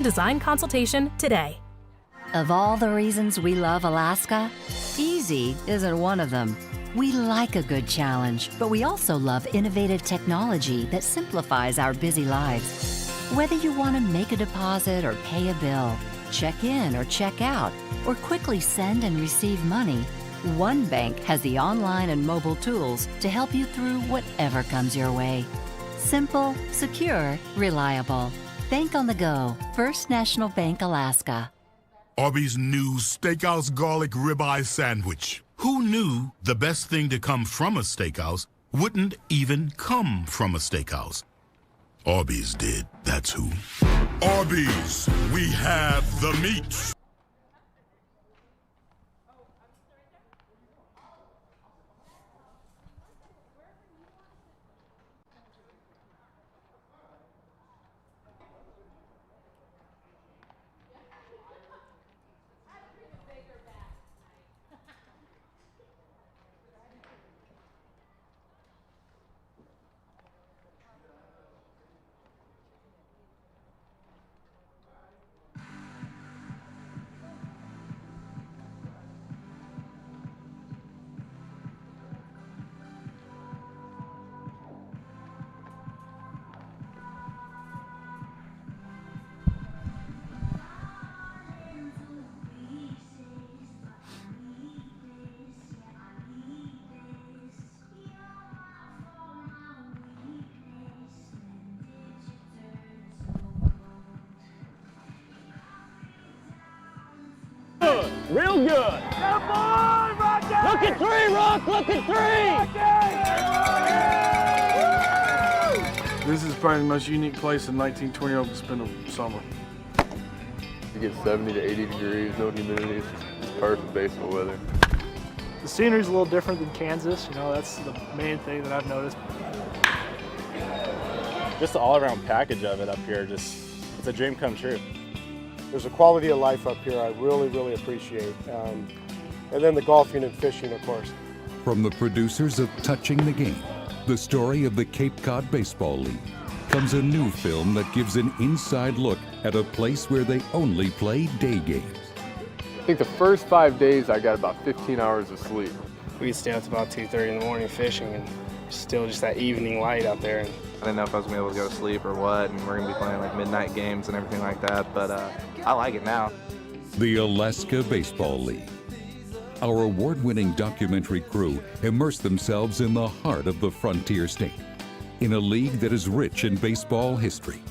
Design consultation today. Of all the reasons we love Alaska, easy isn't one of them. We like a good challenge, but we also love innovative technology that simplifies our busy lives. Whether you want to make a deposit or pay a bill, check in or check out, or quickly send and receive money, one bank has the online and mobile tools to help you through whatever comes your way. Simple, secure, reliable. Bank on the go. First National Bank, Alaska. Arby's new steakhouse garlic ribeye sandwich. Who knew the best thing to come from a steakhouse wouldn't even come from a steakhouse? Arby's did, that's who. Arby's, we have the meats. Real good. Good boy, Rocky! Look at three, Rock! Look at three! This is probably the most unique place in 1920 to spend a summer. You get 70 to 80 degrees, no humidity. It's perfect baseball weather. The scenery's a little different than Kansas. You know, that's the main thing that I've noticed. Just the all-around package of it up here, it's a dream come true. There's a quality of life up here I really, really appreciate. And then the golfing and fishing, of course. From the producers of Touching the Game, the story of the Cape Cod Baseball League, comes a new film that gives an inside look at a place where they only play day games. I think the first 5 days I got about 15 hours of sleep. We'd stay up to about 2:30 in the morning fishing, and still just that evening light out there. I didn't know if I was going to be able to go to sleep or what, and we're going to be playing like midnight games and everything like that, but I like it now. The Alaska Baseball League. Our award-winning documentary crew immerse themselves in the heart of the frontier state, in a league that is rich in baseball history,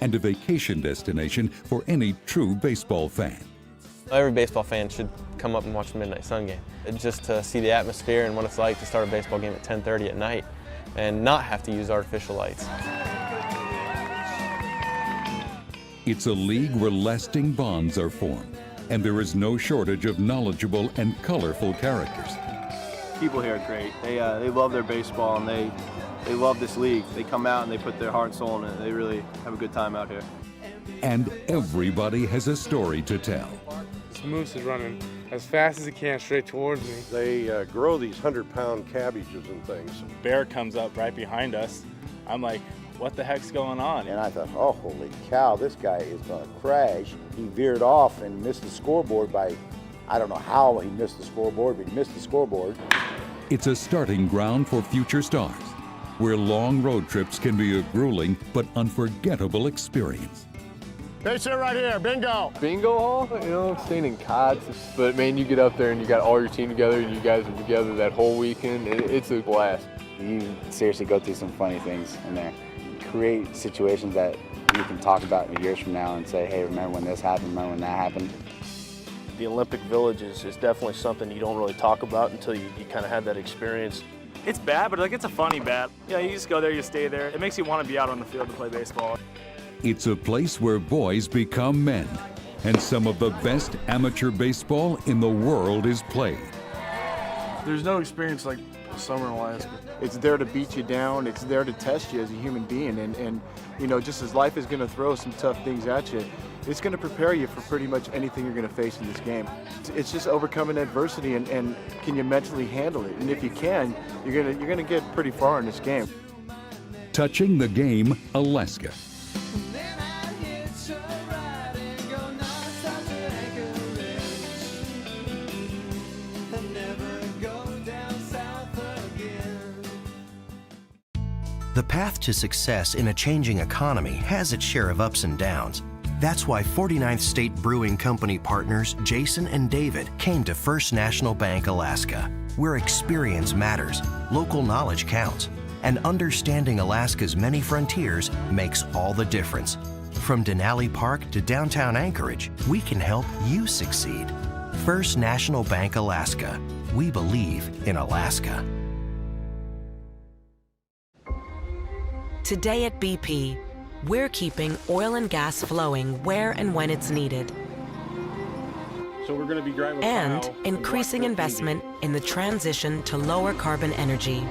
and a vacation destination for any true baseball fan. Every baseball fan should come up and watch the Midnight Sun game, just to see the atmosphere and what it's like to start a baseball game at 10:30 at night and not have to use artificial lights. It's a league where lasting bonds are formed, and there is no shortage of knowledgeable and colorful characters. People here are great. They love their baseball, and they love this league. They come out and they put their heart and soul in it. They really have a good time out here. And everybody has a story to tell. This moose is running as fast as he can straight towards me. They grow these 100-pound cabbages and things. Bear comes up right behind us. I'm like, what the heck's going on? And I thought, oh, holy cow, this guy is going to crash. He veered off and missed the scoreboard by, I don't know how he missed the scoreboard, but he missed the scoreboard. It's a starting ground for future stars, where long road trips can be a grueling but unforgettable experience. They sit right here, bingo. Bingo hall, you know, staying in cots. But man, you get up there and you got all your team together and you guys are together that whole weekend. It's a blast. You seriously go through some funny things in there. Create situations that you can talk about years from now and say, hey, remember when this happened, remember when that happened. The Olympic Village is definitely something you don't really talk about until you kind of have that experience. It's bad, but it's a funny bad. Yeah, you just go there, you stay there. It makes you want to be out on the field to play baseball. It's a place where boys become men, and some of the best amateur baseball in the world is played. There's no experience like summer in Alaska. It's there to beat you down. It's there to test you as a human being. And you know, just as life is going to throw some tough things at you, it's going to prepare you for pretty much anything you're going to face in this game. It's just overcoming adversity and can you mentally handle it? And if you can, you're going to get pretty far in this game. Touching the Game, Alaska. path to success in a changing economy has its share of ups and downs. That's why 49th State Brewing Company partners Jason and David came to First National Bank Alaska, where experience matters, local knowledge counts, and understanding Alaska's many frontiers makes all the difference. From Denali Park to downtown Anchorage, we can help you succeed. First National Bank Alaska. We believe in Alaska. Today at BP, we're keeping oil and gas flowing where and when it's needed. So we're going to be driving and increasing investment in the transition to lower carbon energy.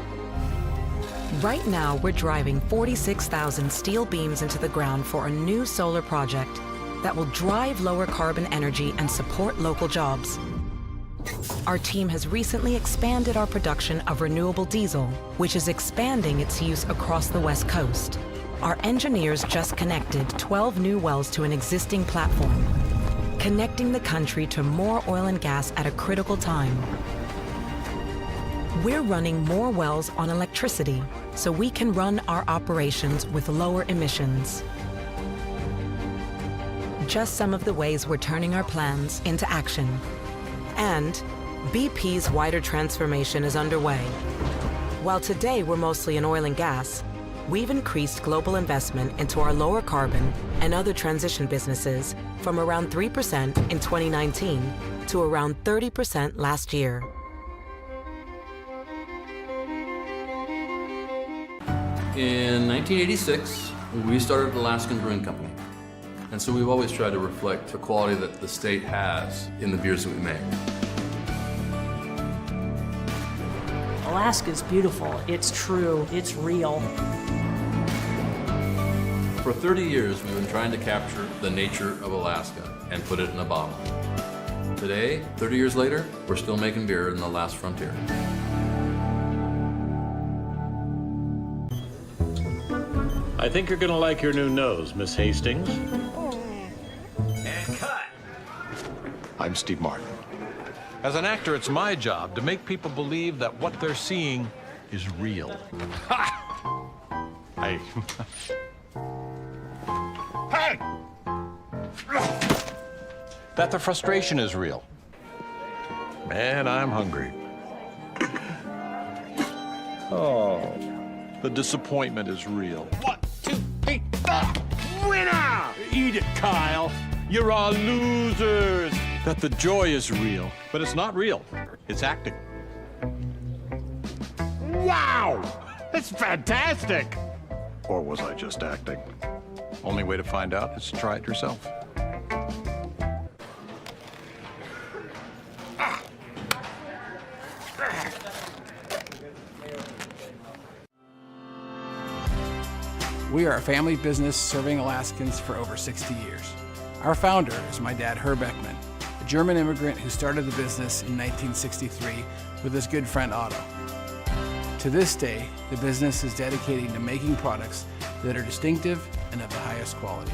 Right now, we're driving 46,000 steel beams into the ground for a new solar project that will drive lower carbon energy and support local jobs. Our team has recently expanded our production of renewable diesel, which is expanding its use across the West Coast. Our engineers just connected 12 new wells to an existing platform, connecting the country to more oil and gas at a critical time. We're running more wells on electricity so we can run our operations with lower emissions. Just some of the ways we're turning our plans into action. And BP's wider transformation is underway. While today we're mostly in oil and gas, we've increased global investment into our lower carbon and other transition businesses from around 3% in 2019 to around 30% last year. In 1986, we started Alaskan Brewing Company. And so we've always tried to reflect the quality that the state has in the beers that we make. Alaska's beautiful, it's true, it's real. For 30 years, we've been trying to capture the nature of Alaska and put it in a bottle. Today, 30 years later, we're still making beer in the last frontier. I think you're gonna like your new nose, Miss Hastings. And cut! I'm Steve Martin. As an actor, it's my job to make people believe that what they're seeing is real. Hey. Hey! That the frustration is real. Man, I'm hungry. Oh, the disappointment is real. 1, 2, 3, 4! Winner! Eat it, Kyle. You're all losers. That the joy is real, but it's not real. It's acting. Wow! It's fantastic! Or was I just acting? Only way to find out is to try it yourself. We are a family business serving Alaskans for over 60 years. Our founder is my dad, Herb Ekman, a German immigrant who started the business in 1963 with his good friend Otto. To this day, the business is dedicated to making products that are distinctive and of the highest quality.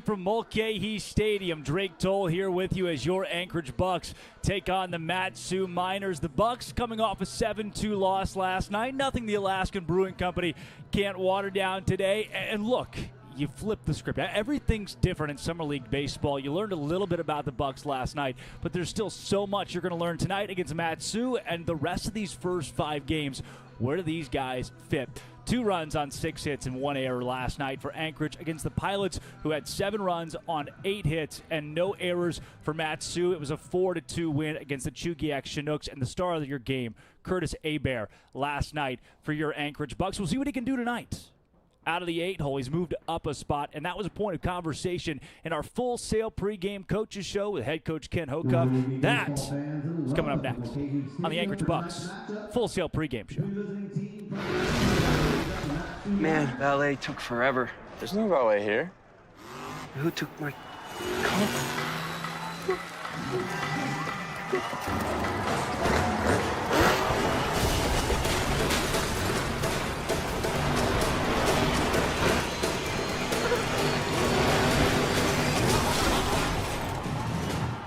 From Mulcahy Stadium, Drake Toll here with you as your Anchorage Bucs take on the Mat-Su Miners. The Bucs coming off a 7-2 loss last night. Nothing the Alaskan Brewing Company can't water down today. And look, you flip the script. Everything's different in Summer League baseball. You learned a little bit about the Bucs last night, but there's still so much you're going to learn tonight against Mat-Su and the rest of these first 5 games. Where do these guys fit? 2 runs on 6 hits and 1 error last night for Anchorage against the Pilots, who had 7 runs on 8 hits and no errors for Mat-Su. It was a 4-2 win against the Chugiak Chinooks, and the star of your game, Curtis Hebert, last night for your Anchorage Bucs. We'll see what he can do tonight. Out of the 8-hole, he's moved up a spot, and that was a point of conversation in our Full Sail pregame coaches show with head coach Ken Hocuff. That is coming up next on the Anchorage Bucs Full Sail pregame show. Man, ballet took forever. There's no valet here. Who took my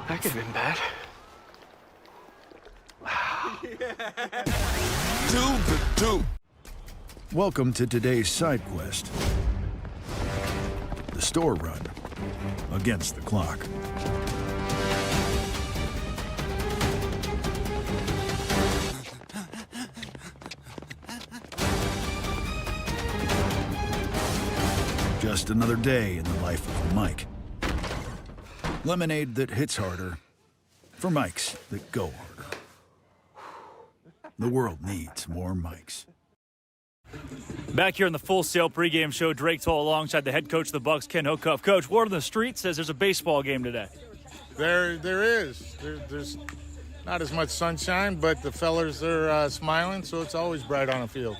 That could have been bad. Welcome to today's side quest. The store run against the clock. Just another day in the life of a Mike. Lemonade that hits harder for Mikes that go harder. The world needs more Mikes. Back here in the Full Sail pregame show, Drake Toll alongside the head coach of the Bucs, Ken Hookup. Coach, word on the street says there's a baseball game today. There is. There's not as much sunshine, but the fellers are smiling, so it's always bright on the field.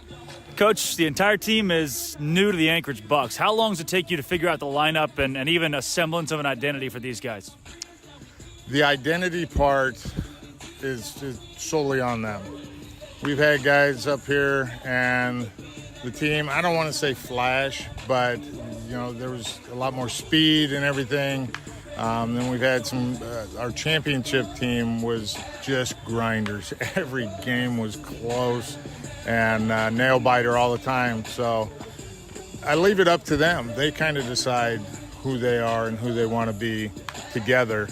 Coach, the entire team is new to the Anchorage Bucs. How long does it take you to figure out the lineup and even a semblance of an identity for these guys? The identity part is solely on them. We've had guys up here and the team, I don't want to say flash, but there was a lot more speed and everything. Then we've had our championship team was just grinders. Every game was close and nail biter all the time. So I leave it up to them. They kind of decide who they are and who they want to be together.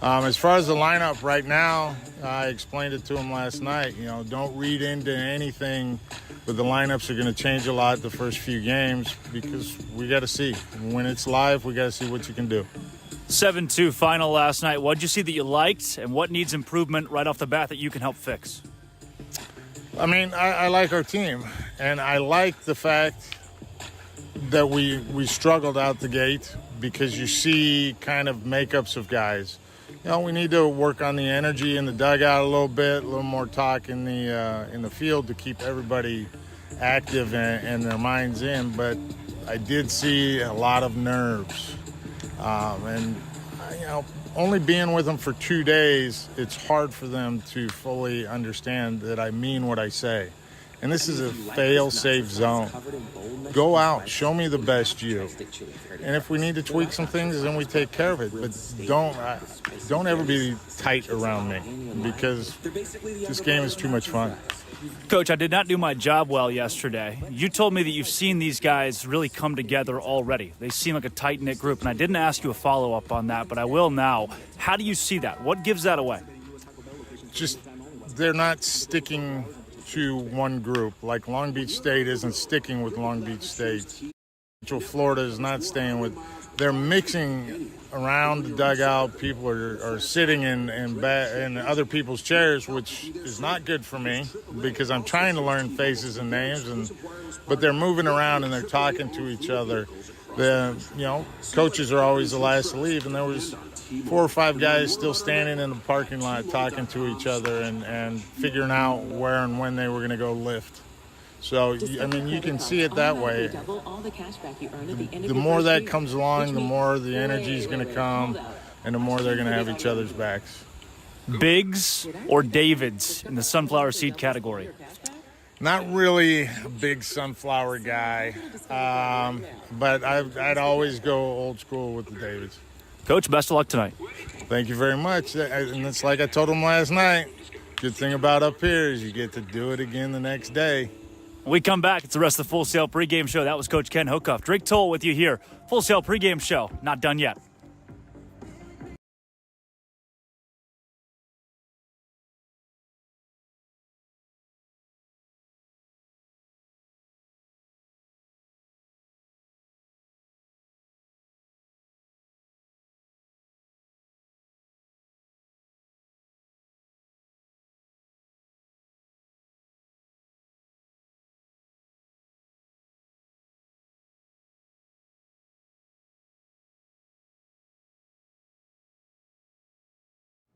As far as the lineup right now, I explained it to them last night. Don't read into anything, but the lineups are going to change a lot the first few games because we got to see. When it's live, we got to see what you can do. 7-2 final last night. What did you see that you liked, and what needs improvement right off the bat that you can help fix? I mean, I like our team, and I like the fact that we struggled out the gate because you see kind of makeups of guys. We need to work on the energy in the dugout a little bit, a little more talk in the field to keep everybody active and their minds in. But I did see a lot of nerves, and only being with them for 2 days, it's hard for them to fully understand that I mean what I say. And this is a fail-safe zone. Go out, show me the best you. And if we need to tweak some things, then we take care of it. But don't ever be tight around me because this game is too much fun. Coach, I did not do my job well yesterday. You told me that you've seen these guys really come together already. They seem like a tight-knit group, and I didn't ask you a follow-up on that, but I will now. How do you see that? What gives that away? Just they're not sticking to one group. Like Long Beach State isn't sticking with Long Beach State. Central Florida is not staying with. They're mixing around the dugout. People are sitting in other people's chairs, which is not good for me because I'm trying to learn faces and names. But they're moving around and they're talking to each other. Coaches are always the last to leave, and there was 4 or 5 guys still standing in the parking lot talking to each other and figuring out where and when they were going to go lift. So, I mean, you can see it that way. The more that comes along, the more the energy is going to come, and the more they're going to have each other's backs. Biggs or Davids in the sunflower seed category? Not really a big sunflower guy, but I'd always go old school with the Davids. Coach, best of luck tonight. Thank you very much. And it's like I told him last night, good thing about up here is you get to do it again the next day. When we come back, it's the rest of the Full Sail pregame show. That was Coach Ken Hookup. Drake Toll with you here. Full Sail pregame show. Not done yet.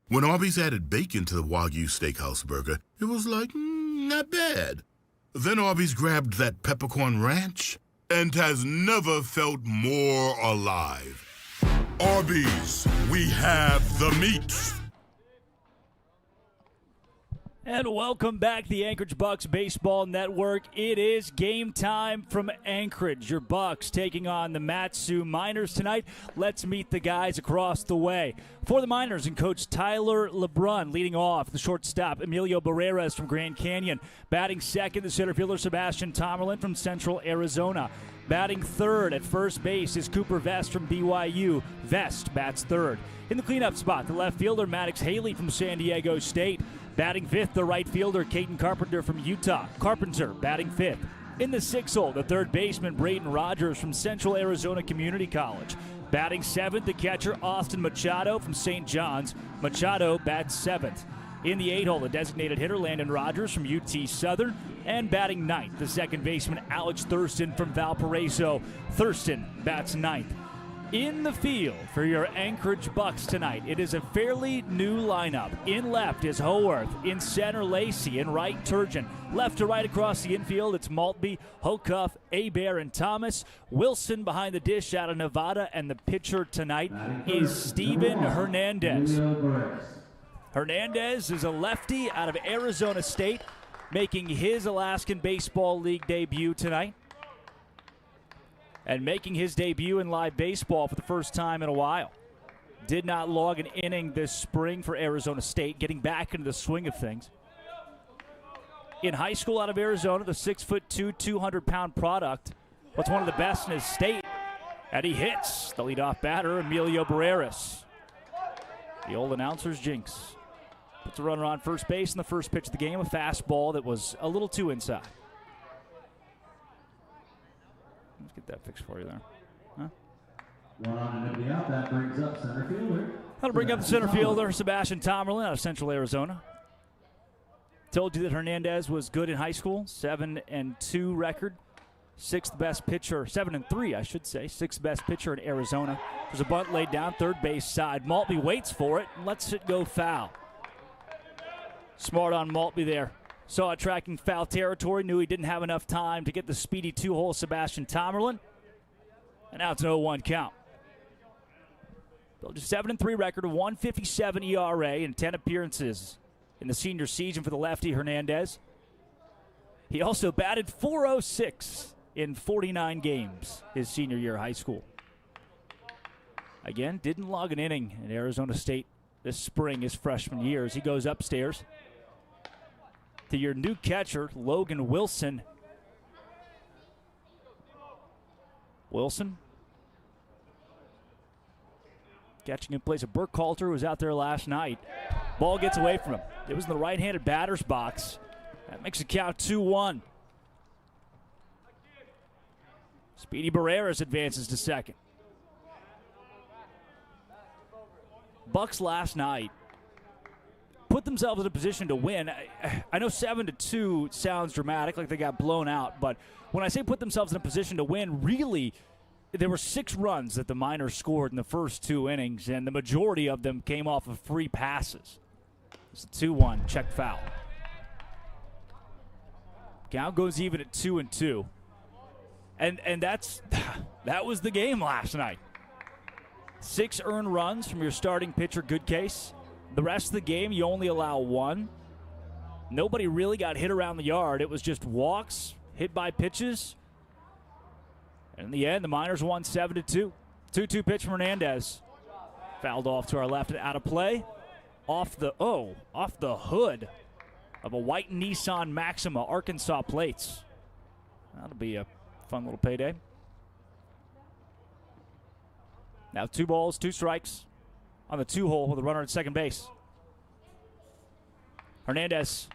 When Arby's added bacon to the Wagyu Steakhouse burger, it was like, not bad. Then Arby's grabbed that peppercorn ranch and has never felt more alive. Arby's, we have the meats. And welcome back, the Anchorage Bucs Baseball Network. It is game time from Anchorage. Your Bucs taking on the Mat-Su Miners tonight. Let's meet the guys across the way. For the Miners and Coach Tyler LeBrun leading off, the shortstop Emilio Barreras from Grand Canyon. Batting second, the center fielder Sebastian Tomerlin from Central Arizona. Batting third at first base is Cooper Vest from BYU. Vest bats third. In the cleanup spot, the left fielder Maddox Haley from San Diego State. Batting fifth, the right fielder Caden Carpenter from Utah. Carpenter batting fifth. In the sixth hole, the third baseman Braden Rogers from Central Arizona Community College. Batting seventh, the catcher Austin Machado from St. John's. Machado bats seventh. In the eighth hole, the designated hitter Landon Rogers from UT Southern. And batting ninth, the second baseman Alex Thurston from Valparaiso. Thurston bats ninth. In the field for your Anchorage Bucs tonight, it is a fairly new lineup. In left is Howarth, in center Lacey, in right Turgeon. Left to right across the infield, it's Maltby, Hocuff, Hebert, and Thomas. Wilson behind the dish out of Nevada, and the pitcher tonight is Steven Hernandez. Hernandez is a lefty out of Arizona State, making his Alaskan Baseball League debut tonight. And making his debut in live baseball for the first time in a while. Did not log an inning this spring for Arizona State, getting back into the swing of things. In high school out of Arizona, the 6'2", 200-pound product was one of the best in his state. And he hits the leadoff batter, Emilio Barreras. The old announcer's jinx. Puts a runner on first base in the first pitch of the game, a fastball that was a little too inside. Let's get that fixed for you there. Huh? One on and nobody out. That brings up center fielder. That'll bring up the center fielder, Sebastian Tomerlin out of Central Arizona. Told you that Hernandez was good in high school. 7-2 record. Sixth best pitcher. 7-3, I should say. Sixth best pitcher in Arizona. There's a bunt laid down, third base side. Maltby waits for it and lets it go foul. Smart on Maltby there. Saw it tracking foul territory, knew he didn't have enough time to get the speedy two-hole Sebastian Tomerlin. And now it's an 0-1 count. Built a 7-3 record, a 157 ERA, and 10 appearances in the senior season for the lefty Hernandez. He also batted .406 in 49 games his senior year of high school. Again, didn't log an inning in Arizona State this spring, his freshman year, as he goes upstairs to your new catcher, Logan Wilson. Wilson catching in place of Burkhalter, who was out there last night. Ball gets away from him. It was in the right-handed batter's box. That makes it count 2-1. Speedy Barreras advances to second. Bucs last night put themselves in a position to win. I know 7-2 sounds dramatic, like they got blown out, but when I say put themselves in a position to win, really, there were 6 runs that the Miners scored in the first 2 innings, and the majority of them came off of free passes. It's a 2-1 check foul. Count goes even at 2-2. And that was the game last night. 6 earned runs from your starting pitcher, Goodcase. The rest of the game, you only allow 1. Nobody really got hit around the yard. It was just walks, hit by pitches. And in the end, the Miners won 7-2. 2-2 pitch from Hernandez. Fouled off to our left and out of play. Off the hood of a white Nissan Maxima, Arkansas plates. That'll be a fun little payday. Now 2 balls, 2 strikes on the 2-hole with a runner at second base. Hernandez,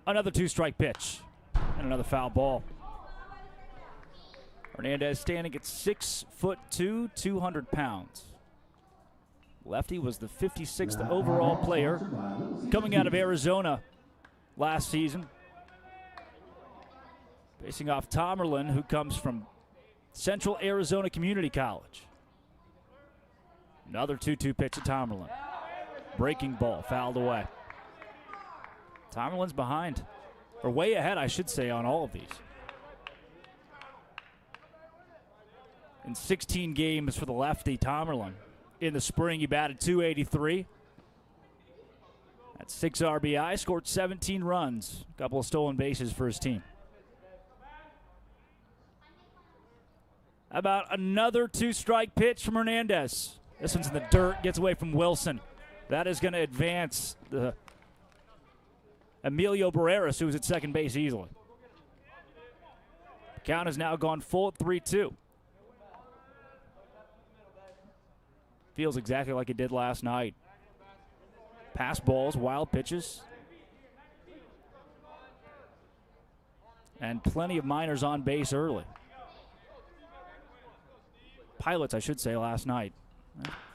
another 2-strike pitch and another foul ball. Hernandez standing at 6'2", 200 pounds. Lefty was the 56th overall player coming out of Arizona last season. Facing off Tomerlin, who comes from Central Arizona Community College. Another 2-2 pitch to Tomerlin. Breaking ball, fouled away. Tomerlin's behind, or way ahead, I should say, on all of these. in 16 games for the lefty Tomerlin. In the spring, he batted .283. That's 6 RBI, scored 17 runs, a couple of stolen bases for his team. How about another 2-strike pitch from Hernandez? This one's in the dirt, gets away from Wilson. That is going to advance the Emilio Barreras, who's at second base easily. The count has now gone full at 3-2. Feels exactly like it did last night. Pass balls, wild pitches. And plenty of minors on base early. Pilots, I should say, last night.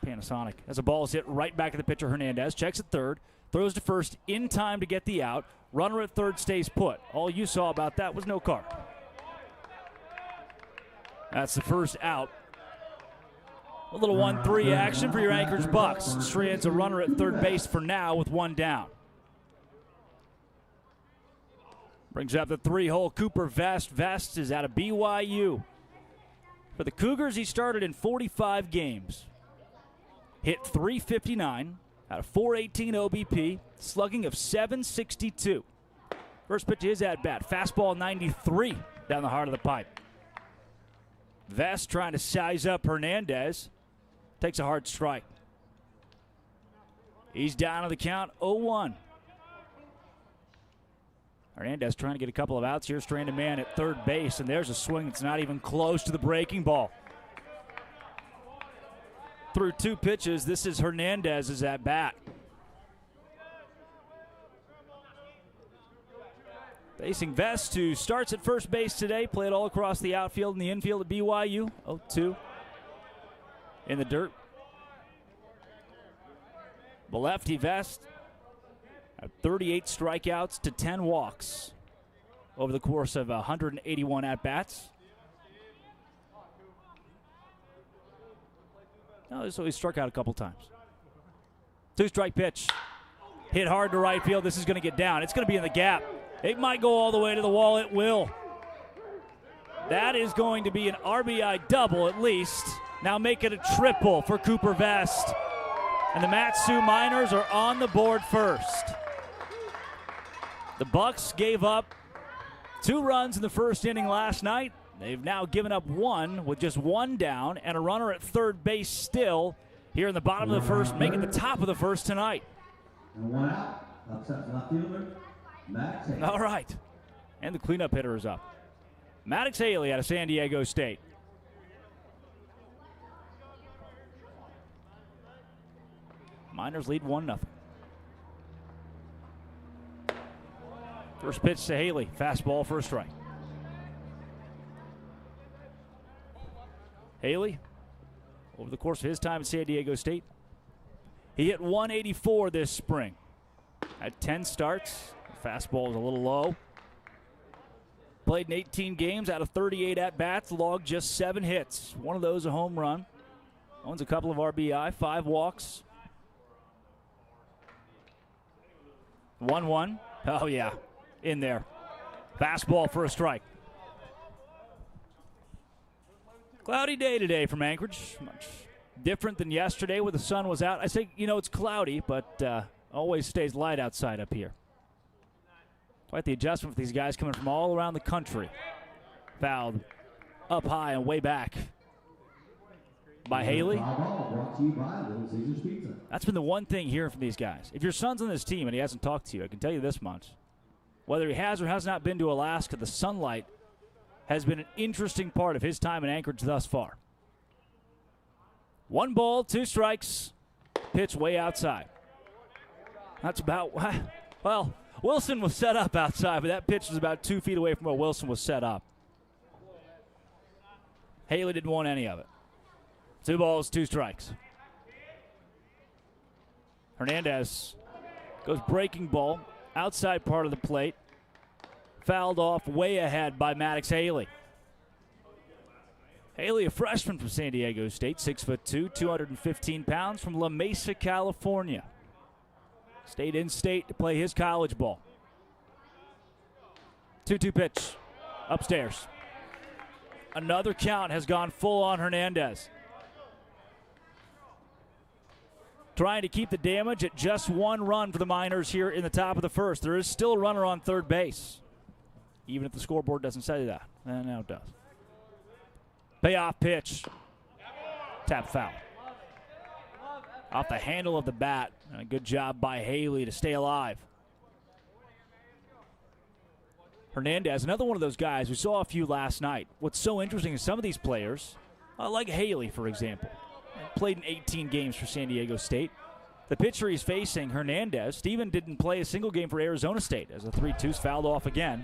Panasonic. As a ball is hit right back at the pitcher, Hernandez checks at third, throws to first in time to get the out. Runner at third stays put. All you saw about that was no car. That's the first out. A little 1-3 action for your Anchorage Bucs. Strands a runner at third base for now with one down. Brings up the 3-hole Cooper Vest. Vest is out of BYU. For the Cougars, he started in 45 games. Hit .359 out of .418 OBP, slugging of .762. First pitch is at bat. Fastball 93 down the heart of the pipe. Vest trying to size up Hernandez. Takes a hard strike. He's down to the count 0-1. Hernandez trying to get a couple of outs here. Stranded man at third base, and there's a swing that's not even close to the breaking ball. Through 2 pitches, this is Hernandez's at bat. Facing Vest, who starts at first base today, played all across the outfield and the infield at BYU. 0-2 in the dirt. The lefty Vest had 38 strikeouts to 10 walks over the course of 181 at-bats. So he struck out a couple times. 2-strike pitch. Hit hard to right field. This is going to get down. It's going to be in the gap. It might go all the way to the wall. It will. That is going to be an RBI double at least. Now make it a triple for Cooper Vest. And the Mat-Su Miners are on the board first. The Bucs gave up 2 runs in the first inning last night. They've now given up 1 with just 1 down and a runner at third base still here in the bottom of the first, making the top of the first tonight. And 1 out. Upsets left fielder, Maddox Haley. All right. And the cleanup hitter is up. Maddox Haley out of San Diego State. Miners lead 1-0. First pitch to Haley. Fastball for a strike. Haley, over the course of his time at San Diego State, he hit 184 this spring. Had 10 starts. The fastball is a little low. Played in 18 games out of 38 at-bats, logged just 7 hits. One of those a home run. Owns a couple of RBI, 5 walks. 1-1. Oh, yeah, in there. Fastball for a strike. Cloudy day today from Anchorage. Much different than yesterday where the sun was out. I say, it's cloudy, but always stays light outside up here. Quite the adjustment for these guys coming from all around the country. Fouled up high and way back by Haley. Brought to you by Little Caesars Pizza. That's been the one thing hearing from these guys. If your son's on this team and he hasn't talked to you, I can tell you this much. Whether he has or has not been to Alaska, the sunlight has been an interesting part of his time in Anchorage thus far. 1 ball, 2 strikes. Pitch way outside. That's about, well, Wilson was set up outside, but that pitch was about 2 feet away from where Wilson was set up. Haley didn't want any of it. 2 balls, 2 strikes. Hernandez goes breaking ball, outside part of the plate. Fouled off way ahead by Maddox Haley. Haley, a freshman from San Diego State, 6'2", 215 pounds, from La Mesa, California. Stayed in state to play his college ball. 2-2 pitch, upstairs. Another count has gone full on Hernandez. Trying to keep the damage at just one run for the Miners here in the top of the first. There is still a runner on third base, even if the scoreboard doesn't say that. And now it does. Payoff pitch. Tap foul. Off the handle of the bat. And a good job by Haley to stay alive. Hernandez, another one of those guys. We saw a few last night. What's so interesting is some of these players, like Haley, for example, played in 18 games for San Diego State. The pitcher he's facing, Hernandez, Steven didn't play a single game for Arizona State as the 3-2's fouled off again.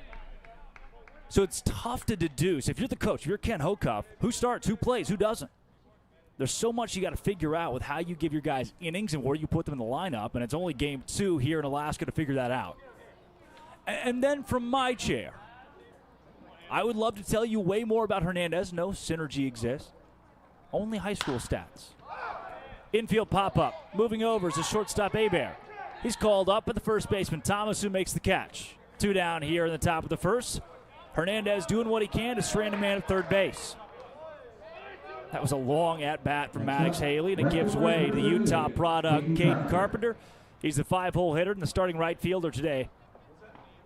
So it's tough to deduce. If you're the coach, if you're Ken Hocuff, who starts, who plays, who doesn't? There's so much you got to figure out with how you give your guys innings and where you put them in the lineup, and it's only game 2 here in Alaska to figure that out. And then from my chair, I would love to tell you way more about Hernandez. No synergy exists. Only high school stats. Infield pop-up. Moving over is the shortstop, Hebert. He's called up at the first baseman, Thomas, who makes the catch. 2 down here in the top of the first. Hernandez doing what he can to strand a man at third base. That was a long at-bat from Maddox Haley, and it gives way to the Utah product, Caden Carpenter. He's the 5-hole hitter and the starting right fielder today.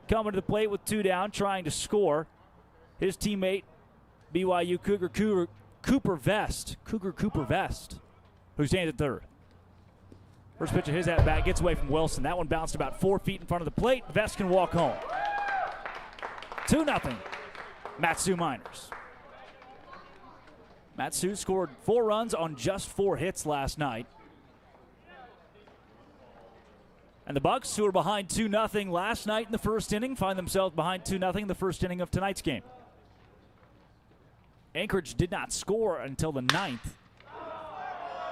Coming to the plate with 2 down, trying to score. His teammate, BYU Cougar Cooper Vest, who stands at third. First pitch of his at-bat gets away from Wilson. That one bounced about 4 feet in front of the plate. Vest can walk home. 2-0, Mat-Su Miners. Mat-Su scored 4 runs on just 4 hits last night. And the Bucs, who were behind 2-0 last night in the first inning, find themselves behind 2-0 in the first inning of tonight's game. Anchorage did not score until the 9th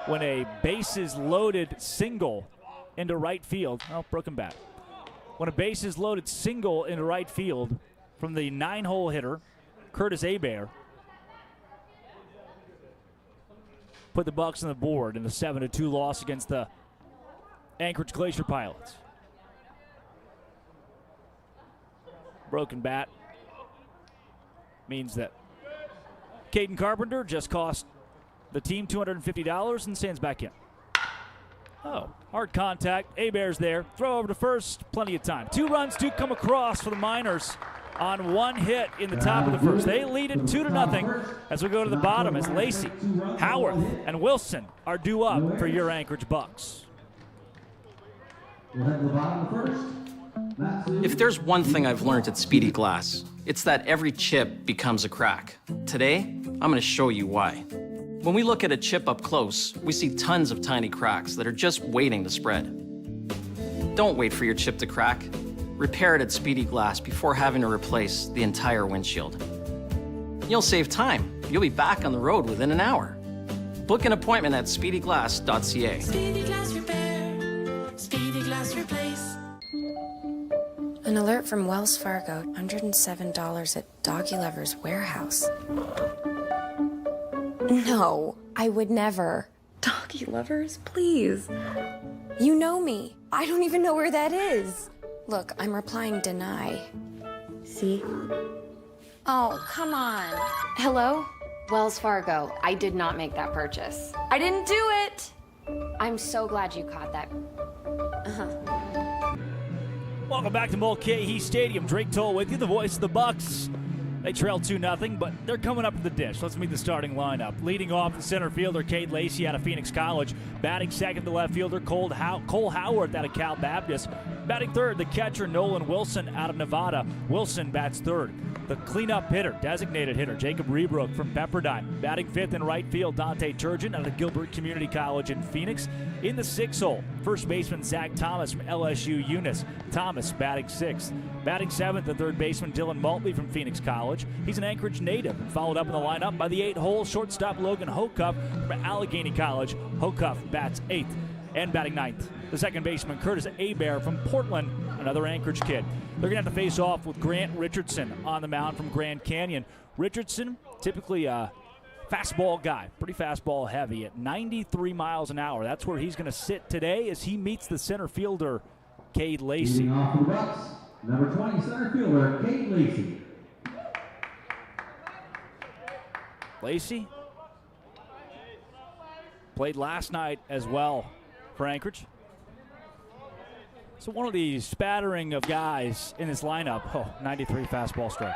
when a bases-loaded single into right field. Oh, broken bat. When a bases-loaded single into right field from the 9-hole hitter, Curtis Hebert, put the Bucs on the board in the 7-2 loss against the Anchorage Glacier Pilots. Broken bat means that Caden Carpenter just cost the team $250 and stands back in. Oh, hard contact. Hebert's there. Throw over to first. Plenty of time. 2 runs do come across for the Miners on 1 hit in the top of the first. They lead it 2-0 as we go to the bottom as Lacey, Howarth, and Wilson are due up for your Anchorage Bucs. If there's one thing I've learned at Speedy Glass, it's that every chip becomes a crack. Today, I'm going to show you why. When we look at a chip up close, we see tons of tiny cracks that are just waiting to spread. Don't wait for your chip to crack. Repair it at Speedy Glass before having to replace the entire windshield. You'll save time. You'll be back on the road within an hour. Book an appointment at speedyglass.ca. Speedy Glass Repair. Speedy Glass Replace. An alert from Wells Fargo. $107 at Doggy Lover's warehouse. No, I would never. Doggy Lovers, please. You know me. I don't even know where that is. Look, I'm replying deny. See? Oh, come on. Hello? Wells Fargo, I did not make that purchase. I didn't do it! I'm so glad you caught that. Welcome back to Mulcahy Stadium. Drake Toll with you, the voice of the Bucs. They trail 2-0, but they're coming up to the dish. Let's meet the starting lineup. Leading off the center fielder, Cade Lacey out of Phoenix College. Batting second, the left fielder, Cole Howard out of Cal Baptist. Batting third, the catcher, Nolan Wilson out of Nevada. Wilson bats third. The cleanup hitter, designated hitter, Jacob Rebrook from Pepperdine. Batting fifth in right field, Dante Turgeon out of Gilbert Community College in Phoenix. In the 6th hole, first baseman Zach Thomas from LSU Eunice. Thomas batting 6th. Batting 7th, the third baseman Dylan Maltby from Phoenix College. He's an Anchorage native and followed up in the lineup by the 8th-hole shortstop Logan Hocuff from Allegheny College. Hocuff bats 8th. And batting 9th, the second baseman Curtis Hebert from Portland, another Anchorage kid. They're going to have to face off with Grant Richardson on the mound from Grand Canyon. Richardson, typically a fastball guy, pretty fastball heavy at 93 miles an hour. That's where he's going to sit today as he meets the center fielder, Cade Lacey. Leading off for the Bucs, number 20 center fielder, Cade Lacey. Lacey played last night as well for Anchorage. So one of the spattering of guys in this lineup, 93 fastball strike.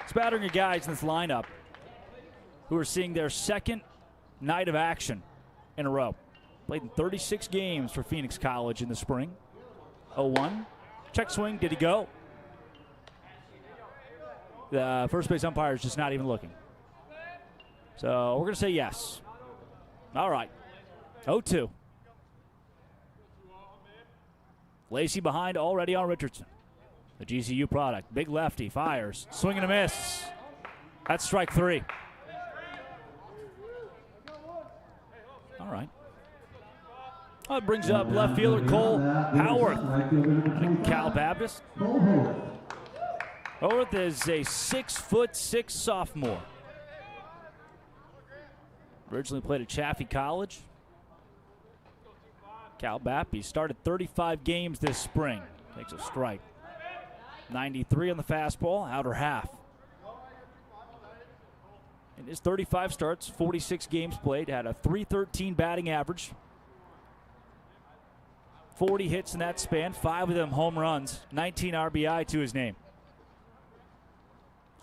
Spattering of guys in this lineup who are seeing their second night of action in a row. Played in 36 games for Phoenix College in the spring. 0-1. Check swing, did he go? The first base umpire is just not even looking. So we're going to say yes. All right. 0-2. Lacey behind already on Richardson. The GCU product. Big lefty. Fires. Swing and a miss. That's strike 3. All right. That brings up left fielder Cole Howarth. Cal Baptist. Howarth is a 6'6" sophomore. Originally played at Chaffey College. Cal Baptist started 35 games this spring. Takes a strike. 93 on the fastball, outer half. In his 35 starts, 46 games played, had a .313 batting average. 40 hits in that span, 5 of them home runs, 19 RBI to his name.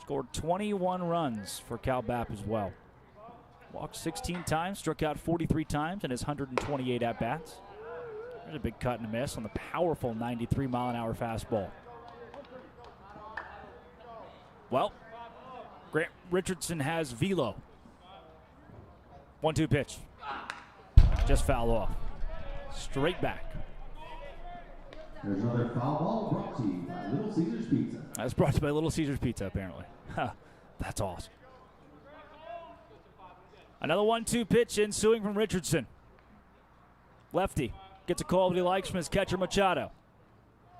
Scored 21 runs for Cal Bap as well. Walked 16 times, struck out 43 times in his 128 at-bats. There's a big cut and a miss on the powerful 93-mile-an-hour fastball. Well, Grant Richardson has velo. 1-2 pitch. Just fouled off. Straight back. There's another foul ball brought to you by Little Caesars Pizza. That's brought to you by Little Caesars Pizza, apparently. That's awesome. Another 1-2 pitch ensuing from Richardson. Lefty gets a call that he likes from his catcher Machado.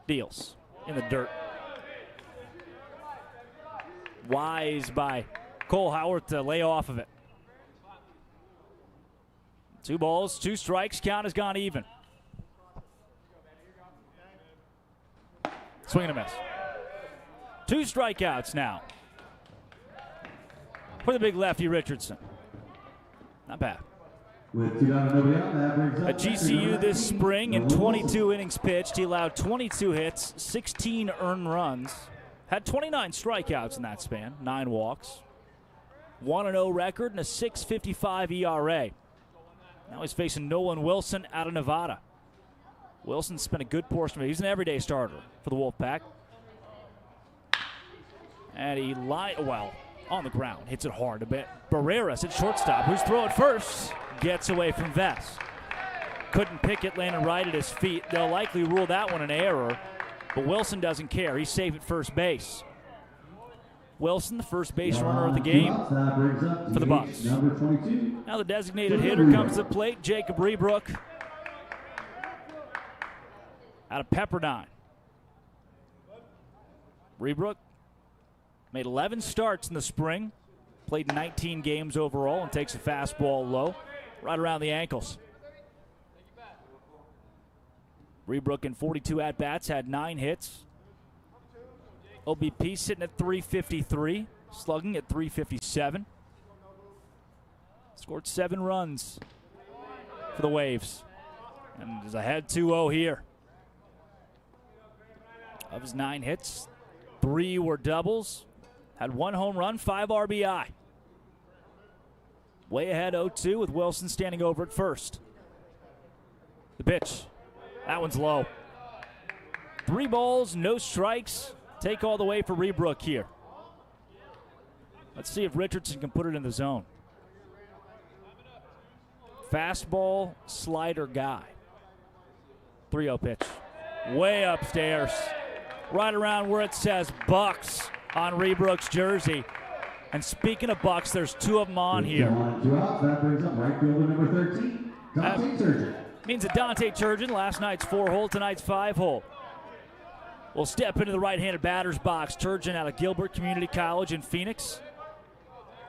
Deals in the dirt. Wise by Cole Howard to lay off of it. 2 balls, 2 strikes. Count has gone even. Swing and a miss. 2 strikeouts now for the big lefty Richardson. Not bad. With 2 down and nobody out, that brings up At GCU this spring in 22 innings pitched, he allowed 22 hits, 16 earned runs, had 29 strikeouts in that span, 9 walks, 1-0 record, and a 6.55 ERA. Now he's facing Nolan Wilson out of Nevada. Wilson spent a good portion of it. He's an everyday starter for the Wolfpack. And he on the ground, hits it hard a bit. Barreras at shortstop, who's throwing first, gets away from Vess. Couldn't pick it, landing right at his feet. They'll likely rule that one an error, but Wilson doesn't care. He's safe at first base. Wilson, the first base runner of the game for the Bucs. Now the designated hitter comes to the plate, Jacob Rebrook out of Pepperdine. Rebrook made 11 starts in the spring, played 19 games overall, and takes a fastball low, right around the ankles. Rebrook in 42 at-bats, had 9 hits. OBP sitting at 353, slugging at 357. Scored 7 runs for the Waves, and is ahead 2-0 here. Of his 9 hits, 3 were doubles. Had 1 home run, 5 RBI. Way ahead 0-2 with Wilson standing over at first. The pitch. That one's low. 3 balls, no strikes. Take all the way for Rebrook here. Let's see if Richardson can put it in the zone. Fastball, slider guy. 3-0 pitch. Way upstairs. Right around where it says Bucs on Rebrook's jersey. And speaking of Bucs, there's 2 of them on here. 2 outs, that brings up right fielder number 13, Dante Turgeon. Means that Dante Turgeon, last night's 4-hole, tonight's 5-hole. Will step into the right-handed batter's box. Turgeon out of Gilbert Community College in Phoenix.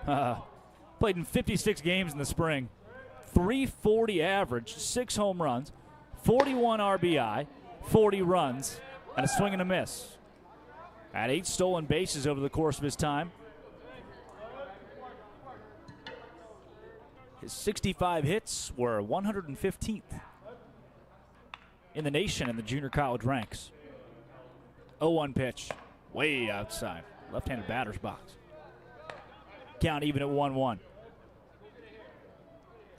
Played in 56 games in the spring. 340 average, 6 home runs, 41 RBI, 40 runs, and a swing and a miss. Had 8 stolen bases over the course of his time. His 65 hits were 115th in the nation in the junior college ranks. 0-1 pitch, way outside. Left-handed batter's box. Count even at 1-1.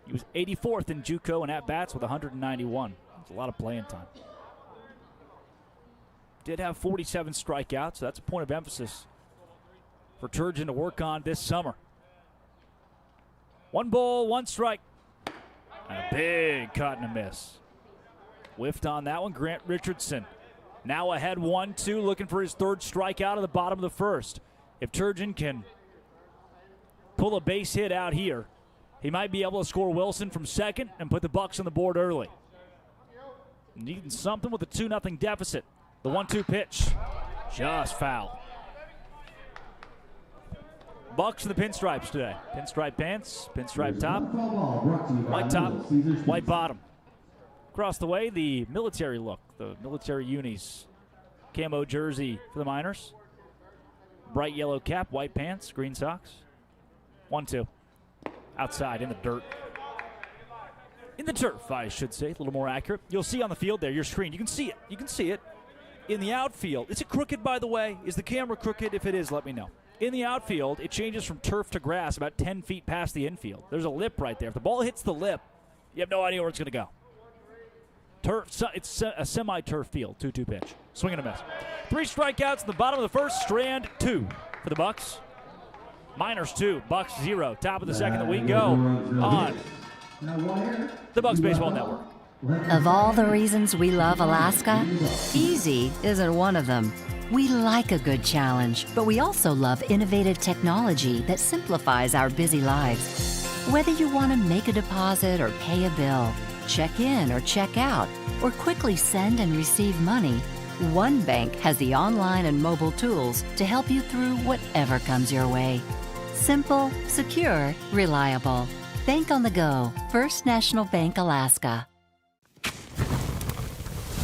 He was 84th in JUCO and at-bats with 191. That's a lot of playing time. Did have 47 strikeouts, so that's a point of emphasis for Turgeon to work on this summer. 1 ball, 1 strike. And a big cut and a miss. Whiffed on that one, Grant Richardson. Now ahead 1-2, looking for his 3rd strikeout at the bottom of the 1st. If Turgeon can pull a base hit out here, he might be able to score Wilson from second and put the Bucs on the board early. Needing something with a 2-0 deficit. The 1-2 pitch, just foul. Bucs in the pinstripes today. Pinstripe pants, pinstripe top, white top, white bottom. Across the way, the military look, the military unis. Camo jersey for the Miners. Bright yellow cap, white pants, green socks. 1-2. Outside in the dirt. In the turf, I should say, a little more accurate. You'll see on the field there, your screen. You can see it. You can see it. In the outfield, is it crooked, by the way? Is the camera crooked? If it is, let me know. In the outfield, it changes from turf to grass about 10 feet past the infield. There's a lip right there. If the ball hits the lip, you have no idea where it's going to go. Turf, it's a semi-turf field, 2-2 pitch. Swing and a miss. 3 strikeouts in the bottom of the 1st, Strand 2 for the Bucs. Miners 2, Bucs 0. Top of the 2nd, we go on the Bucs Baseball Network. Of all the reasons we love Alaska, easy isn't one of them. We like a good challenge, but we also love innovative technology that simplifies our busy lives. Whether you want to make a deposit or pay a bill, check in or check out, or quickly send and receive money, one bank has the online and mobile tools to help you through whatever comes your way. Simple, secure, reliable. Bank on the go. First National Bank, Alaska.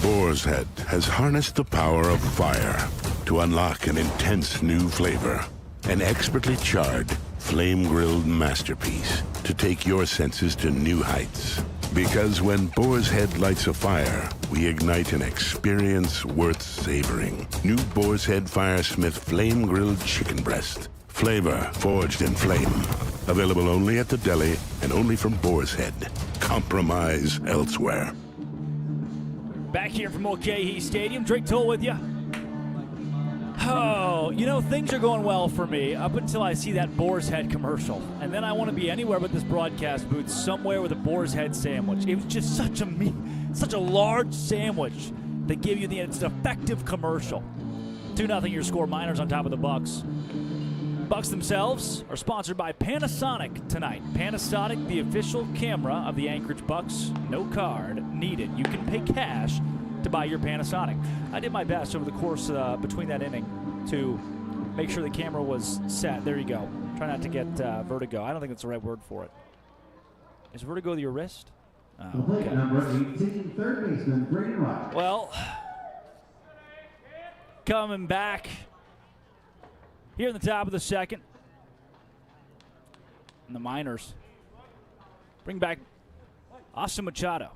Boar's Head has harnessed the power of fire to unlock an intense new flavor. An expertly charred, flame-grilled masterpiece to take your senses to new heights. Because when Boar's Head lights a fire, we ignite an experience worth savoring. New Boar's Head Firesmith Flame-Grilled Chicken Breast. Flavor forged in flame. Available only at the deli and only from Boar's Head. Compromise elsewhere. Back here from Mulcahy Stadium, Drake Toll with you. Oh, you know, things are going well for me up until I see that Boar's Head commercial. And then I want to be anywhere but this broadcast booth, somewhere with a Boar's Head sandwich. It was just such a large sandwich that give you it's an effective commercial. 2-0 your score, Miners on top of the Bucs. Bucs themselves are sponsored by Panasonic tonight. Panasonic, the official camera of the Anchorage Bucs. No card needed. You can pay cash to buy your Panasonic. I did my best over the course between that inning to make sure the camera was set. There you go. Try not to get vertigo. I don't think that's the right word for it. Is vertigo your wrist? Oh, okay. Number 18, third baseman, Braden Rogers. Well, coming back here in the top of the 2nd. And the Miners bring back Austin Machado,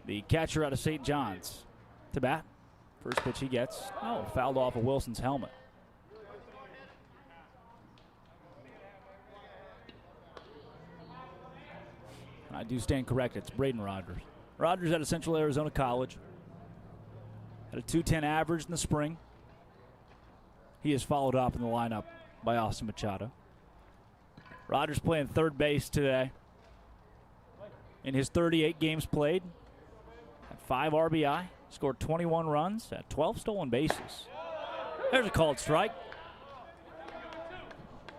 the catcher out of St. John's, to bat. First pitch he gets. Oh, fouled off of Wilson's helmet. I do stand corrected. It's Braden Rogers. Rogers out of Central Arizona College. Had a .210 average in the spring. He is followed up in the lineup by Austin Machado. Rogers playing third base today. In his 38 games played, had 5 RBI, scored 21 runs, had 12 stolen bases. There's a called strike.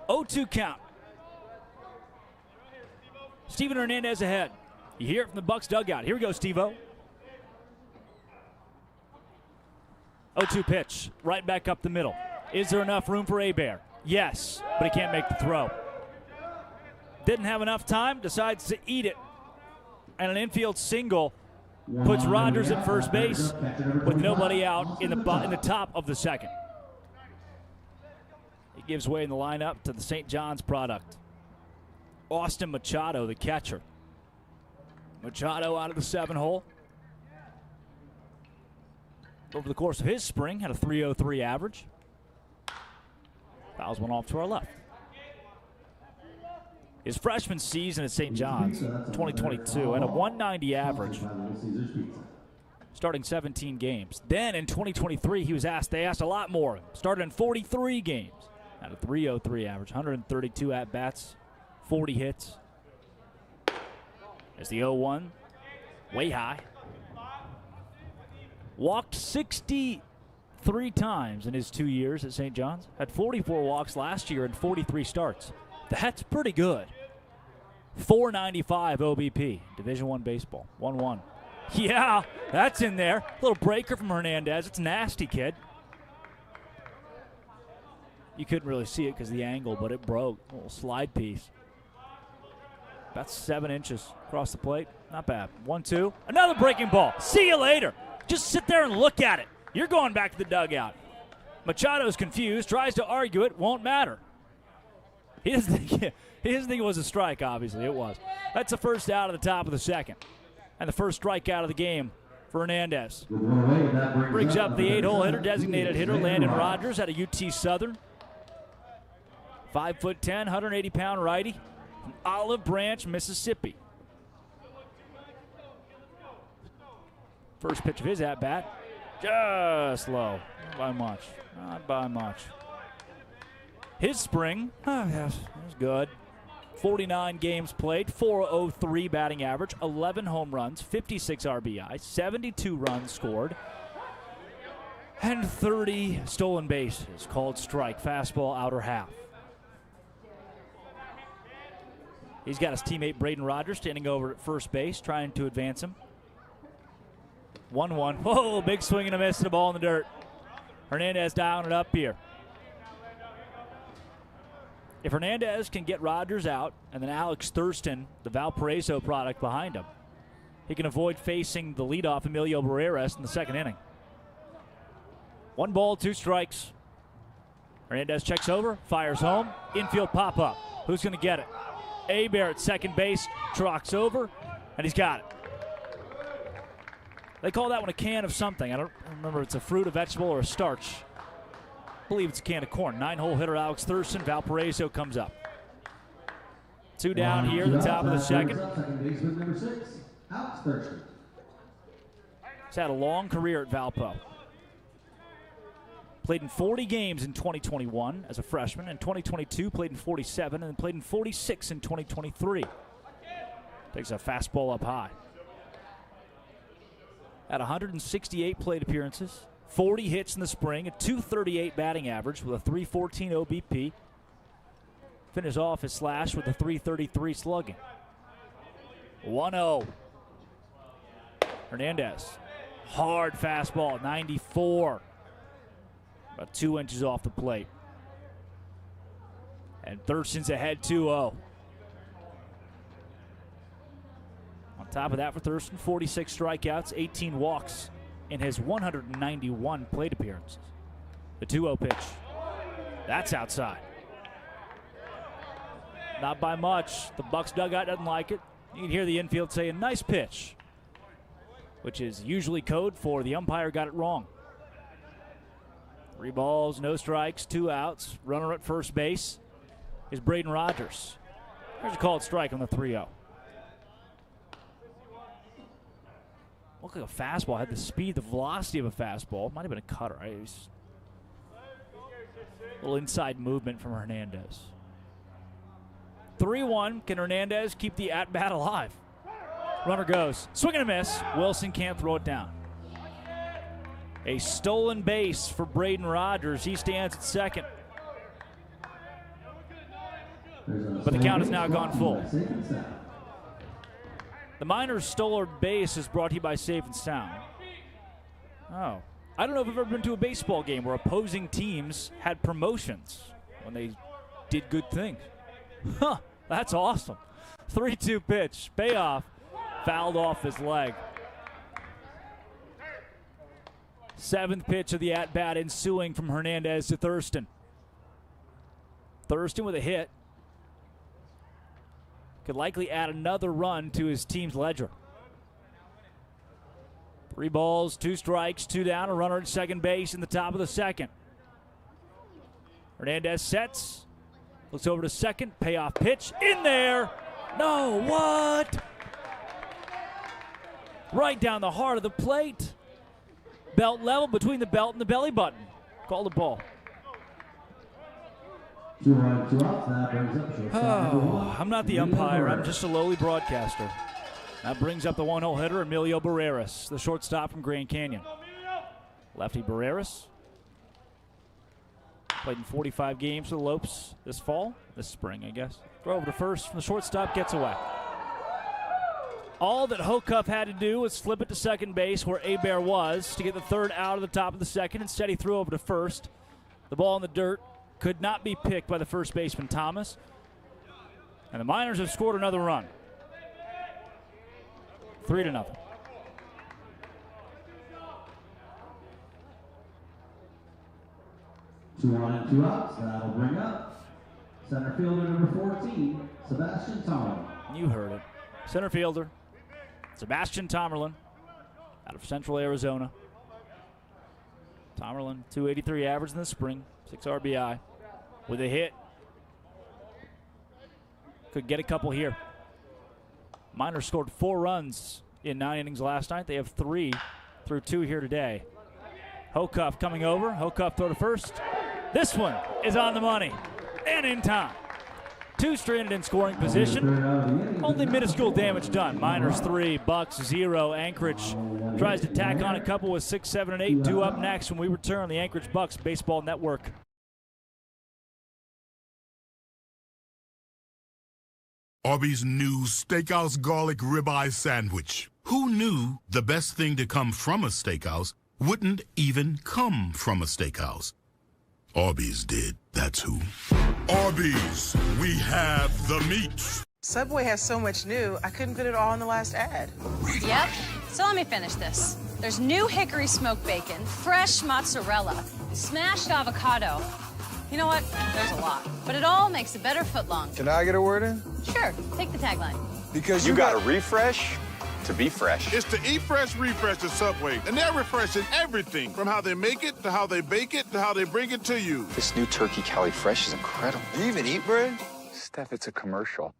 0-2 count. Steven Hernandez ahead. You hear it from the Bucs dugout. Here we go, Steve-O. 0-2 pitch, right back up the middle. Is there enough room for Hebert? Yes, but he can't make the throw. Didn't have enough time, decides to eat it. And an infield single puts Rogers at first base with nobody out in the top of the 2nd. He gives way in the lineup to the St. John's product. Austin Machado, the catcher. Machado out of the 7-hole. Over the course of his spring, had a .303 average. Fouls one off to our left. His freshman season at St. John's, 2022, had a .190 average, starting 17 games. Then in 2023, they asked a lot more. Started in 43 games, had a .303 average, 132 at-bats, 40 hits. As the 0-1, way high. Walked 63 times in his 2 years at St. John's. Had 44 walks last year and 43 starts. That's pretty good. .495 OBP, Division I baseball, 1-1. Yeah, that's in there. Little breaker from Hernandez. It's nasty, kid. You couldn't really see it because of the angle, but it broke. A little slide piece. About 7 inches across the plate. Not bad. 1-2. Another breaking ball. See you later. Just sit there and look at it. You're going back to the dugout. Machado's confused, tries to argue it, won't matter. He doesn't think it was a strike, obviously. It was. That's the first out of the top of the second. And the first strikeout of the game for Hernandez. Brings up the 8-hole hitter, designated hitter, Landon Rogers out of UT Southern. 5'10", 180-pound righty from Olive Branch, Mississippi. First pitch of his at-bat, just low. Not by much. Not by much. His spring, yes, it was good. 49 games played, .403 batting average, 11 home runs, 56 RBI, 72 runs scored, and 30 stolen bases. Called strike, fastball, outer half. He's got his teammate Braden Rogers standing over at first base, trying to advance him. 1-1. Whoa, big swing and a miss, and a ball in the dirt. Hernandez dialing it up here. If Hernandez can get Rogers out and then Alex Thurston, the Valparaiso product, behind him, he can avoid facing the leadoff Emilio Barreras in the second inning. 1 ball, 2 strikes. Hernandez checks over, fires home, infield pop-up. Who's going to get it? Abear at second base, trucks over, and he's got it. They call that one a can of something. I don't remember if it's a fruit, a vegetable, or a starch. I believe it's a can of corn. 9-hole hitter Alex Thurston, Valparaiso comes up. 2 down here at the top of the second. Second baseman number 6, Alex Thurston. He's had a long career at Valpo. Played in 40 games in 2021 as a freshman. In 2022, played in 47, and then played in 46 in 2023. Takes a fastball up high. At 168 plate appearances, 40 hits in the spring, a .238 batting average with a .314 OBP. Finish off his slash with a .333 slugging. 1-0. Hernandez. Hard fastball, 94. About 2 inches off the plate. And Thurston's ahead 2-0. On top of that for Thurston, 46 strikeouts, 18 walks in his 191 plate appearances. The 2-0 pitch. That's outside. Not by much. The Bucs dugout doesn't like it. You can hear the infield saying, nice pitch, which is usually code for the umpire got it wrong. 3 balls, no strikes, 2 outs. Runner at first base is Braden Rogers. There's a called strike on the 3-0. Looked like a fastball. Had the speed, the velocity of a fastball. Might have been a cutter. Right? It was a little inside movement from Hernandez. 3-1. Can Hernandez keep the at-bat alive? Runner goes. Swing and a miss. Wilson can't throw it down. A stolen base for Braden Rogers. He stands at second. But the count has now gone full. The Miners' stolen base is brought to you by Safe and Sound. Oh. I don't know if I've ever been to a baseball game where opposing teams had promotions when they did good things. Huh, that's awesome. 3-2 pitch, payoff, fouled off his leg. 7th pitch of the at-bat ensuing from Hernandez to Thurston. Thurston with a hit. could likely add another run to his team's ledger. 3 balls, 2 strikes, 2 down, a runner at second base in the top of the second. Hernandez sets, looks over to second, payoff pitch, in there. No, what? Right down the heart of the plate. Belt level between the belt and the belly button. Called a ball. 2 on, 2 outs. That brings up shortstop number 1. I'm not the umpire. I'm just a lowly broadcaster. That brings up the 1-hole hitter, Emilio Barreras, the shortstop from Grand Canyon. Lefty Barreras played in 45 games for the Lopes this spring, I guess. Throw over to first from the shortstop, gets away. All that Hocuff had to do was flip it to second base where Hebert was to get the third out of the top of the second. Instead, he threw over to first. The ball in the dirt could not be picked by the first baseman, Thomas. And the Miners have scored another run. 3-0. Two on and 2 outs. That'll bring up center fielder number 14, Sebastian Tomerlin. You heard it. Center fielder, Sebastian Tomerlin, out of Central Arizona. Tomerlin, 283 average in the spring, 6 RBI. With a hit. Could get a couple here. Miners scored 4 runs in 9 innings last night. They have 3 through 2 here today. Hocuff coming over. Hocuff throw to first. This one is on the money and in time. 2 stranded in scoring position. Only minuscule damage done. Miners 3, Bucs 0. Anchorage tries to tack on a couple with 6, 7, and 8. 2 up next when we return on the Anchorage Bucs Baseball Network. Arby's new Steakhouse Garlic Ribeye Sandwich. Who knew the best thing to come from a steakhouse wouldn't even come from a steakhouse? Arby's did, that's who. Arby's, we have the meats. Subway has so much new, I couldn't fit it all in the last ad. Yep, so let me finish this. There's new hickory smoked bacon, fresh mozzarella, smashed avocado. You know what? There's a lot, but it all makes a better footlong. Can I get a word in? Sure, take the tagline. Because you got to refresh to be fresh. It's the Eat Fresh Refresh at Subway, and they're refreshing everything from how they make it to how they bake it to how they bring it to you. This new Turkey Cali Fresh is incredible. Do you even eat bread? Steph, it's a commercial.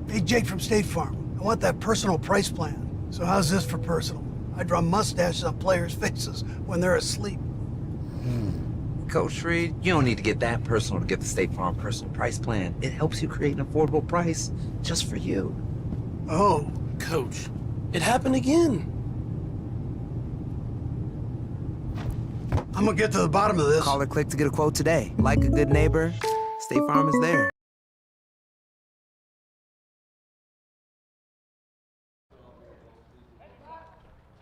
Hey, Jake from State Farm. I want that personal price plan. So how's this for personal? I draw mustaches on players' faces when they're asleep. Coach Reed, you don't need to get that personal to get the State Farm personal price plan. It helps you create an affordable price just for you. Oh, Coach, it happened again. I'm gonna get to the bottom of this. Call or click to get a quote today. Like a good neighbor, State Farm is there.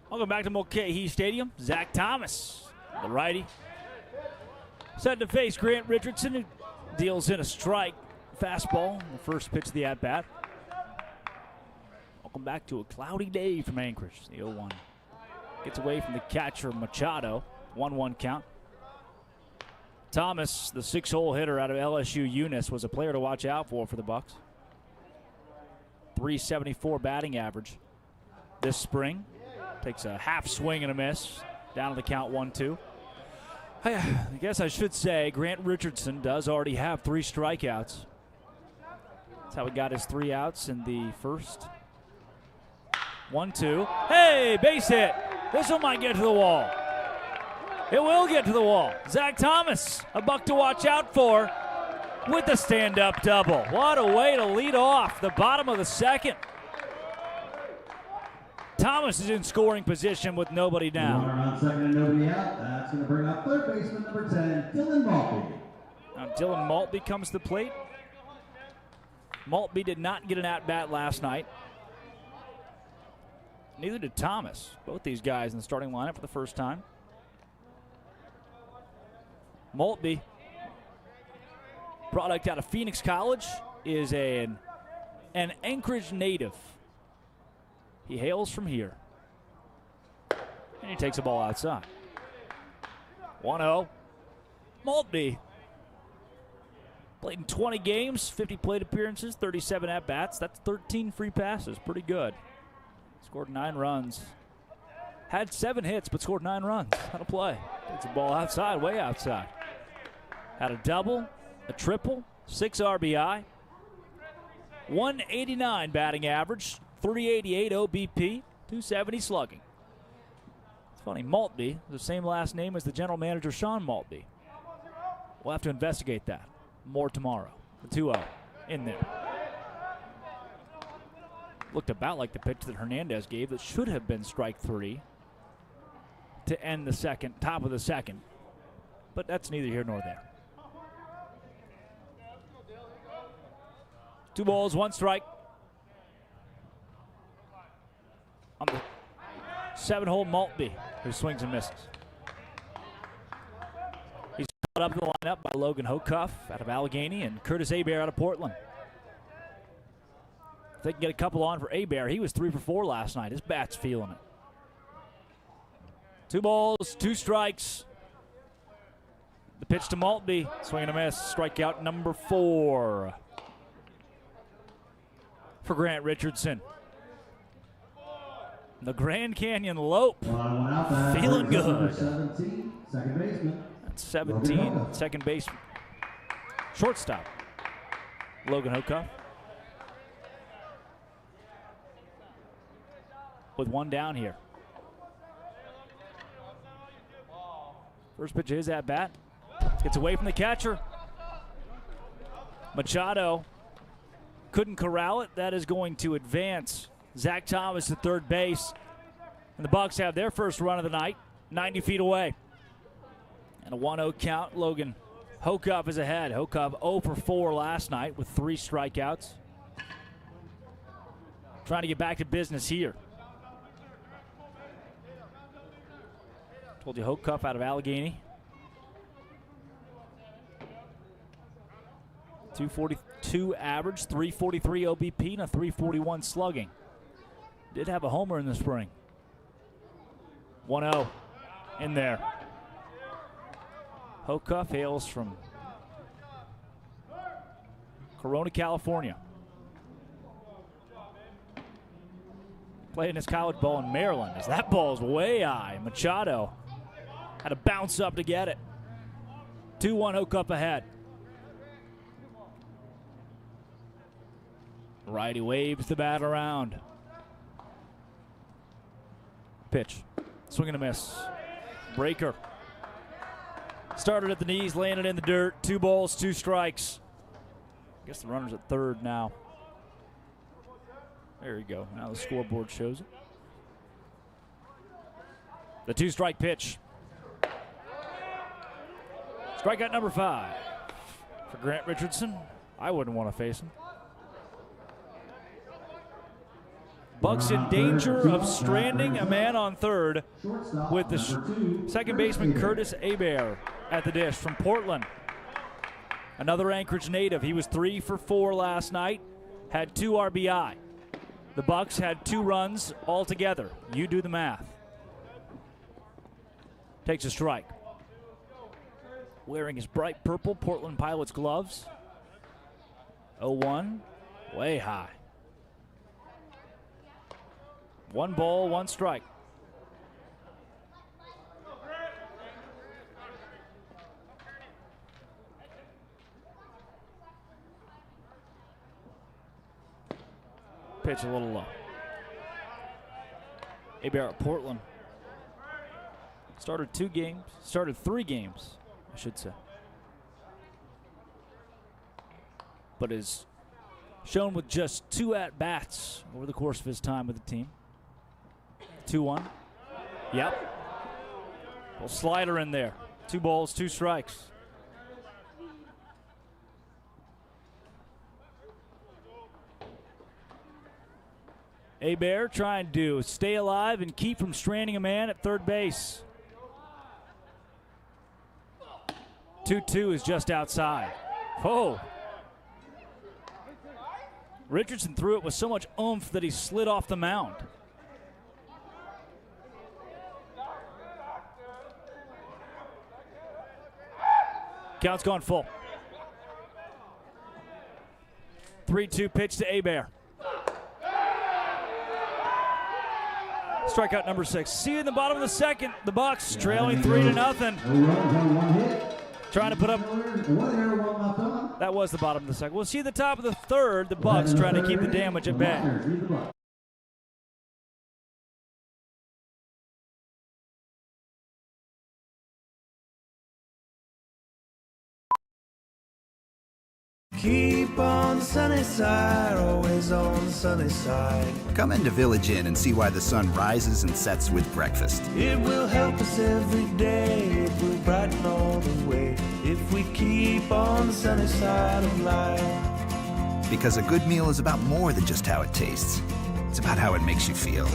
Welcome back to Mulcahy Stadium. Zach Thomas, the righty, set to face Grant Richardson, who deals in a strike fastball, the first pitch of the at-bat. Welcome back to a cloudy day from Anchorage. The 0-1 gets away from the catcher Machado. 1-1 count. Thomas, the 6-hole hitter out of LSU Eunice, was a player to watch out for the Bucs. .374 batting average this spring. Takes a half swing and a miss. Down to the count 1-2. I guess I should say Grant Richardson does already have 3 strikeouts. That's how he got his 3 outs in the first. 1-2. Hey, base hit. This one might get to the wall. It will get to the wall. Zach Thomas, a Buck to watch out for with the stand-up double. What a way to lead off the bottom of the second. Thomas is in scoring position with nobody down. Runner on second and nobody out. That's going to bring up third baseman number 10, Dylan Maltby. Now Dylan Maltby comes to the plate. Maltby did not get an at-bat last night. Neither did Thomas. Both these guys in the starting lineup for the first time. Maltby, product out of Phoenix College, is an Anchorage native. He hails from here. And he takes the ball outside. 1-0. Maltby Played in 20 games, 50 plate appearances, 37 at-bats. That's 13 free passes. Pretty good. Scored 9 runs. Had 7 hits, but scored 9 runs. How to play. Gets the ball outside, way outside. Had a double, a triple, 6 RBI. 189 batting average, 388 OBP, 270 slugging. It's funny, Maltby, the same last name as the general manager, Sean Maltby. We'll have to investigate that. More tomorrow. The 2-0 in there. Looked about like the pitch that Hernandez gave that should have been strike 3 to end the second, top of the second. But that's neither here nor there. 2 balls, 1 strike. On the 7-hole Maltby, who swings and misses. He's caught up in the lineup by Logan Hocuff out of Allegheny and Curtis Hebert out of Portland. If they can get a couple on for Hebert, he was 3 for 4 last night. His bat's feeling it. 2 balls, 2 strikes. The pitch to Maltby, swing and a miss. Strikeout number 4 for Grant Richardson. The Grand Canyon Lope, feeling good. 17, second baseman. That's 17, second baseman. Shortstop, Logan Hocuff. With 1 down here. First pitch is at bat. Gets away from the catcher. Machado couldn't corral it. That is going to advance Zach Thomas to third base. And the Bucs have their first run of the night, 90 feet away. And a 1-0 count. Logan Hocuff is ahead. Hocuff 0 for 4 last night with 3 strikeouts. Trying to get back to business here. Told you Hocuff out of Allegheny. 242 average, 343 OBP, and a 341 slugging. Did have a homer in the spring. 1-0 in there. Hocuff hails from Corona, California. Playing his college ball in Maryland as that ball's way high. Machado had to bounce up to get it. 2-1 Hocuff ahead. Righty waves the bat around. Pitch. Swing and a miss. Breaker. Started at the knees, landed in the dirt. 2 balls, 2 strikes. I guess the runner's at third now. There you go. Now the scoreboard shows it. The 2-strike pitch. Strikeout number 5 for Grant Richardson. I wouldn't want to face him. Bucs in danger of stranding a man on third with the second baseman Curtis Hebert at the dish from Portland. Another Anchorage native. He was 3 for 4 last night, had 2 RBI. The Bucs had 2 runs altogether. You do the math. Takes a strike. Wearing his bright purple Portland Pilots gloves. 0-1, way high. 1 ball, 1 strike. Pitch a little low. Hebert at Portland. Started 3 games, I should say. But is shown with just 2 at-bats over the course of his time with the team. 2-1. Yep. Little slider in there. 2 balls, 2 strikes. Hebert trying to stay alive and keep from stranding a man at third base. 2-2 is just outside. Oh. Richardson threw it with so much oomph that he slid off the mound. Count's gone full. 3-2 pitch to Abear. Strikeout number 6. See you in the bottom of the second. The Bucs trailing 3-0. Trying to put up. That was the bottom of the second. We'll see the top of the third. The Bucs trying to keep the damage at bay. Keep on the sunny side, always on the sunny side. Come into Village Inn and see why the sun rises and sets with breakfast. It will help us every day, it will brighten all the way, if we keep on the sunny side of life. Because a good meal is about more than just how it tastes. It's about how it makes you feel.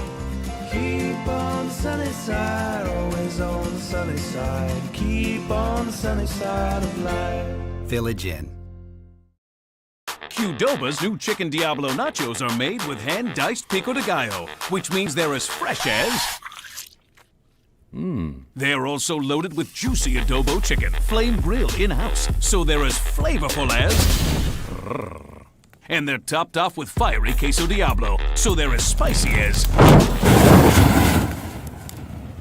Keep on the sunny side, always on the sunny side. Keep on the sunny side of life. Village Inn. Qdoba's new Chicken Diablo nachos are made with hand-diced pico de gallo, which means they're as fresh as... They're also loaded with juicy adobo chicken, flame grilled in-house, so they're as flavorful as... And they're topped off with fiery queso Diablo, so they're as spicy as...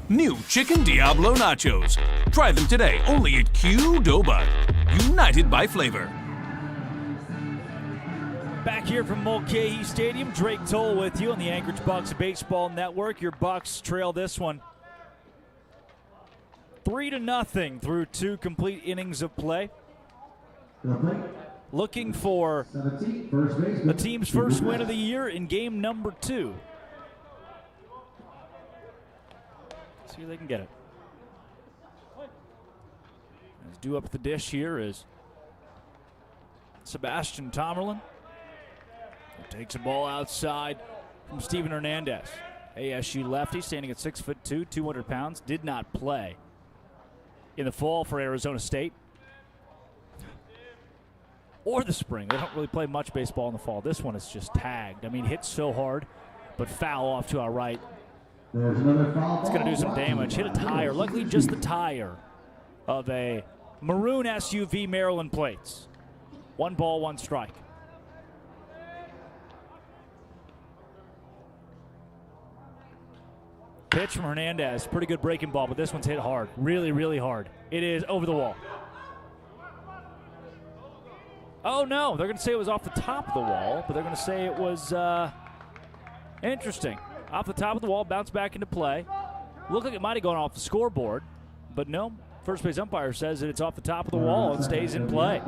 New Chicken Diablo nachos. Try them today, only at Qdoba. United by flavor. Back here from Mulcahy Stadium, Drake Toll with you on the Anchorage Bucs Baseball Network. Your Bucs trail this one 3-0 through 2 complete innings of play. Looking for the team's first win of the year in game number 2. See if they can get it. As due up the dish here is Sebastian Tomerlin. Takes a ball outside from Steven Hernandez. ASU lefty, standing at 6'2", 200 pounds. Did not play in the fall for Arizona State. Or the spring. They don't really play much baseball in the fall. This one is just tagged. I mean, hit so hard, but foul off to our right. There's another foul. It's going to do some damage. Hit a tire. Luckily, just the tire of a maroon SUV Maryland plates. 1 ball, 1 strike. Pitch from Hernandez. Pretty good breaking ball, but this one's hit hard. Really, really hard. It is over the wall. Oh, no. They're going to say it was off the top of the wall, but they're going to say it was interesting. Off the top of the wall, bounced back into play. Looked like it might have gone off the scoreboard, but no. First base umpire says that it's off the top of the wall and stays in play.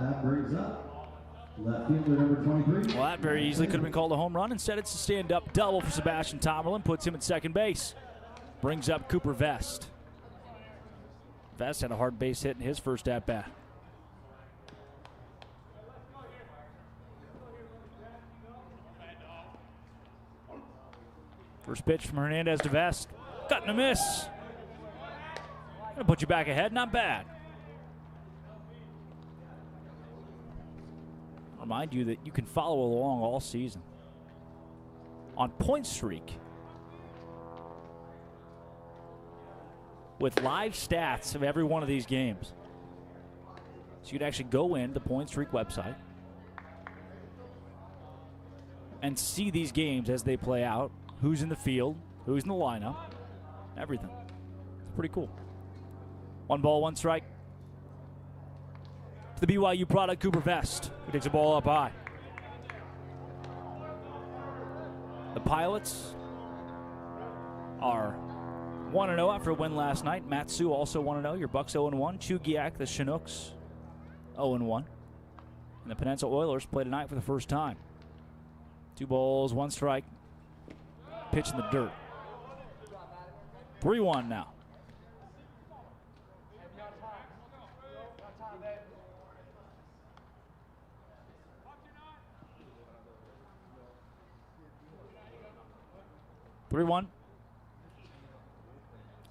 Left fielder number 23. Well, that very easily could have been called a home run. Instead, it's a stand-up double for Sebastian Tomerlin. Puts him at second base. Brings up Cooper Vest. Vest had a hard base hit in his first at-bat. First pitch from Hernandez to Vest. Cutting a miss. Gonna put you back ahead. Not bad. Remind you that you can follow along all season on Point Streak with live stats of every one of these games. So you can actually go in the Point Streak website and see these games as they play out. Who's in the field, who's in the lineup, everything. It's pretty cool. 1 ball, 1 strike. The BYU product, Cooper Vest, who takes a ball up high. The Pilots are 1-0 after a win last night. Matsu also 1-0. Your Bucs 0-1. Chugiak, the Chinooks, 0-1. And the Peninsula Oilers play tonight for the first time. 2 balls, 1 strike. Pitch in the dirt. 3-1 now.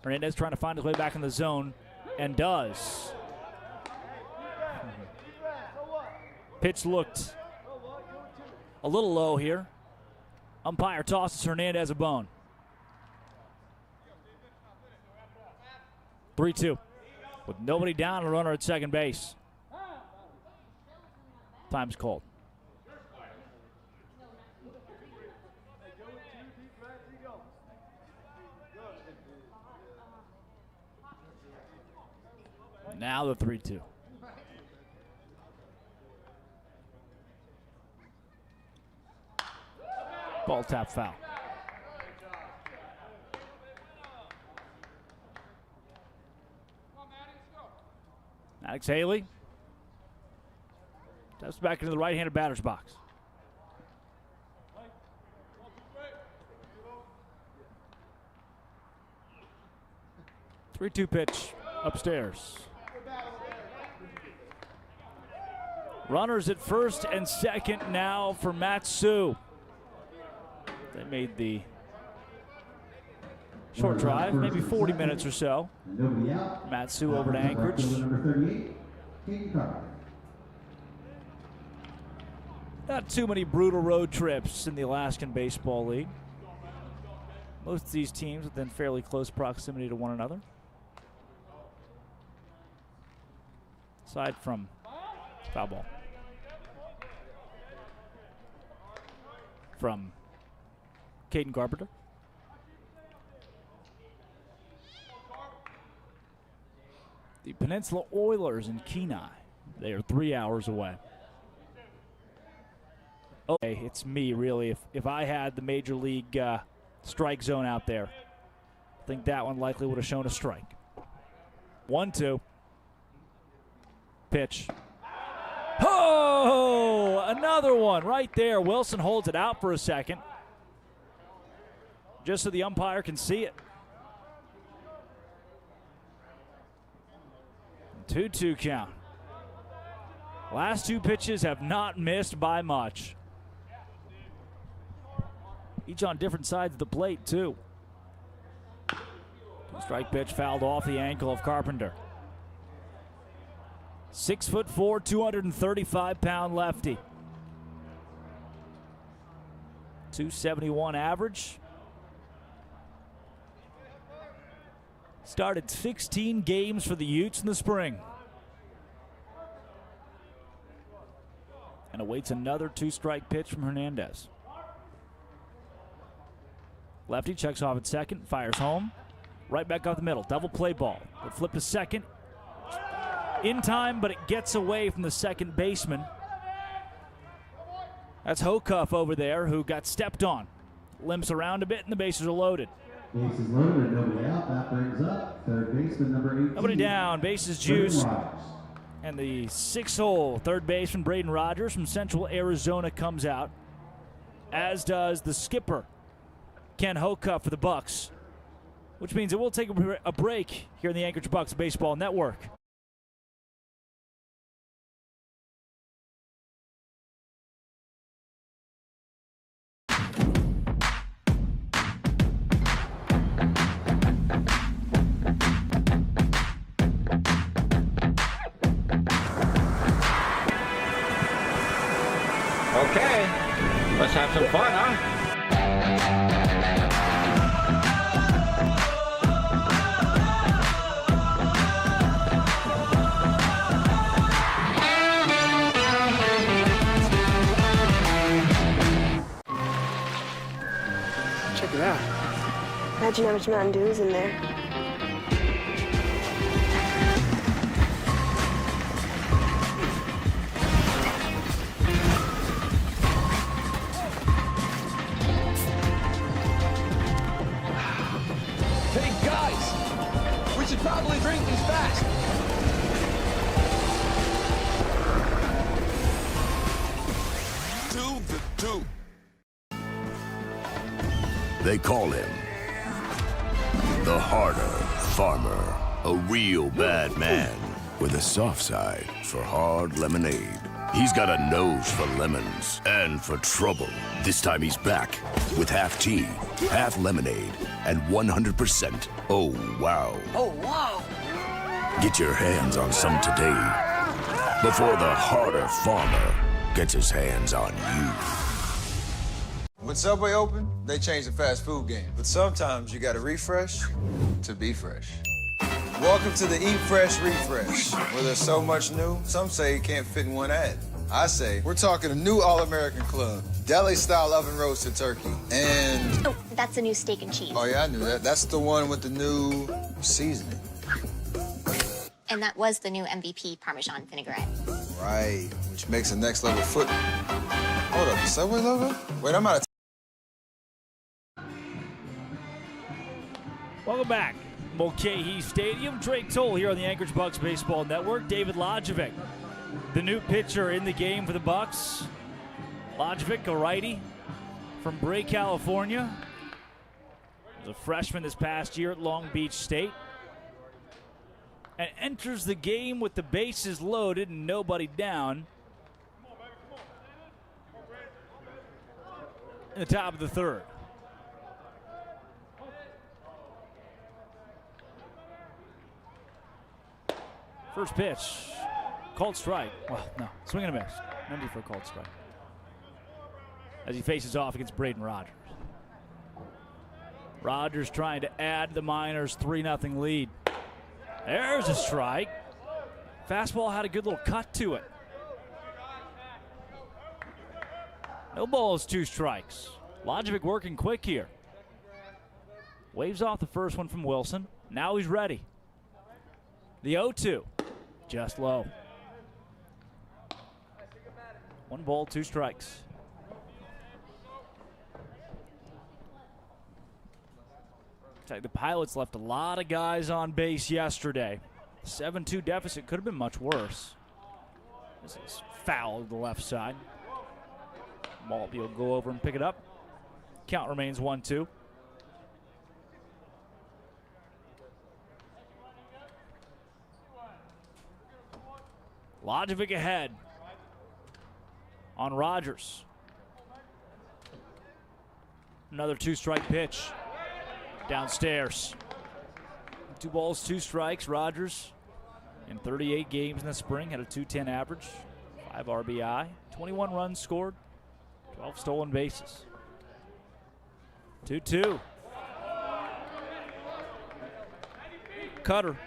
Hernandez trying to find his way back in the zone, and does. Pitch looked a little low here. Umpire tosses Hernandez a bone. 3-2. With nobody down and a runner at second base. Time's called. Now the 3-2. Ball tap foul. Maddox Haley steps back into the right-handed batter's box. Three-two pitch upstairs. Runners at first and second now for Matsu. They made the short drive, maybe 40 minutes or so. Matsu over to Anchorage. Not too many brutal road trips in the Alaskan Baseball League. Most of these teams within fairly close proximity to one another. Aside from foul ball. From Caden Carpenter. The Peninsula Oilers in Kenai. They are 3 hours away. Okay, it's me, really. If I had the Major League strike zone out there, I think that one likely would have shown a strike. 1-2. Pitch. Oh, another one right there. Wilson holds it out for a second, just so the umpire can see it. 2-2 count. Last two pitches have not missed by much. Each on different sides of the plate, too. Strike pitch fouled off the ankle of Carpenter. 6'4", 235-pound lefty. 271 average. Started 16 games for the Utes in the spring. And awaits another two-strike pitch from Hernandez. Lefty checks off at second, fires home. Right back up the middle, double play ball. They flip to second. In time, but it gets away from the second baseman. That's Hocuff over there, who got stepped on. Limps around a bit, and the bases are loaded. Bases loaded, nobody out. That brings up third baseman number 18. Nobody down, bases juice. And the 6-hole third baseman, Braden Rogers from Central Arizona, comes out, as does the skipper, Ken Hocuff, for the Bucs, which means it will take a break here in the Anchorage Bucs Baseball Network. Okay, let's have some fun, huh? Check it out. Imagine how much Mountain Dew is in there. Probably drink these fast. To the two. They call him the harder farmer, a real bad man with a soft side for hard lemonade. He's got a nose for lemons and for trouble. This time he's back with half tea, half lemonade, and 100%. Oh, wow. Oh, wow. Get your hands on some today before the harder farmer gets his hands on you. When Subway opened, they changed the fast food game. But sometimes you gotta refresh to be fresh. Welcome to the Eat Fresh Refresh, where there's so much new, some say it can't fit in one ad. I say, we're talking a new All-American Club, deli-style oven-roasted turkey, and... Oh, that's the new steak and cheese. Oh, yeah, I knew that. That's the one with the new seasoning. And that was the new MVP Parmesan vinaigrette. Right, which makes the next level foot. Hold up, the Subway logo? Wait, I'm out of Welcome back. Mulcahy Stadium. Drake Toll here on the Anchorage Bucs Baseball Network. David Lajovic, the new pitcher in the game for the Bucs. Lajovic, a righty from Bray, California. Was a freshman this past year at Long Beach State. And enters the game with the bases loaded and nobody down. In the top of the third. First pitch, called strike. Well, no, swing and a miss. No need for a called strike. As he faces off against Braden Rogers. Rogers trying to add the Miners' 3-0 lead. There's a strike. Fastball had a good little cut to it. No balls, 2 strikes. Lajovic working quick here. Waves off the first one from Wilson. Now he's ready. The 0-2. Just low. 1 ball, 2 strikes. The Pilots left a lot of guys on base yesterday. 7-2 deficit could have been much worse. This is foul to the left side. Maltby will go over and pick it up. Count remains 1-2. Lajovic ahead on Rogers. Another 2-strike pitch downstairs. 2 balls, 2 strikes. Rogers in 38 games in the spring had a .210 average, 5 RBI, 21 runs scored, 12 stolen bases. 2-2. Cutter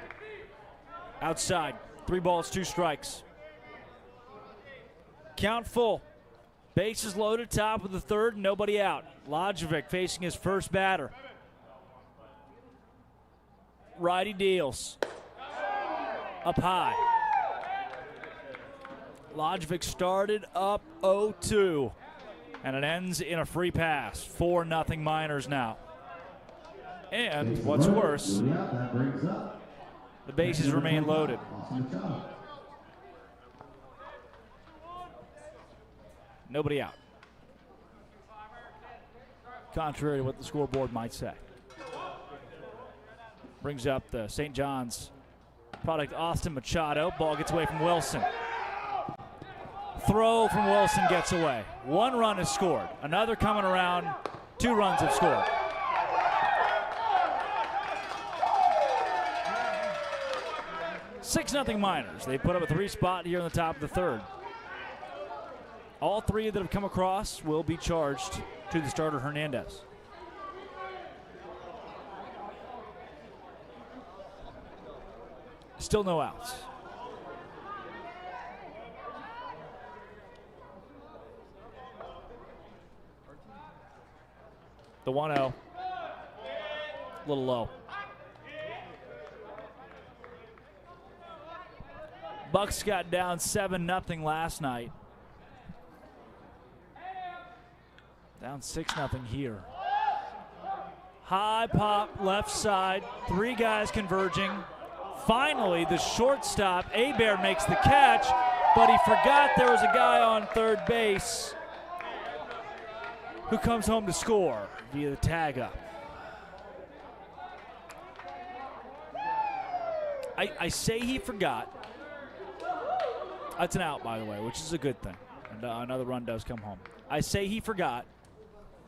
outside. 3 balls, 2 strikes. Count full. Bases loaded, top of the third, nobody out. Lajovic facing his first batter. Righty deals. Up high. Lajovic started up 0-2. And it ends in a free pass. 4-0 Miners now. And what's worse, the bases remain loaded. Nobody out. Contrary to what the scoreboard might say. Brings up the St. John's product, Austin Machado. Ball gets away from Wilson. Throw from Wilson gets away. 1 run is scored. Another coming around. 2 runs have scored. $6-0 Miners. They put up a 3 spot here in the top of the third. All 3 that have come across will be charged to the starter, Hernandez. Still no outs. The 1-0. A little low. Bucs got down 7-0 last night. Down 6-0 here. High pop left side. 3 guys converging. Finally, the shortstop, Hebert, makes the catch, but he forgot there was a guy on third base who comes home to score via the tag up. I say he forgot. That's an out, by the way, which is a good thing. And another run does come home. I say he forgot.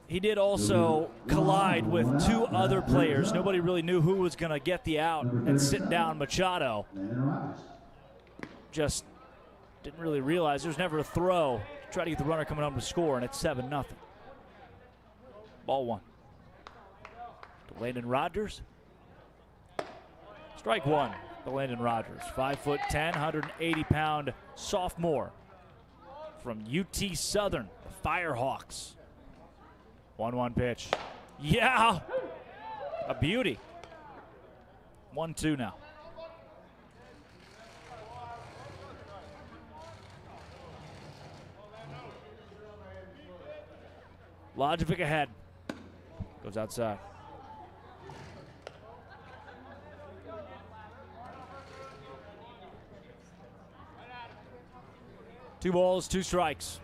He did also collide with 2 other players. Nobody really knew who was going to get the out and sit down Machado. Just didn't really realize there was never a throw to try to get the runner coming home to score, and it's 7-0. Ball 1. To Landon Rogers. Strike 1 to Landon Rogers. 5'10", 180-pound sophomore from UT Southern, the Firehawks. 1-1 pitch. Yeah! A beauty. 1-2 now. Lojovic ahead. Goes outside. Two balls, two strikes.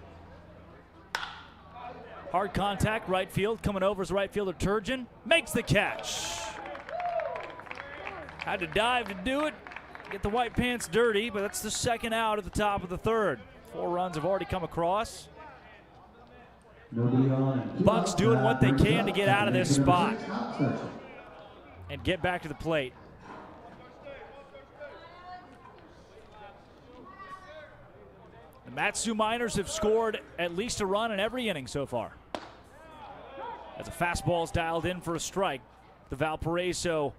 Hard contact, right field. Coming over is right fielder Turgeon. Makes the catch. Had to dive to do it. Get the white pants dirty, but that's the second out at the top of the third. 4 runs have already come across. Bucs doing what they can to get out of this spot and get back to the plate. The Mat-Su Miners have scored at least a run in every inning so far. As a fastball is dialed in for a strike, the Valparaiso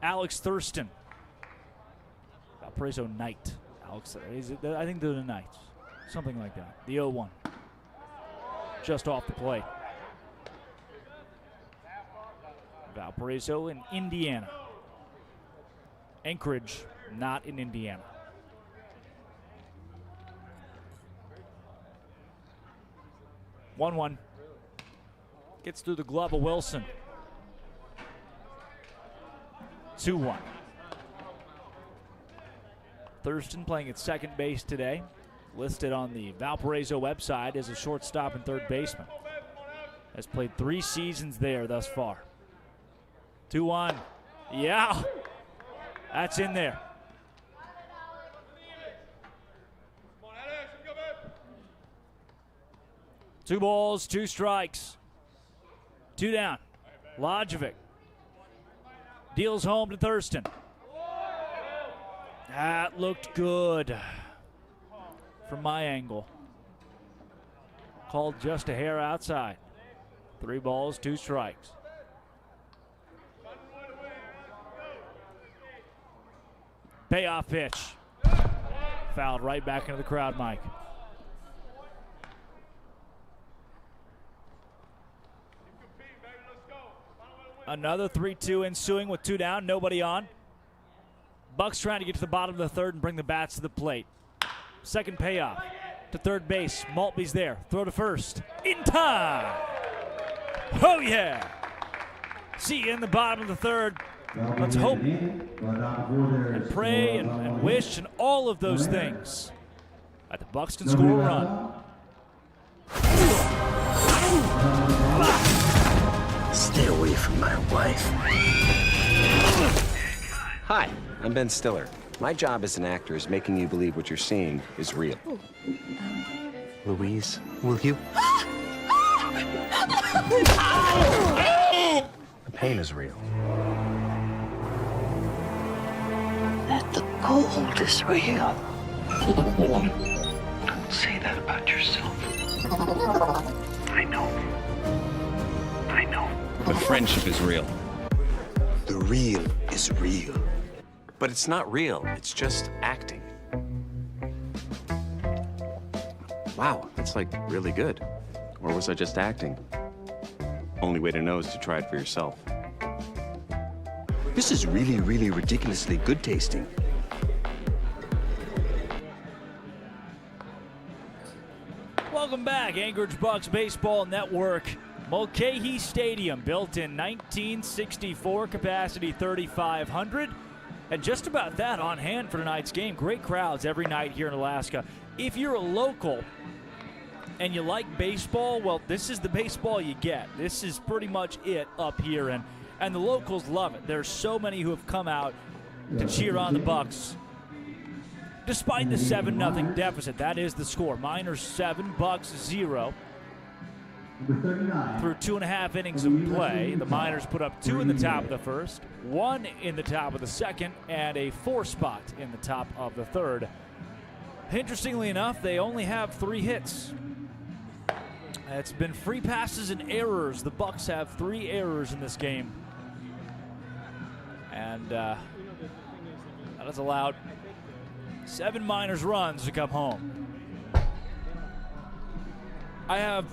Alex Thurston. Valparaiso Knight. Alex, I think they're the Knights. Something like that. The 0-1. Just off the plate. Valparaiso in Indiana. Anchorage, not in Indiana. One. Gets through the glove of Wilson. 2-1. Thurston playing at second base today. Listed on the Valparaiso website as a shortstop and third baseman. Has played 3 seasons there thus far. 2-1. Yeah. That's in there. Two balls, 2 strikes. 2 down. Lojovic deals home to Thurston. That looked good from my angle. Called just a hair outside. 3 balls, 2 strikes. Payoff pitch. Fouled right back into the crowd, Mike. Another 3-2 ensuing with 2 down, nobody on. Bucs trying to get to the bottom of the third and bring the bats to the plate. Second payoff to third base. Maltby's there. Throw to first. In time. Oh, yeah. See you in the bottom of the third. Let's hope and pray and wish and all of those things that the Bucs can score a run. Stay away from my wife. Hi, I'm Ben Stiller. My job as an actor is making you believe what you're seeing is real. Louise, will you? The pain is real. That the cold is real. Don't say that about yourself. I know. But friendship is real. The real is real. But it's not real, it's just acting. Wow, that's like really good. Or was I just acting? Only way to know is to try it for yourself. This is really, really ridiculously good tasting. Welcome back, Anchorage Bucs Baseball Network. Mulcahy Stadium, built in 1964, capacity 3,500. And just about that on hand for tonight's game. Great crowds every night here in Alaska. If you're a local and you like baseball, well, this is the baseball you get. This is pretty much it up here, and the locals love it. There's so many who have come out to cheer on the Bucs. Despite the 7-0 deficit, that is the score. Miners 7, Bucs 0. Through 2.5 innings of play, the Miners put up 2 in the top of the first, 1 in the top of the second, and a 4 spot in the top of the third. Interestingly enough, they only have 3 hits. It's been free passes and errors. The Bucs have 3 errors in this game. And that has allowed 7 Miners runs to come home. I have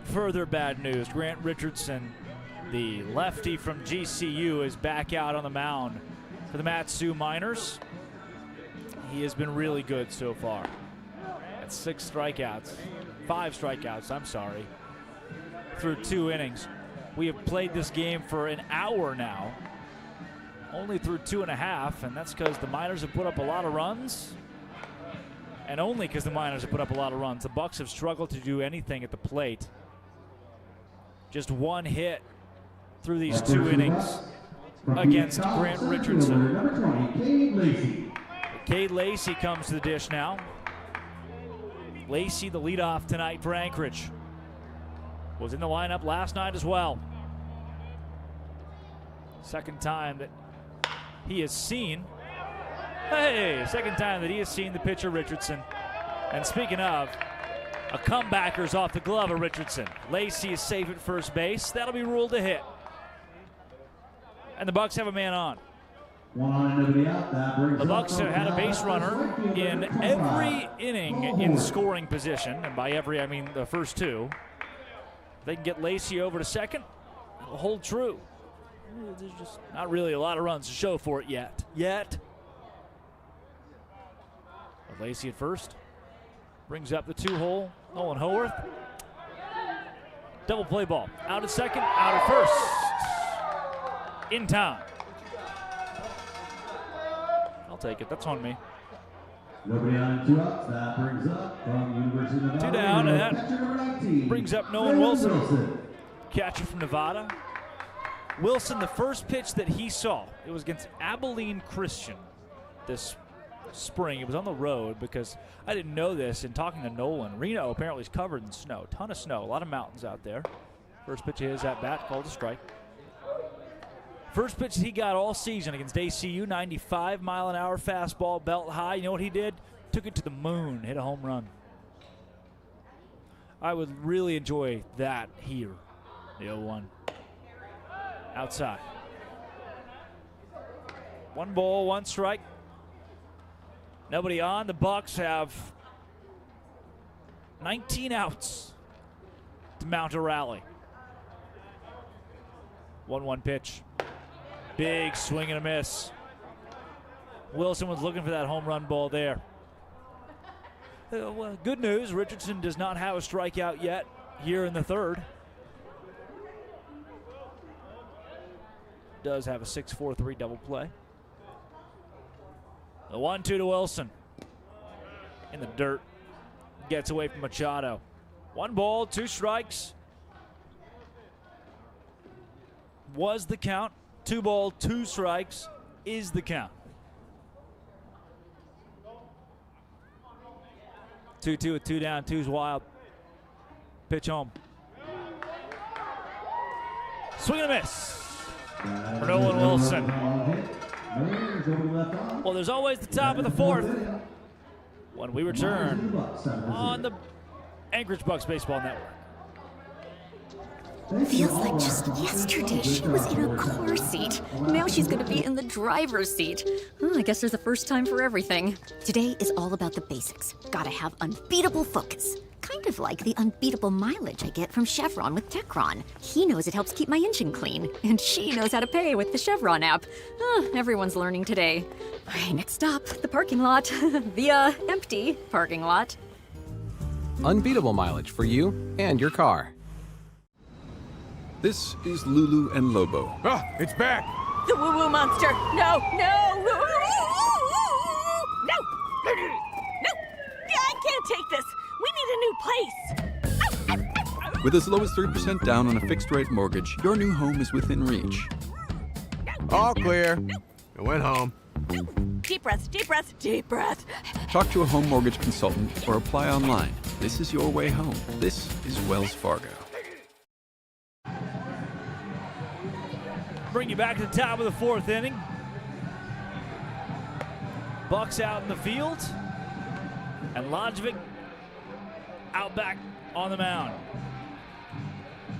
further bad news. Grant Richardson, the lefty from GCU, is back out on the mound for the Mat-Su Miners. He has been really good so far. At 5 strikeouts, I'm sorry. through 2 innings. We have played this game for an hour now, only through 2.5, and that's because the Miners have put up a lot of runs, and only because the Miners have put up a lot of runs. The Bucs have struggled to do anything at the plate. Just 1 hit through these 2 innings against Grant Richardson. Cade Lacey comes to the dish now. Lacey, the leadoff tonight for Anchorage, was in the lineup last night as well. Second time that he has seen the pitcher Richardson. And speaking of, a comebacker's off the glove of Richardson. Lacey is safe at first base. That'll be ruled a hit. And the Bucs have a man on. The Bucs have had a base runner in every inning in scoring position, and by every I mean the first 2. They can get Lacey over to second. It'll hold true. There's just not really a lot of runs to show for it yet. But Lacey at first brings up the 2-hole. Nolan Howarth. Double play ball. Out at second, out at first. In town. I'll take it. That's on me. Nobody on, 2 outs. That brings up from University of Nevada. 2 down, and that brings up Nolan Wilson. Catcher from Nevada. Wilson, the first pitch that he saw, it was against Abilene Christian this spring. It was on the road because I didn't know this in talking to Nolan. Reno apparently is covered in snow, ton of snow, a lot of mountains out there. First pitch of his at bat, called a strike. First pitch he got all season against ACU, 95-mile-an-hour fastball, belt high. You know what he did? Took it to the moon, hit a home run. I would really enjoy that here, the 0-1. Outside. 1 ball, 1 strike. Nobody on. The Bucs have 19 outs to mount a rally. 1-1 pitch. Big swing and a miss. Wilson was looking for that home run ball there. Well, good news, Richardson does not have a strikeout yet here in the 3rd. Does have a 6-4-3 double play. The 1-2 to Wilson. In the dirt. Gets away from Machado. 1 ball, 2 strikes. Was the count. 2 ball, 2 strikes is the count. 2-2 with 2 down. 2's wild. Pitch home. Swing and a miss for Nolan Wilson. Well, there's always the top of the 4th when we return on the Anchorage Bucs Baseball Network. Feels like just yesterday she was in a car seat. Now she's going to be in the driver's seat. Oh, I guess there's a first time for everything. Today is all about the basics. Gotta have unbeatable focus. Kind of like the unbeatable mileage I get from Chevron with Techron. He knows it helps keep my engine clean, and she knows how to pay with the Chevron app. Everyone's learning today. All right, next stop, the parking lot. The empty parking lot. Unbeatable mileage for you and your car. This is Lulu and Lobo. Ah, it's back! The woo-woo monster! No! No! No! No! I can't take this! We need a new place! With as low as 3% down on a fixed-rate mortgage, your new home is within reach. All clear. I went home. Deep breath, deep breath, deep breath. Talk to a home mortgage consultant or apply online. This is your way home. This is Wells Fargo. Bring you back to the top of the 4th inning. Bucs out in the field. And Lajovic out back on the mound.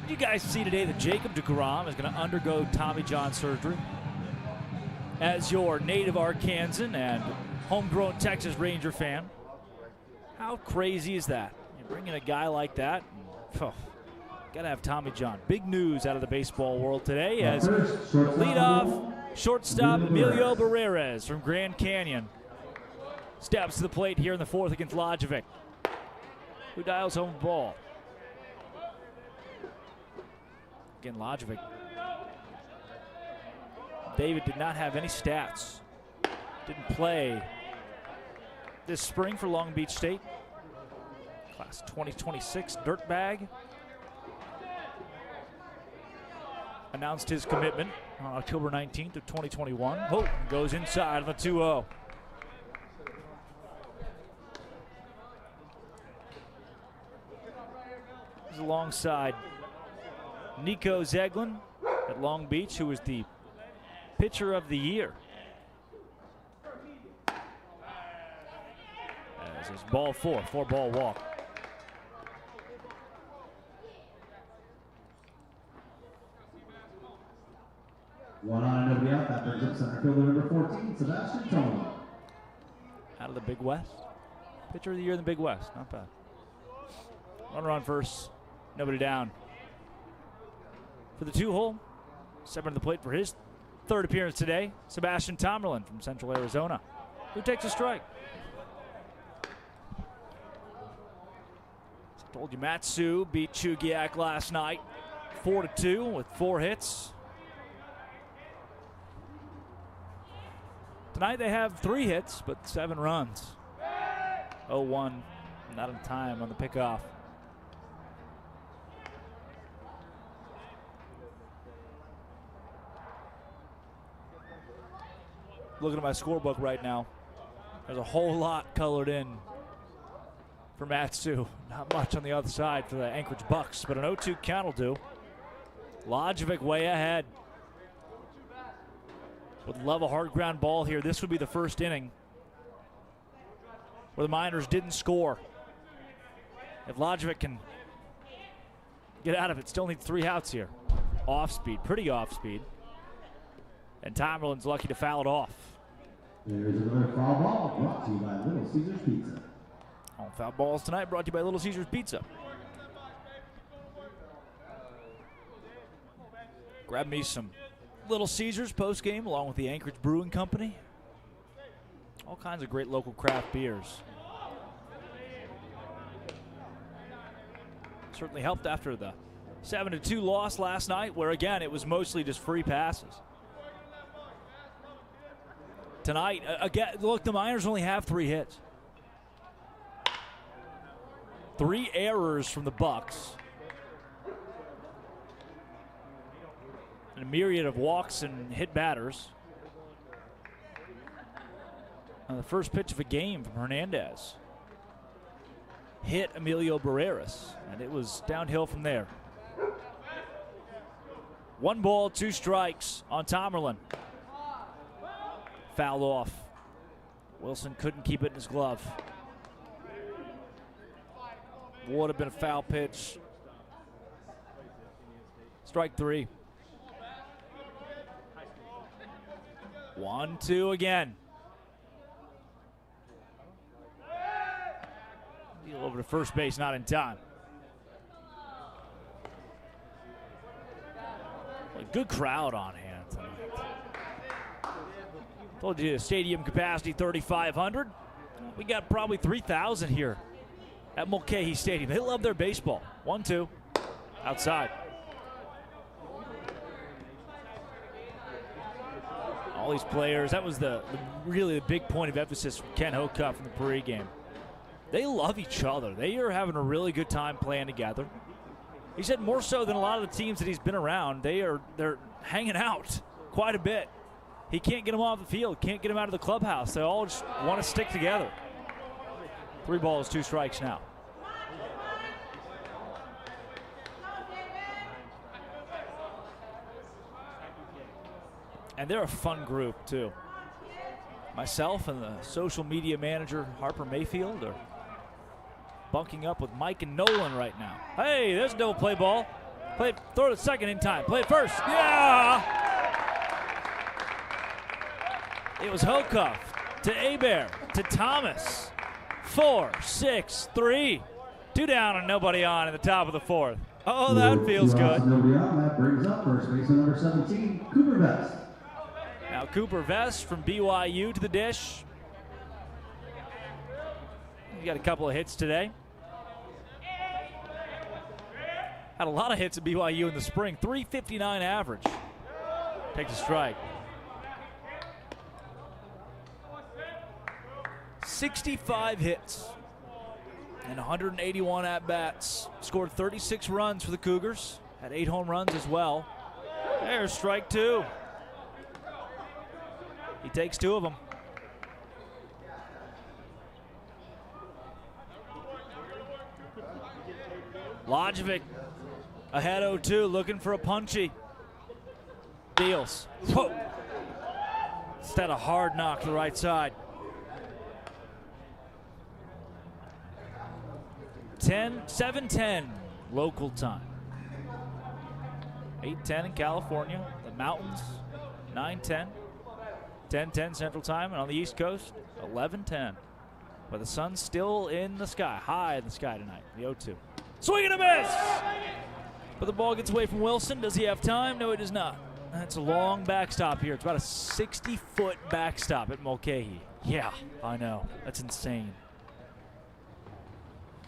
You guys see today that Jacob deGrom is going to undergo Tommy John surgery. As your native Arkansan and homegrown Texas Ranger fan, how crazy is that? You bring in a guy like that, got to have Tommy John. Big news out of the baseball world today as the leadoff shortstop Emilio Barreras from Grand Canyon steps to the plate here in the 4th against Lajovic, who dials home ball. Again, Lojovic. David did not have any stats. Didn't play this spring for Long Beach State. Class 2026 Dirtbag. Announced his commitment on October 19th of 2021. Oh, goes inside on the 2-0. He's alongside Nico Zeglin at Long Beach, who was the pitcher of the year. As is ball 4-ball walk. One on and nobody out. That brings up center fielder number 14, Sebastian Tony. Out of the Big West. Pitcher of the year in the Big West. Not bad. Runner on first. Nobody down. For the 2-hole, stepping to the plate for his third appearance today, Sebastian Tomerlin from Central Arizona, who takes a strike. As I told you, Matsu beat Chugiak last night 4-2 with 4 hits. Tonight they have 3 hits, but 7 runs. 0-1, not in time on the pickoff. Looking at my scorebook right now, there's a whole lot colored in for Matsu. Not much on the other side for the Anchorage Bucs, but an 0-2 count will do. Lojovic way ahead. Would love a hard ground ball here. This would be the first inning where the Miners didn't score. If Lojovic can get out of it, still needs 3 outs here. Off speed, pretty off speed. And Tomerlin's lucky to foul it off. There's another foul ball brought to you by Little Caesars Pizza. All foul balls tonight brought to you by Little Caesars Pizza. Grab me some Little Caesars post-game along with the Anchorage Brewing Company. All kinds of great local craft beers. Certainly helped after the 7-2 loss last night, where again it was mostly just free passes. Tonight, again, look, the Miners only have 3 hits. 3 errors from the Bucs. And a myriad of walks and hit batters. And the first pitch of a game from Hernandez hit Emilio Barreras, and it was downhill from there. 1 ball, 2 strikes on Tomerlin. Fouled off. Wilson couldn't keep it in his glove. Would have been a foul pitch. Strike 3. 1-2 again. Deal over to first base, not in time. A good crowd on hand tonight. Told you, stadium capacity 3,500. We got probably 3,000 here at Mulcahy Stadium. They love their baseball. 1-2, outside. All these players, that was really the big point of emphasis from Ken Hocutt from the pregame. They love each other. They are having a really good time playing together. He said more so than a lot of the teams that he's been around, they're hanging out quite a bit. He can't get them off the field, can't get them out of the clubhouse. They all just want to stick together. 3 balls, 2 strikes now. And they're a fun group, too. Myself and the social media manager, Harper Mayfield, are bunking up with Mike and Nolan right now. Hey, there's a double play ball. Throw it second in time. Play it first. Yeah! It was Hocutt to Hebert to Thomas. 4, 6, 3. 2 down and nobody on in the top of the 4th. Oh, that feels good. Nobody on. That brings up first baseman number 17, Cooper Vest. Now Cooper Vest from BYU to the dish. He got a couple of hits today. Had a lot of hits at BYU in the spring. 359 average. Takes a strike. 65 hits and 181 at-bats. Scored 36 runs for the Cougars. Had 8 home runs as well. There's strike 2. He takes 2 of them. Lajovic ahead 0-2, looking for a punchy. Deals. Whoa. Instead a hard knock to the right side. 7:10 local time. 8:10 in California, the mountains, 9:10. 10:10 Central Time, and on the East Coast, 11:10. But the sun's still in the sky, high in the sky tonight, the 0-2. Swing and a miss! But the ball gets away from Wilson. Does he have time? No, he does not. That's a long backstop here. It's about a 60-foot backstop at Mulcahy. Yeah, I know. That's insane.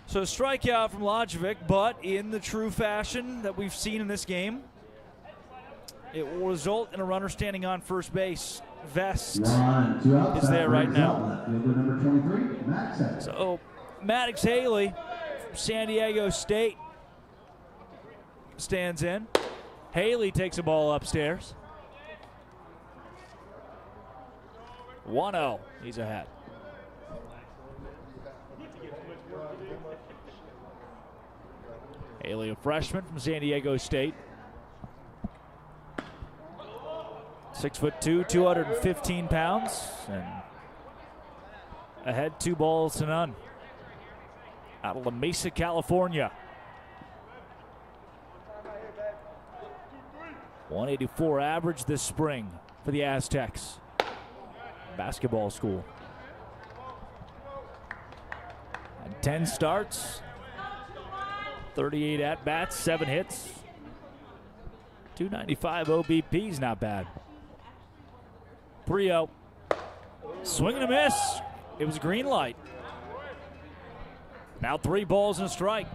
So a strikeout from Lajovic, but in the true fashion that we've seen in this game, it will result in a runner standing on first base. Vest is there right now. So Maddox Haley from San Diego State stands in. Haley takes a ball upstairs. 1-0. He's ahead. Haley, a freshman from San Diego State. 6'2", 215 pounds, and ahead 2-0. Out of La Mesa, California. 184 average this spring for the Aztecs. Basketball school. And 10 starts, 38 at-bats, 7 hits. 295 OBP is not bad. 3-0. Swing and a miss. It was a green light. Now 3 balls and a strike.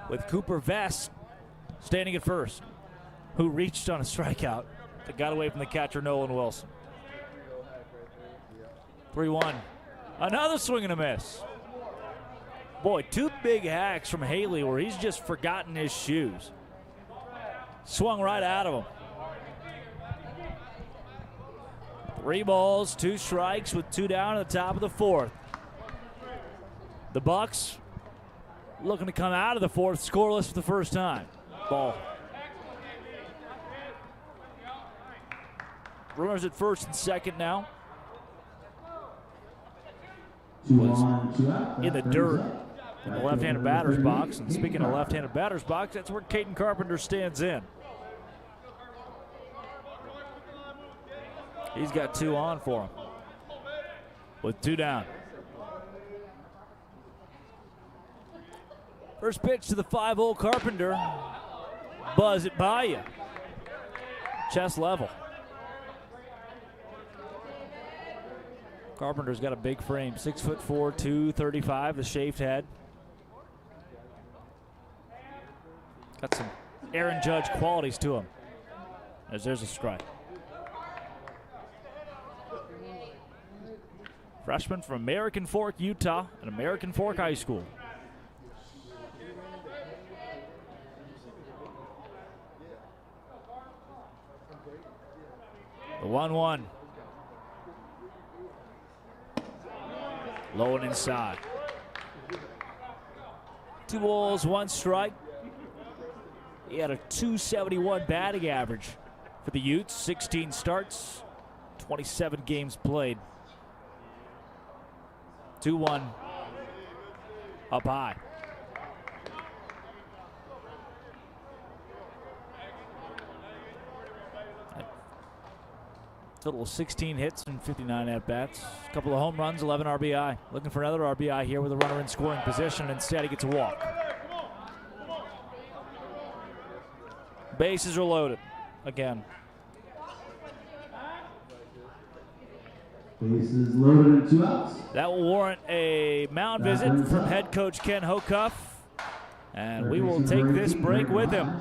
With Cooper Vest standing at first, who reached on a strikeout that got away from the catcher, Nolan Wilson. 3-1. Another swing and a miss. Boy, 2 big hacks from Haley where he's just forgotten his shoes. Swung right out of him. 3 balls, 2 strikes with 2 down at the top of the 4th. The Bucs looking to come out of the 4th scoreless for the first time. Ball. Runners at first and second now. Was in the dirt in the left-handed batter's box. And speaking of left-handed batter's box, that's where Caden Carpenter stands in. He's got 2 on for him with 2 down. First pitch to the 5-0 Carpenter. Buzz it by you. Chest level. Carpenter's got a big frame, 6'4", 235, the shaved head. Got some Aaron Judge qualities to him. As there's a strike. Freshman from American Fork, Utah, and American Fork High School. The 1-1. Low and inside. 2 balls, 1 strike. He had a 271 batting average for the Utes. 16 starts, 27 games played. 2-1. Up high. Total of 16 hits and 59 at-bats. A couple of home runs, 11 RBI. Looking for another RBI here with a runner in scoring position. Instead, he gets a walk. Bases are loaded again. Bases loaded and 2 outs. That will warrant a mound visit from head coach Ken Hocuff. And we will take this break with him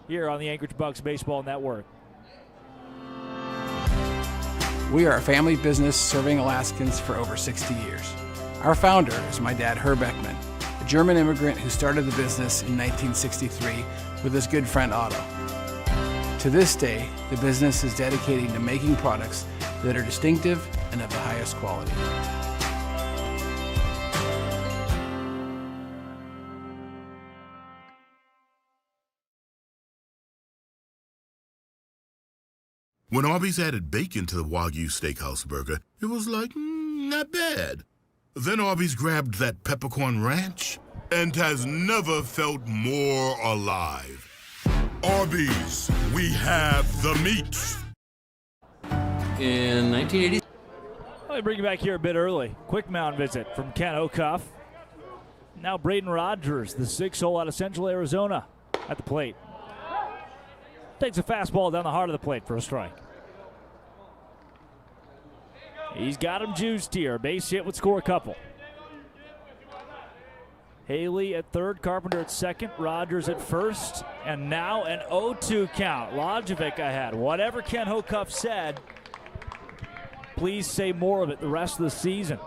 here on the Anchorage Bucs Baseball Network. We are a family business serving Alaskans for over 60 years. Our founder is my dad, Herb Beckman, a German immigrant who started the business in 1963 with his good friend Otto. To this day, the business is dedicated to making products that are distinctive and of the highest quality. When Arby's added bacon to the Wagyu Steakhouse burger, it was like, not bad. Then Arby's grabbed that peppercorn ranch and has never felt more alive. Arby's, we have the meat. In 1980. Let me bring you back here a bit early. Quick mound visit from Ken O'Cuff. Now Braden Rogers, the 6-hole out of Central Arizona, at the plate. Takes a fastball down the heart of the plate for a strike. He's got him juiced here. Base hit would score a couple. Haley at third, Carpenter at second, Rogers at first, and now an 0-2 count. Lajovic ahead. Whatever Ken O'Cuff said, please say more of it the rest of the season.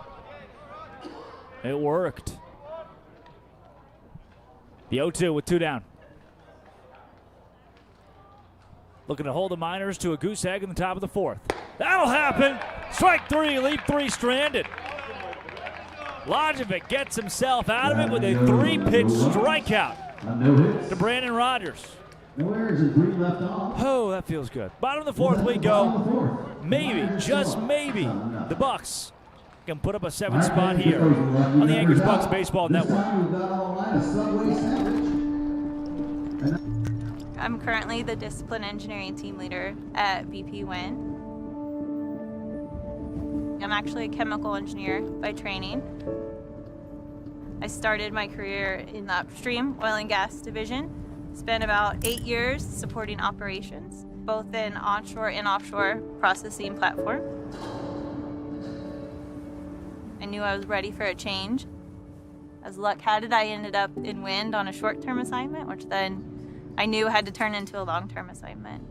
It worked. The 0-2 with 2 down. Looking to hold the Miners to a goose egg in the top of the 4th. That'll happen. Strike 3, leave 3 stranded. Lajovic gets himself out of it with a 3-pitch strikeout to Brandon Rogers. Oh, that feels good. Bottom of the 4th we go. Maybe, just maybe, the Bucs can put up a 7th spot here on the Anchorage Bucs Baseball Network. I'm currently the discipline engineering team leader at BP Win. I'm actually a chemical engineer by training. I started my career in the upstream oil and gas division. Spent about 8 years supporting operations, both in onshore and offshore processing platform. I knew I was ready for a change. As luck had it, I ended up in wind on a short-term assignment, which then I knew had to turn into a long-term assignment.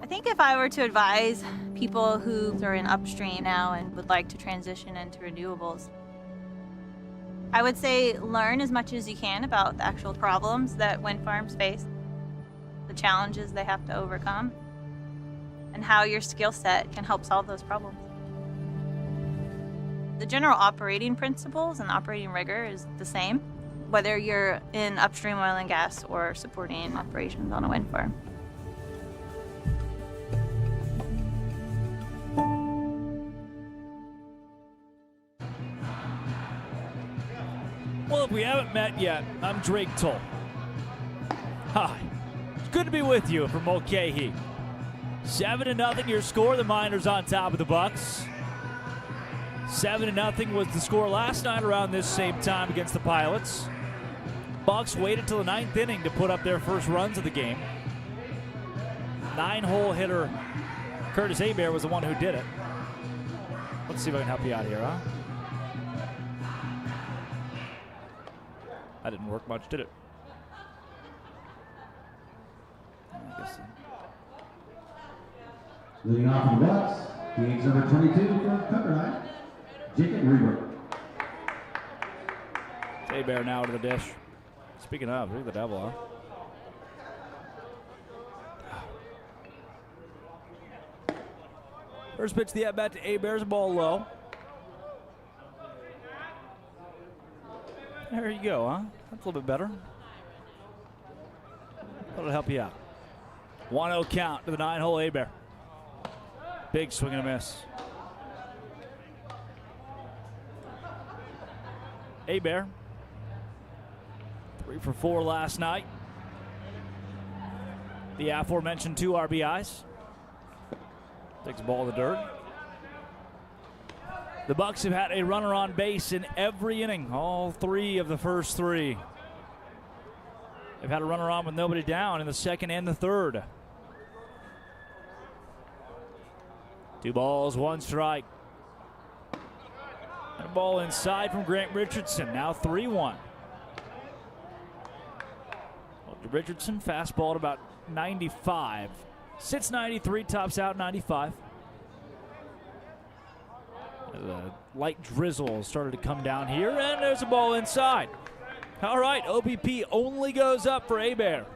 I think if I were to advise people who are in upstream now and would like to transition into renewables, I would say learn as much as you can about the actual problems that wind farms face, the challenges they have to overcome, and how your skill set can help solve those problems. The general operating principles and operating rigor is the same, whether you're in upstream oil and gas or supporting operations on a wind farm. Well, if we haven't met yet, I'm Drake Toll. Hi. It's good to be with you from Mulcahy. 7-0 your score. The Miners on top of the Bucs. 7-0 was the score last night around this same time against the Pilots. Bucs waited till the 9th inning to put up their first runs of the game. 9-hole hitter Curtis Hebert was the one who did it. Let's see if I can help you out here, huh? That didn't work much, did it? I guess so. Leading off for the Bucs, game's number 22 from Pepperdine, Jacob Reber. Hebert now to the dish. Speaking of, look at the devil, huh? First pitch of the at-bat to Hebert's ball low. There you go, huh? That's a little bit better. That'll help you out. 1-0 count to the 9-hole Hebert. Big swing and a miss. Hebert, 3 for 4 last night. The aforementioned 2 RBIs. Takes the ball in the dirt. The Bucs have had a runner on base in every inning, all 3 of the first 3. They've had a runner on with nobody down in the 2nd and the 3rd. 2 balls, 1 strike. Ball inside from Grant Richardson. Now 3-1. Richardson fastball at about 95. Sits 93, tops out 95. A light drizzle started to come down here, and there's a ball inside. All right, OBP only goes up for Hebert.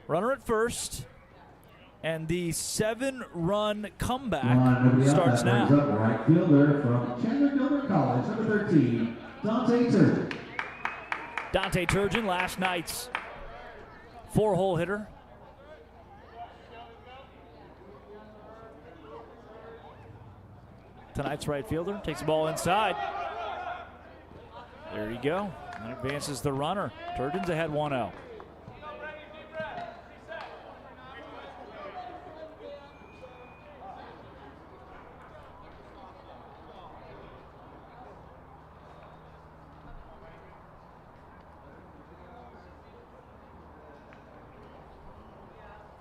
Runner at first, and the 7-run comeback starts now. Right fielder from Chandler Gilbert College, number 13, Dante Turgeon. Dante Turgeon, last night's 4-hole hitter. Tonight's right fielder takes the ball inside. There you go. And advances the runner. Turgeon's ahead 1-0.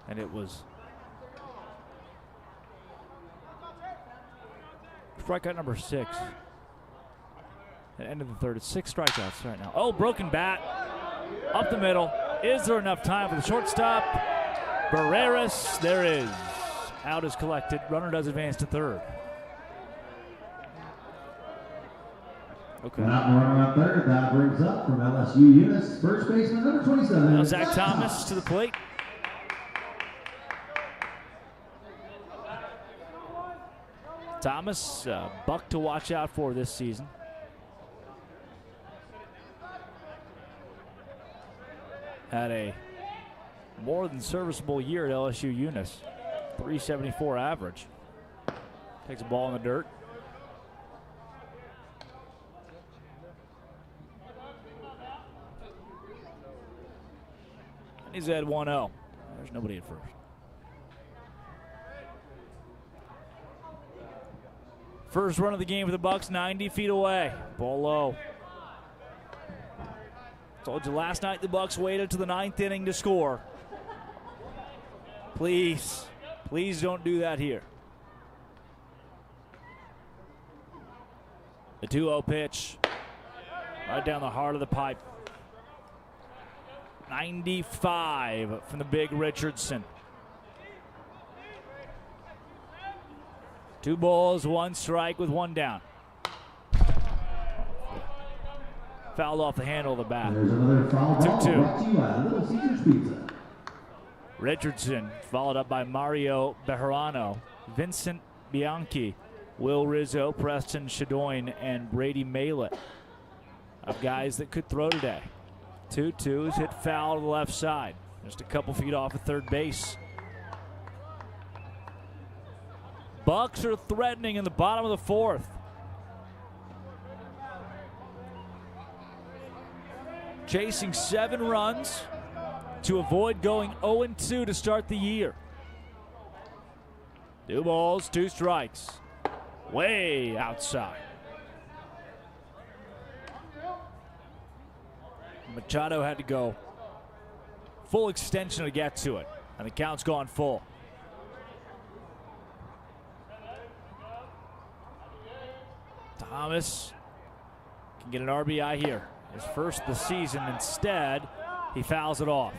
And it was strikeout number 6. At end of the third, it's 6 strikeouts right now. Oh, broken bat. Up the middle. Is there enough time for the shortstop? Barreras, there is. Out is collected. Runner does advance to third. Okay. Runner on third. That brings up from LSU Eunice, first baseman, number 27. Now Zach Thomas to the plate. Thomas, Buck to watch out for this season. Had a more than serviceable year at LSU Eunice. 374 average. Takes a ball in the dirt. And he's at 1-0. There's nobody at first. First run of the game for the Bucs, 90 feet away. Ball low. Told you last night the Bucs waited to the 9th inning to score. Please, please don't do that here. The 2-0 pitch. Right down the heart of the pipe. 95 from the big Richardson. 2 balls, 1 strike with 1 down. Fouled off the handle of the bat. 2-2. Richardson followed up by Mario Bejarano, Vincent Bianchi, Will Rizzo, Preston Shadoin, and Brady Malett. Of guys that could throw today. 2-2 is hit foul to the left side. Just a couple feet off of third base. Bucs are threatening in the bottom of the 4th. Chasing 7 runs to avoid going 0-2 to start the year. 2 balls, 2 strikes. Way outside. Machado had to go full extension to get to it, and the count's gone full. Thomas can get an RBI here. His first of the season. Instead, he fouls it off.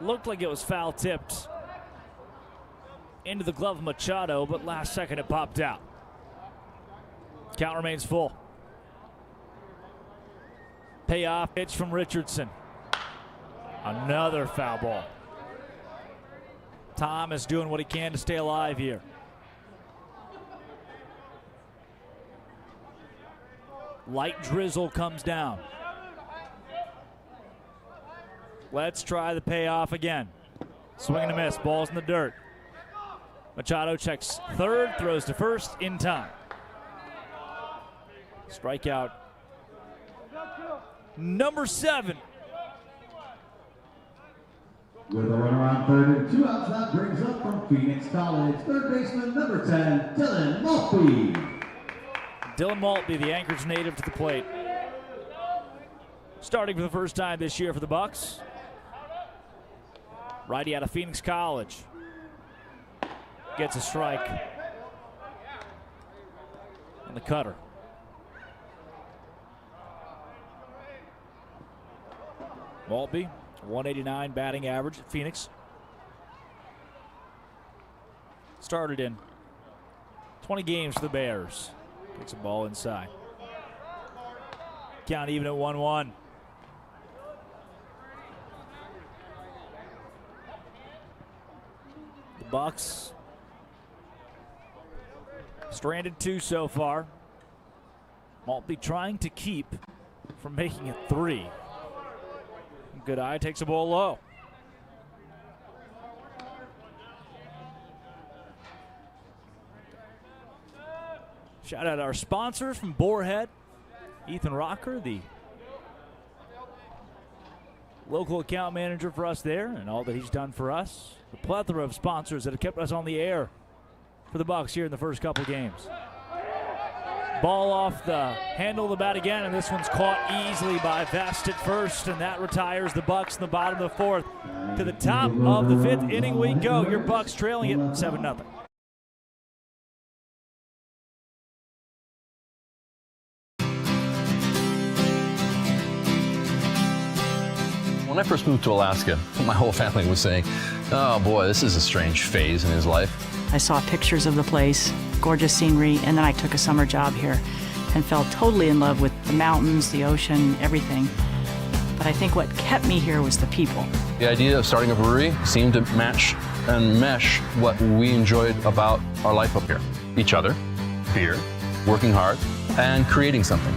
Looked like it was foul tipped into the glove of Machado, but last second it popped out. Count remains full. Payoff pitch from Richardson. Another foul ball. Thomas doing what he can to stay alive here. Light drizzle comes down. Let's try the payoff again. Swing and a miss. Ball's in the dirt. Machado checks third, throws to first in time. Strikeout number 7. With a runner on third and 2 outs, that brings up from Phoenix College, third baseman number 10, Dylan Maltby. Dylan Maltby, the Anchorage native, to the plate. Starting for the first time this year for the Bucs. Righty out of Phoenix College. Gets a strike on the cutter. Maltby, 189 batting average at Phoenix. Started in 20 games for the Bears. Takes a ball inside. Count even at 1-1. The Bucs stranded 2 so far. Maltby trying to keep from making it 3. Good eye, takes a ball low. Shout out to our sponsors from Boarhead. Ethan Rocker, the local account manager for us there, and all that he's done for us. The plethora of sponsors that have kept us on the air for the Bucs here in the first couple games. Ball off the handle of the bat again, and this one's caught easily by Vest at first, and that retires the Bucs in the bottom of the 4th. To the top of the 5th inning we go. Your Bucs trailing it 7-0. When I first moved to Alaska, my whole family was saying, oh boy, this is a strange phase in his life. I saw pictures of the place, gorgeous scenery, and then I took a summer job here and fell totally in love with the mountains, the ocean, everything. But I think what kept me here was the people. The idea of starting a brewery seemed to match and mesh what we enjoyed about our life up here. Each other, beer, working hard, and creating something.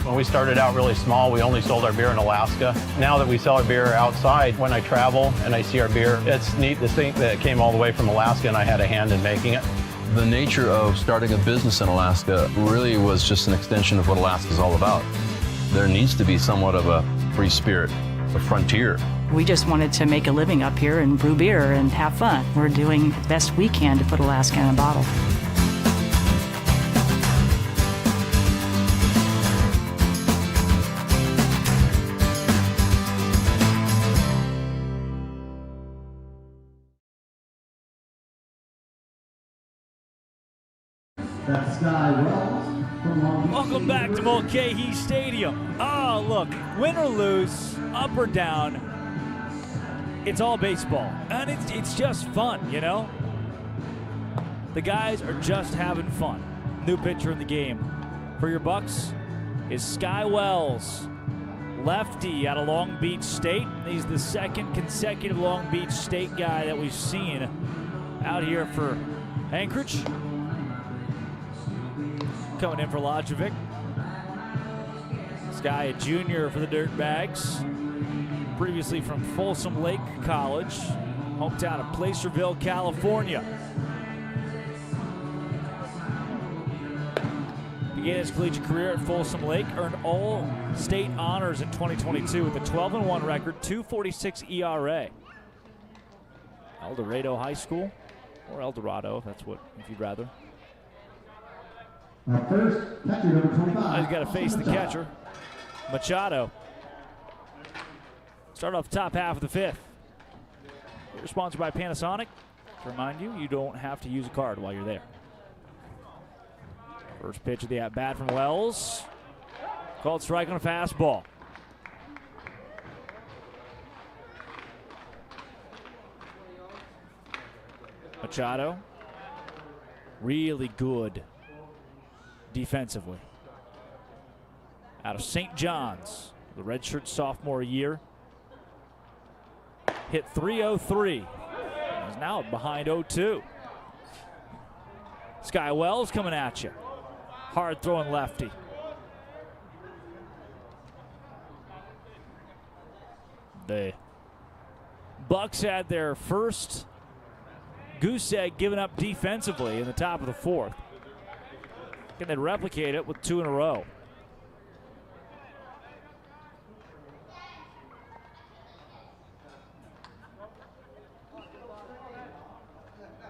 When we started out really small, we only sold our beer in Alaska. Now that we sell our beer outside, when I travel and I see our beer, it's neat to think that it came all the way from Alaska and I had a hand in making it. The nature of starting a business in Alaska really was just an extension of what Alaska is all about. There needs to be somewhat of a free spirit, a frontier. We just wanted to make a living up here and brew beer and have fun. We're doing the best we can to put Alaska in a bottle. That's Sky Wells from Long Beach. Welcome back to Mulcahy Stadium. Oh, look, win or lose, up or down, it's all baseball. And it's just fun, you know? The guys are just having fun. New pitcher in the game for your Bucs is Sky Wells, lefty out of Long Beach State. He's the second consecutive Long Beach State guy that we've seen out here for Anchorage. Coming in for Lajovic. Sky, a junior for the Dirtbags. Previously from Folsom Lake College, hometown of Placerville, California. Began his collegiate career at Folsom Lake, earned all state honors in 2022 with a 12-1 record, 2.46 ERA. El Dorado High School, or El Dorado, if that's what, if you'd rather. First, catcher number 25. He's got to face the catcher, Machado. Start off the top half of the 5th. We're sponsored by Panasonic. To remind you, you don't have to use a card while you're there. First pitch of the at-bat from Wells. Called strike on a fastball. Machado, really good defensively. Out of St. John's, the redshirt sophomore year. Hit .303. He's now behind 0-2. Sky Wells coming at you. Hard throwing lefty. The Bucs had their first goose egg given up defensively in the top of the 4th. Can they replicate it with 2 in a row?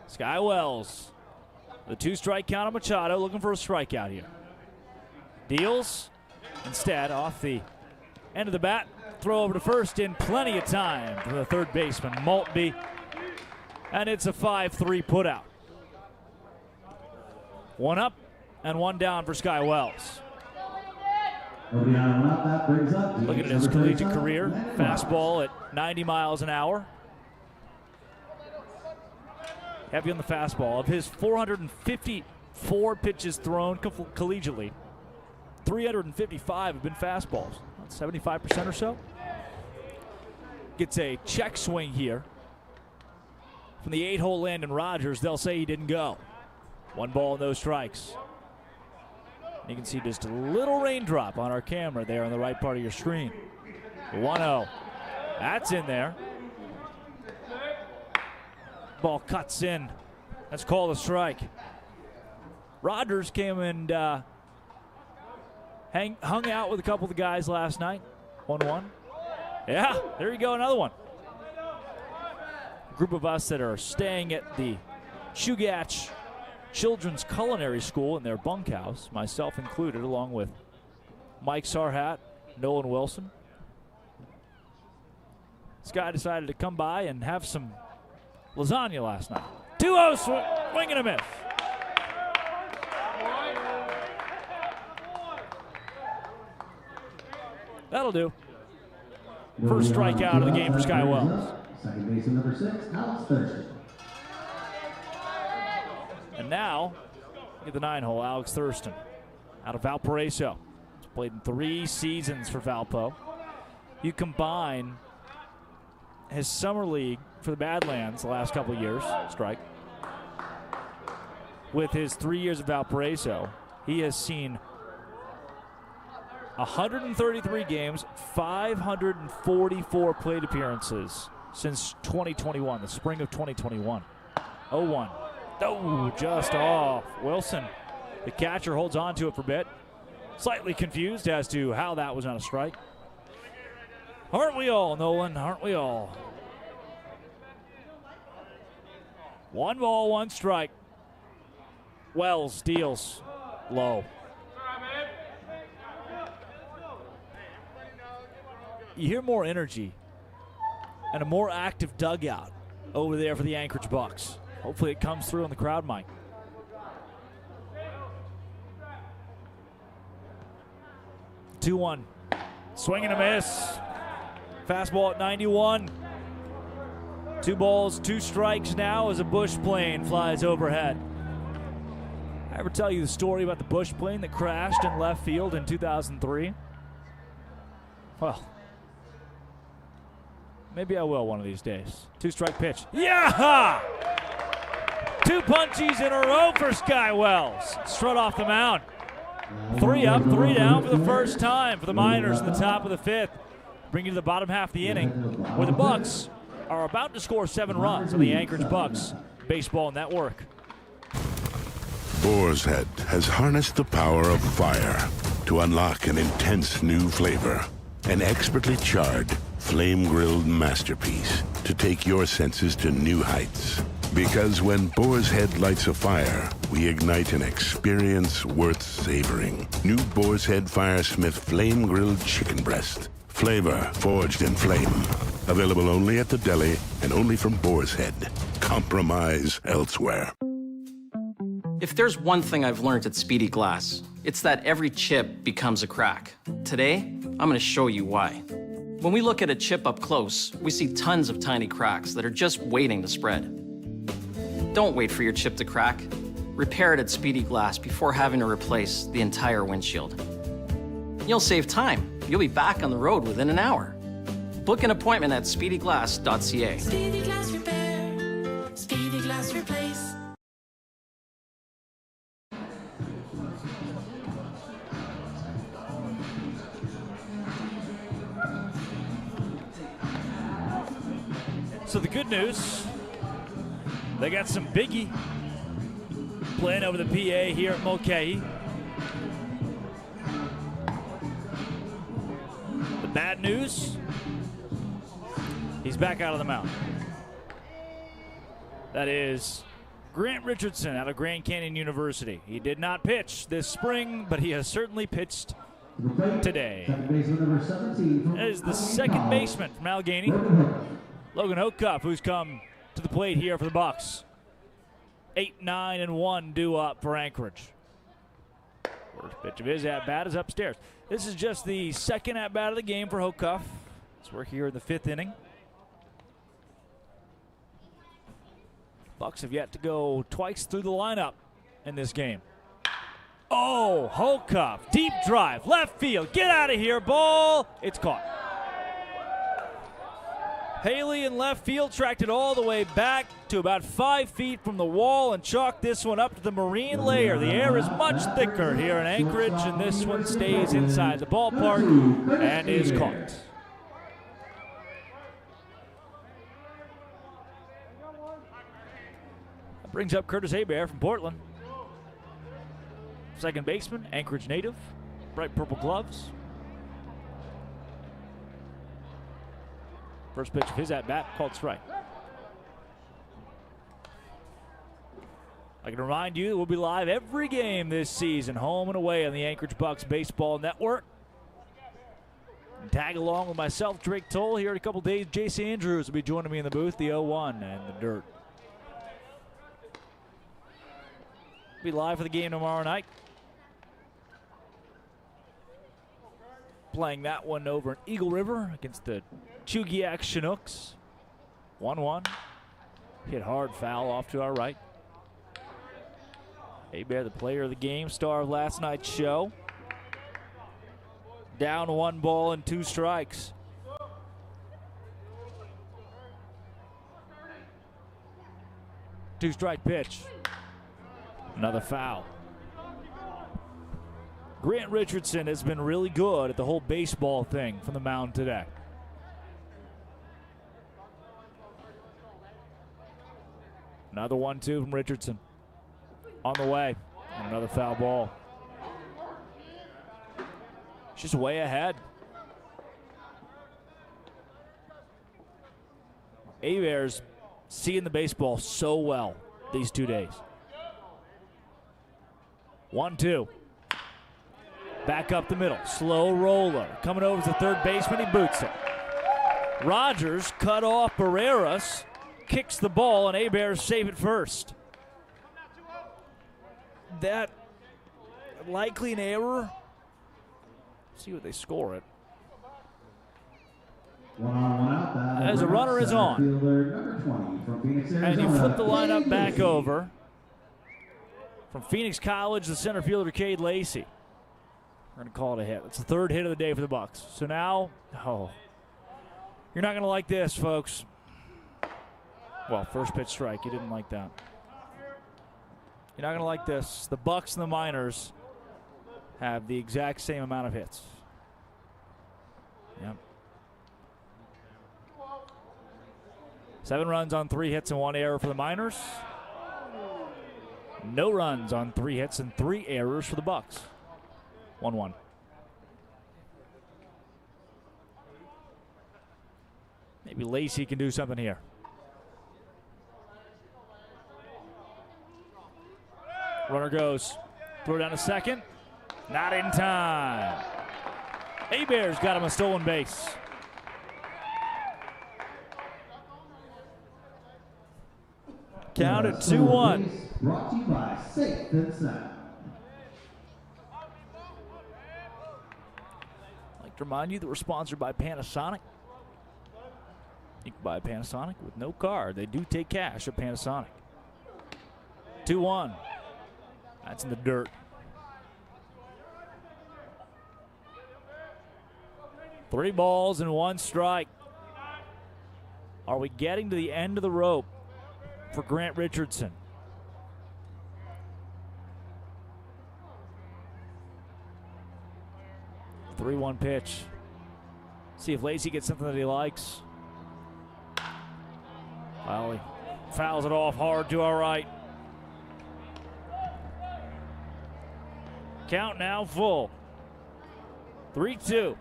Sky Wells, the 2-strike count on Machado, looking for a strikeout here. Deals, instead off the end of the bat, throw over to first in plenty of time for the third baseman, Maltby, and it's a 5-3 putout. 1 up, and 1 down for Sky Wells. Nobody on and out, that brings up. Looking at his collegiate career, fastball at 90 miles an hour. Heavy on the fastball. Of his 454 pitches thrown collegiately, 355 have been fastballs. That's 75% or so. Gets a check swing here from the 8-hole Landon Rogers. They'll say he didn't go. 1 ball, no strikes. You can see just a little raindrop on our camera there on the right part of your screen. 1-0. That's in there. Ball cuts in. That's called a strike. Rogers came and hung out with a couple of the guys last night. 1-1. Yeah, there you go, another one. A group of us that are staying at the Chugach Children's Culinary School in their bunkhouse, myself included, along with Mike Sarhat, Nolan Wilson. This guy decided to come by and have some lasagna last night. 2-0 swing and a miss. That'll do. First strikeout of the game for Sky Wells. Second baseman number 6, Alex Thurston. And now, get the 9-hole, Alex Thurston, out of Valparaiso. He's played in 3 seasons for Valpo. You combine his summer league for the Badlands the last couple of years, strike, with his 3 years of Valparaiso, he has seen 133 games, 544 plate appearances since 2021, the spring of 2021. 0-1. Oh, just off. Wilson, the catcher, holds on to it for a bit. Slightly confused as to how that was not a strike. Aren't we all, Nolan? Aren't we all? 1 ball, 1 strike. Wells deals low. You hear more energy and a more active dugout over there for the Anchorage Bucs. Hopefully it comes through on the crowd mic. Two-1. Swing and a miss. Fastball at 91. 2 balls, 2 strikes now as a Bush plane flies overhead. I ever tell you the story about the Bush plane that crashed in left field in 2003? Well, maybe I will one of these days. 2-strike pitch. Yeah! 2 punchies in a row for Sky Wells. Strut off the mound. 3 up, 3 down for the first time for the Miners in the top of the 5th. Bring you to the bottom half of the inning, where the Bucs are about to score 7 runs on the Anchorage Bucs Baseball Network. Boar's Head has harnessed the power of fire to unlock an intense new flavor. An expertly charred, flame-grilled masterpiece to take your senses to new heights. Because when Boar's Head lights a fire, we ignite an experience worth savoring. New Boar's Head Firesmith Flame-Grilled Chicken Breast. Flavor forged in flame. Available only at the deli and only from Boar's Head. Compromise elsewhere. If there's one thing I've learned at Speedy Glass, it's that every chip becomes a crack. Today, I'm going to show you why. When we look at a chip up close, we see tons of tiny cracks that are just waiting to spread. Don't wait for your chip to crack. Repair it at Speedy Glass before having to replace the entire windshield. You'll save time. You'll be back on the road within an hour. Book an appointment at speedyglass.ca. Speedy Glass Repair. Speedy Glass Replace. So the good news, they got some biggie playing over the PA here at Mulcahy. The bad news, he's back out of the mound. That is Grant Richardson out of Grand Canyon University. He did not pitch this spring, but he has certainly pitched today. That is the second baseman from Allegheny, Logan Hokup, who's come to the plate here for the Bucs. 8, 9, and 1 due up for Anchorage. First pitch of his at-bat is upstairs. This is just the second at-bat of the game for Hocuff. So we're here in the 5th inning. Bucs have yet to go twice through the lineup in this game. Oh, Hocuff, deep drive, left field, get out of here, ball. It's caught. Haley in left field tracked it all the way back to about 5 feet from the wall and chalked this one up to the marine layer. The air is much thicker here in Anchorage, and this one stays inside the ballpark and is caught. That brings up Curtis Hebert from Portland. Second baseman, Anchorage native, bright purple gloves. First pitch of his at-bat, called strike. I can remind you that we'll be live every game this season, home and away on the Anchorage Bucs Baseball Network. And tag along with myself, Drake Toll. Here in a couple days, Jace Andrews will be joining me in the booth, the 0-1 and the dirt. We'll be live for the game tomorrow night. Playing that one over in Eagle River against the Chugiak Chinooks. 1-1. Hit hard foul off to our right. Hebert, the player of the game, star of last night's show. Down 1 ball and 2 strikes. Two-strike pitch. Another foul. Grant Richardson has been really good at the whole baseball thing from the mound today. Another 1-2 from Richardson. On the way. And another foul ball. Just way ahead. Hebert's seeing the baseball so well these 2 days. 1-2. Back up the middle. Slow roller. Coming over to the third baseman. He boots it. Rogers cut off Barreras. Kicks the ball, and Hebert safe at first. That likely an error. See what they score it. As a runner is on. And you flip the lineup back over. From Phoenix College, the center fielder, Cade Lacey. We're going to call it a hit. It's the 3rd hit of the day for the Bucs. So now, you're not going to like this, folks. Well, first pitch strike. You didn't like that. You're not going to like this. The Bucs and the Miners have the exact same amount of hits. Yep. 7 runs on 3 hits and 1 error for the Miners. No runs on 3 hits and 3 errors for the Bucs. 1-1. Maybe Lacey can do something here. Runner goes. Throw down to second. Not in time. Hebert's got him a stolen base. Count at 2-1. Brought to you by Safe and Sound. I'd like to remind you that we're sponsored by Panasonic. You can buy Panasonic with no card. They do take cash at Panasonic. 2-1. That's in the dirt. Three balls and 1 strike. Are we getting to the end of the rope for Grant Richardson? The 3-1 pitch. See if Lacey gets something that he likes. Well, he fouls it off hard to our right. Count now full. 3-2.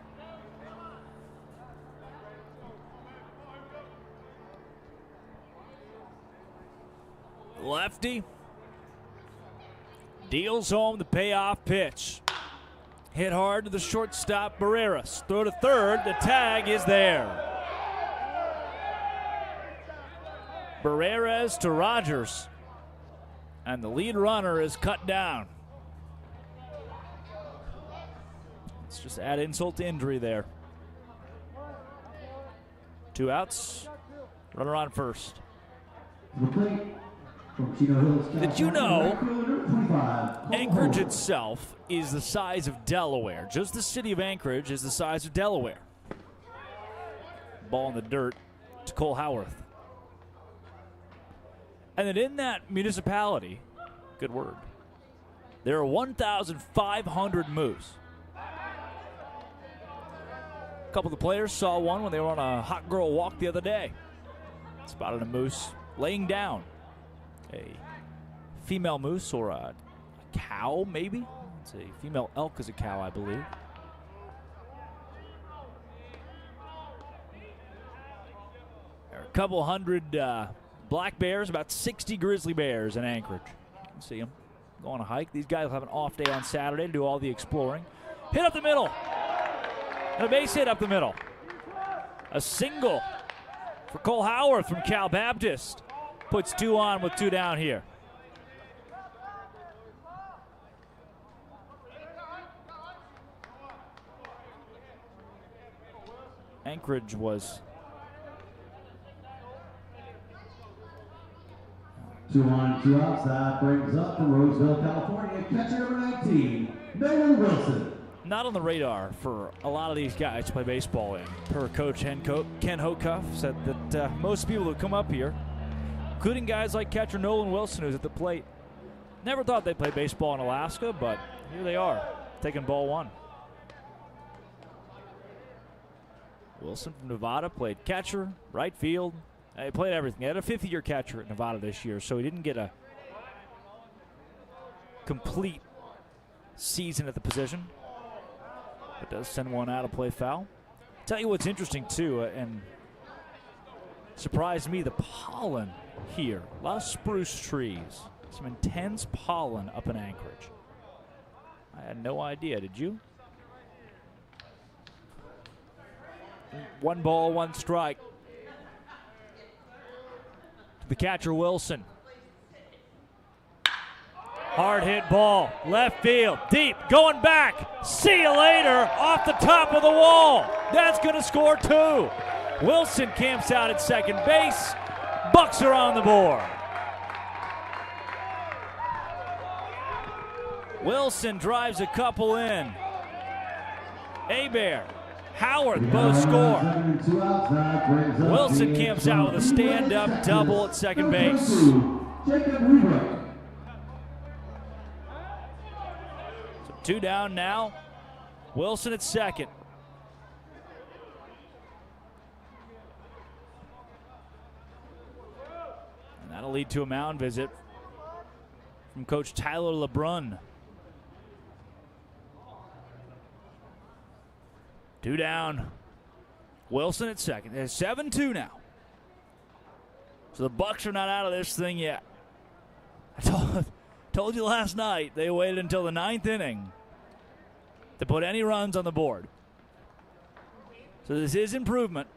Lefty deals home the payoff pitch. Hit hard to the shortstop, Barreras. Throw to third. The tag is there. Barreras to Rogers. And the lead runner is cut down. Let's just add insult to injury there. 2 outs. Runner on first. Did you know Anchorage itself is the size of Delaware? Just the city of Anchorage is the size of Delaware. Ball in the dirt to Cole Howarth. And then in that municipality, good word, there are 1,500 moose. A couple of the players saw one when they were on a hot girl walk the other day. Spotted a moose laying down. A female moose or a cow, maybe? It's a female elk is a cow, I believe. There are a couple hundred black bears, about 60 grizzly bears in Anchorage. You can see them go on a hike. These guys will have an off day on Saturday to do all the exploring. Hit up the middle. And a base hit up the middle. A single for Cole Howarth from Cal Baptist. Puts 2 on with 2 down here. Anchorage was 2 on, 2 outs. That brings up from Roseville, California, catcher number 19, Nolan Wilson. Not on the radar for a lot of these guys to play baseball in. Per coach Ken Hocuff said that most people who come up here, including guys like catcher Nolan Wilson, who's at the plate, never thought they'd play baseball in Alaska, but here they are, taking ball 1. Wilson from Nevada played catcher, right field. He played everything. He had a 5th-year catcher at Nevada this year, so he didn't get a complete season at the position. But does send one out to play foul. Tell you what's interesting, too, and surprised me, the pollen here. A lot of spruce trees. Some intense pollen up in Anchorage. I had no idea, did you? 1 ball, 1 strike. To the catcher, Wilson. Hard hit ball, left field, deep, going back. See you later, off the top of the wall. That's going to score 2. Wilson camps out at second base. Bucs are on the board. Wilson drives a couple in. Abear, Howard both score. Wilson camps out with a stand-up double at second base. So 2 down now. Wilson at second. And that'll lead to a mound visit from Coach Tyler LeBrun. 2 down. Wilson at second. There's 7-2 now. So the Bucs are not out of this thing yet. I told you last night they waited until the 9th inning to put any runs on the board. So this is improvement.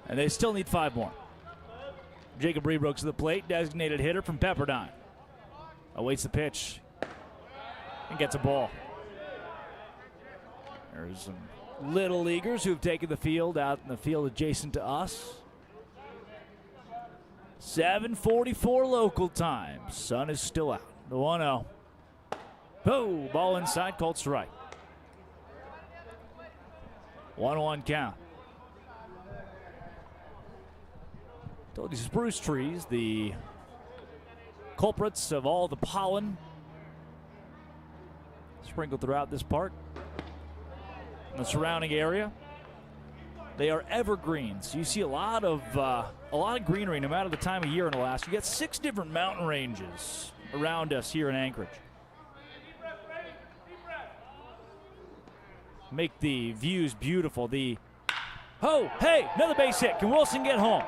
And they still need 5 more. Jacob Rebrooks to the plate, designated hitter from Pepperdine. Awaits the pitch and gets a ball. There's some little leaguers who've taken the field out in the field adjacent to us. 7:44 local time. Sun is still out. The 1-0. Oh, ball inside, called strike. 1-1 count. Told you, spruce trees, the culprits of all the pollen sprinkled throughout this park and the surrounding area. They are evergreens. You see a lot of greenery no matter the time of year in Alaska. You got 6 different mountain ranges around us here in Anchorage. Make the views beautiful. Hey, another base hit. Can Wilson get home?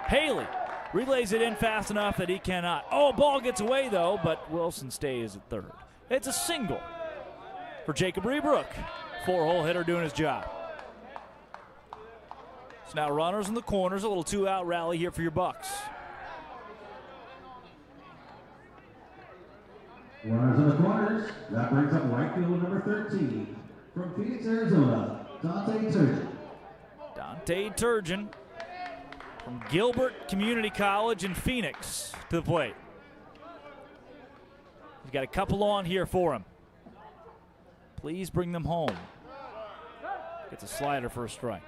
Haley relays it in fast enough that he cannot. Oh, ball gets away, though, but Wilson stays at third. It's a single for Jacob Rebrook. 4-hole hitter doing his job. So now runners in the corners, a little two-out rally here for your Bucs. Runners in the corners. That brings up right field number 13 from Phoenix, Arizona, Dante Turgeon. Dante Turgeon from Gilbert Community College in Phoenix to the plate. He's got a couple on here for him. Please bring them home. Gets a slider for a strike.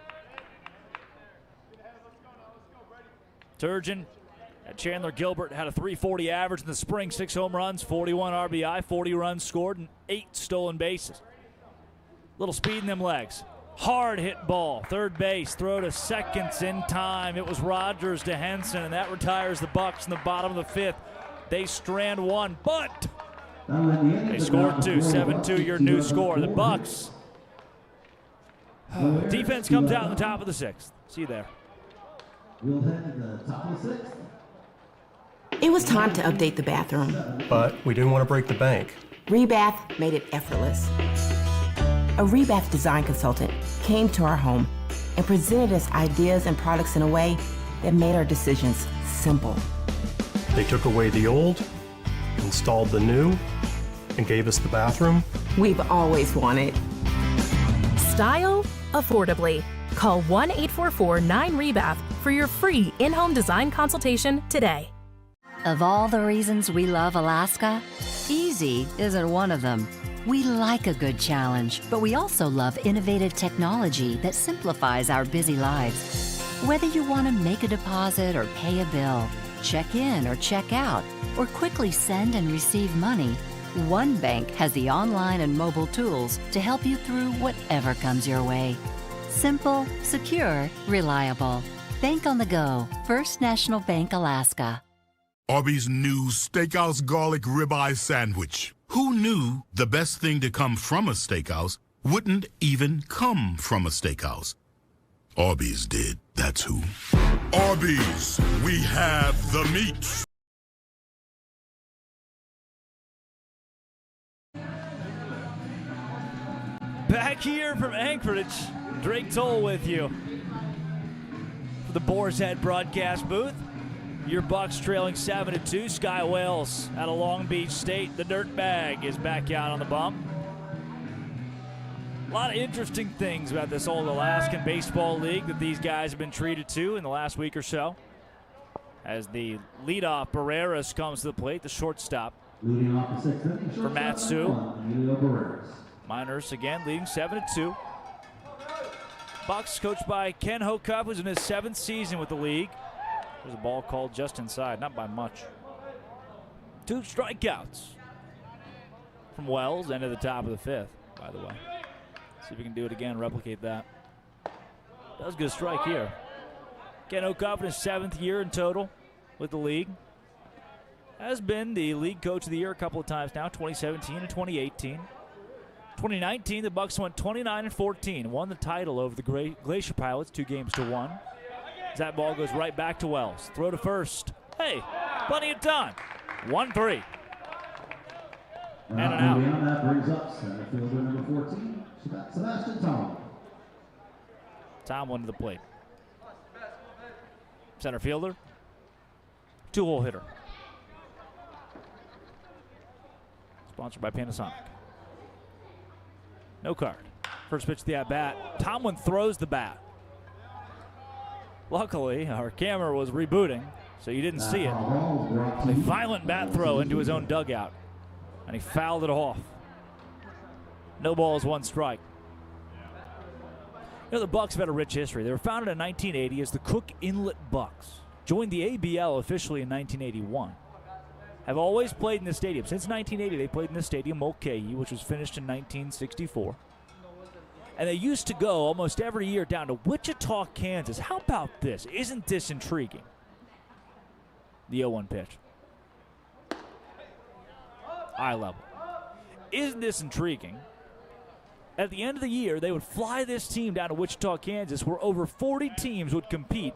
Turgeon at Chandler Gilbert had a .340 average in the spring, 6 home runs, 41 RBI, 40 runs scored, and 8 stolen bases. Little speed in them legs. Hard hit ball, third base, throw to seconds in time. It was Rogers to Henson, and that retires the Bucs in the bottom of the 5th. They strand one, but they scored 2, 7-2, your new score. The Bucs. Defense comes out in the top of the 6th. See you there. We'll head to the top of the 6th. It was time to update the bathroom. But we didn't want to break the bank. Rebath made it effortless. A Rebath design consultant came to our home and presented us ideas and products in a way that made our decisions simple. They took away the old, installed the new, and gave us the bathroom we've always wanted. Style affordably. Call 1-844-9REBATH for your free in-home design consultation today. Of all the reasons we love Alaska, easy isn't one of them. We like a good challenge, but we also love innovative technology that simplifies our busy lives. Whether you want to make a deposit or pay a bill, check in or check out, or quickly send and receive money, one bank has the online and mobile tools to help you through whatever comes your way. Simple, secure, reliable. Bank on the go. First National Bank, Alaska. Arby's new steakhouse garlic ribeye sandwich. Who knew the best thing to come from a steakhouse wouldn't even come from a steakhouse? Arby's did, that's who. Arby's, we have the meat. Back here from Anchorage, Drake Toll with you. For the Boar's Head broadcast booth, your Bucs trailing 7-2. Sky Wales out of Long Beach State. The Dirtbag is back out on the bump. A lot of interesting things about this old Alaskan Baseball League that these guys have been treated to in the last week or so. As the leadoff Barreras comes to the plate, the shortstop Leading off the 6th inning, for Matsu. Emilio Barreras. Miners again leading 7-2. Bucs coached by Ken Hocup, who's in his 7th season with the league. There's a ball called just inside, not by much. 2 strikeouts from Wells, end of the top of the 5th, by the way. See if we can do it again, replicate that. Does get a strike here. Ken Hocup in his 7th year in total with the league. Has been the league coach of the year a couple of times now, 2017 and 2018. 2019, the Bucs went 29-14, won the title over the Glacier Pilots 2-1. As that ball goes right back to Wells. Throw to first. Hey, plenty of time. 1-3. And an out. That brings up center fielder number 14, Sebastian Tomlin. Tomlin to the plate. Center fielder. 2-hole hitter. Sponsored by Panasonic. No card. First pitch of the at-bat. Tomlin throws the bat. Luckily, our camera was rebooting, so you didn't see it. A violent bat throw into his own dugout, and he fouled it off. No balls, 1 strike. You know, the Bucs have had a rich history. They were founded in 1980 as the Cook Inlet Bucs. Joined the ABL officially in 1981. Have always played in this stadium. Since 1980, they played in this stadium, Mulcahy, which was finished in 1964. And they used to go almost every year down to Wichita, Kansas. How about this? Isn't this intriguing? The 0-1 pitch. Eye level. Isn't this intriguing? At the end of the year, they would fly this team down to Wichita, Kansas, where over 40 teams would compete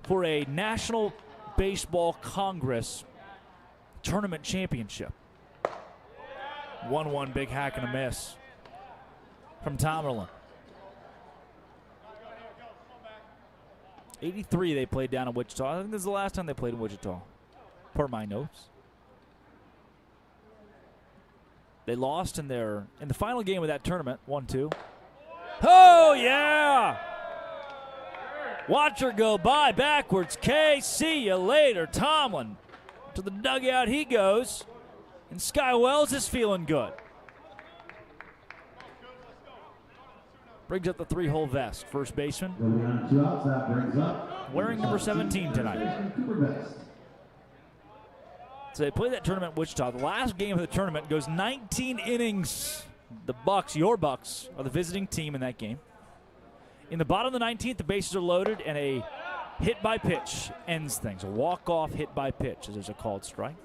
for a National Baseball Congress tournament championship. 1-1 big hack and a miss from Tomlin. '83 they played down in Wichita. I think this is the last time they played in Wichita, per my notes. They lost in the final game of that tournament, 1-2. Oh, yeah! Watch her go by backwards. K, see you later. Tomlin to the dugout he goes. And Sky Wells is feeling good. Brings up the 3-hole vest. First baseman. Wearing number 17 tonight. So they play that tournament in Wichita. The last game of the tournament goes 19 innings. The Bucs, your Bucs, are the visiting team in that game. In the bottom of the 19th, the bases are loaded, and a hit by pitch ends things. A walk-off hit by pitch, as there's a called strike.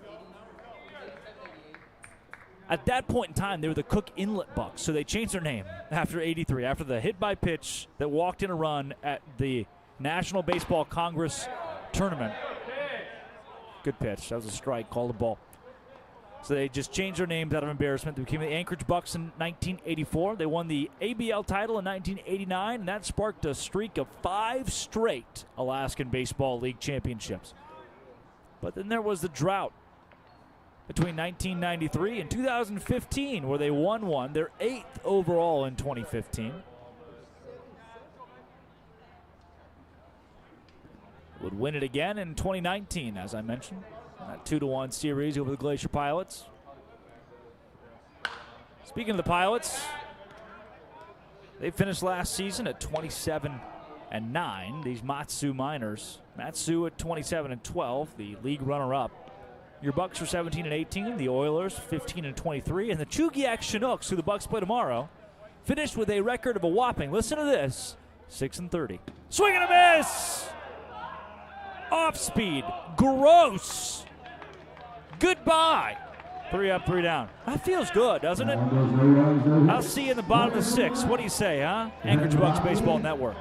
At that point in time, they were the Cook Inlet Bucs, so they changed their name after '83, after the hit by pitch that walked in a run at the National Baseball Congress tournament. Good pitch. That was a strike. Called a ball. So they just changed their names out of embarrassment. They became the Anchorage Bucs in 1984. They won the ABL title in 1989, and that sparked a streak of 5 straight Alaskan Baseball League championships. But then there was the drought between 1993 and 2015, where they won one, their 8th overall in 2015. Would win it again in 2019, as I mentioned. That 2-1 series over the Glacier Pilots. Speaking of the Pilots, they finished last season at 27-9. These Matsu Miners. Matsu at 27-12, the league runner-up. Your Bucs are 17-18. The Oilers 15-23, and the Chugiak Chinooks, who the Bucs play tomorrow, finished with a record of a whopping, listen to this, 6-30. Swing and a miss. Off speed. Gross. Goodbye. 3 up, 3 down. That feels good, doesn't it? I'll see you in the bottom of the 6th. What do you say, huh? Anchorage Bucs Baseball Network.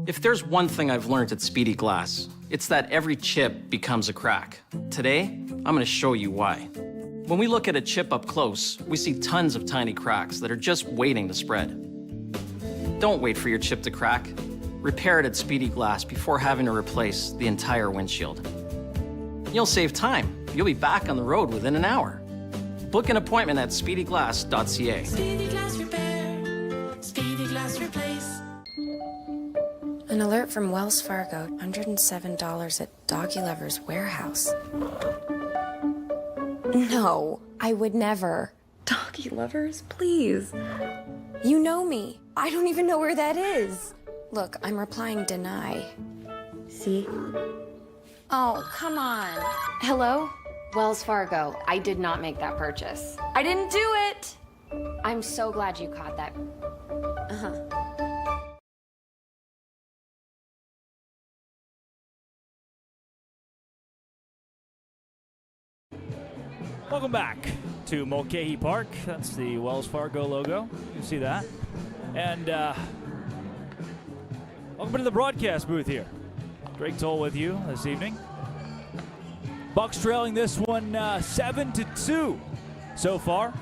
If there's one thing I've learned at Speedy Glass, it's that every chip becomes a crack. Today, I'm gonna show you why. When we look at a chip up close, we see tons of tiny cracks that are just waiting to spread. Don't wait for your chip to crack. Repair it at Speedy Glass before having to replace the entire windshield. You'll save time. You'll be back on the road within an hour. Book an appointment at speedyglass.ca. Speedy Glass Repair. Speedy Glass Replace. An alert from Wells Fargo, $107 at Doggy Lover's warehouse. No, I would never. Doggy Lovers, please. You know me. I don't even know where that is. Look, I'm replying deny. See? Oh, come on. Hello? Wells Fargo, I did not make that purchase. I didn't do it! I'm so glad you caught that. Uh-huh. Welcome back to Mulcahy Park. That's the Wells Fargo logo. You see that. And welcome to the broadcast booth here. Drake Toll with you this evening. Bucs trailing this one 7-2 so far.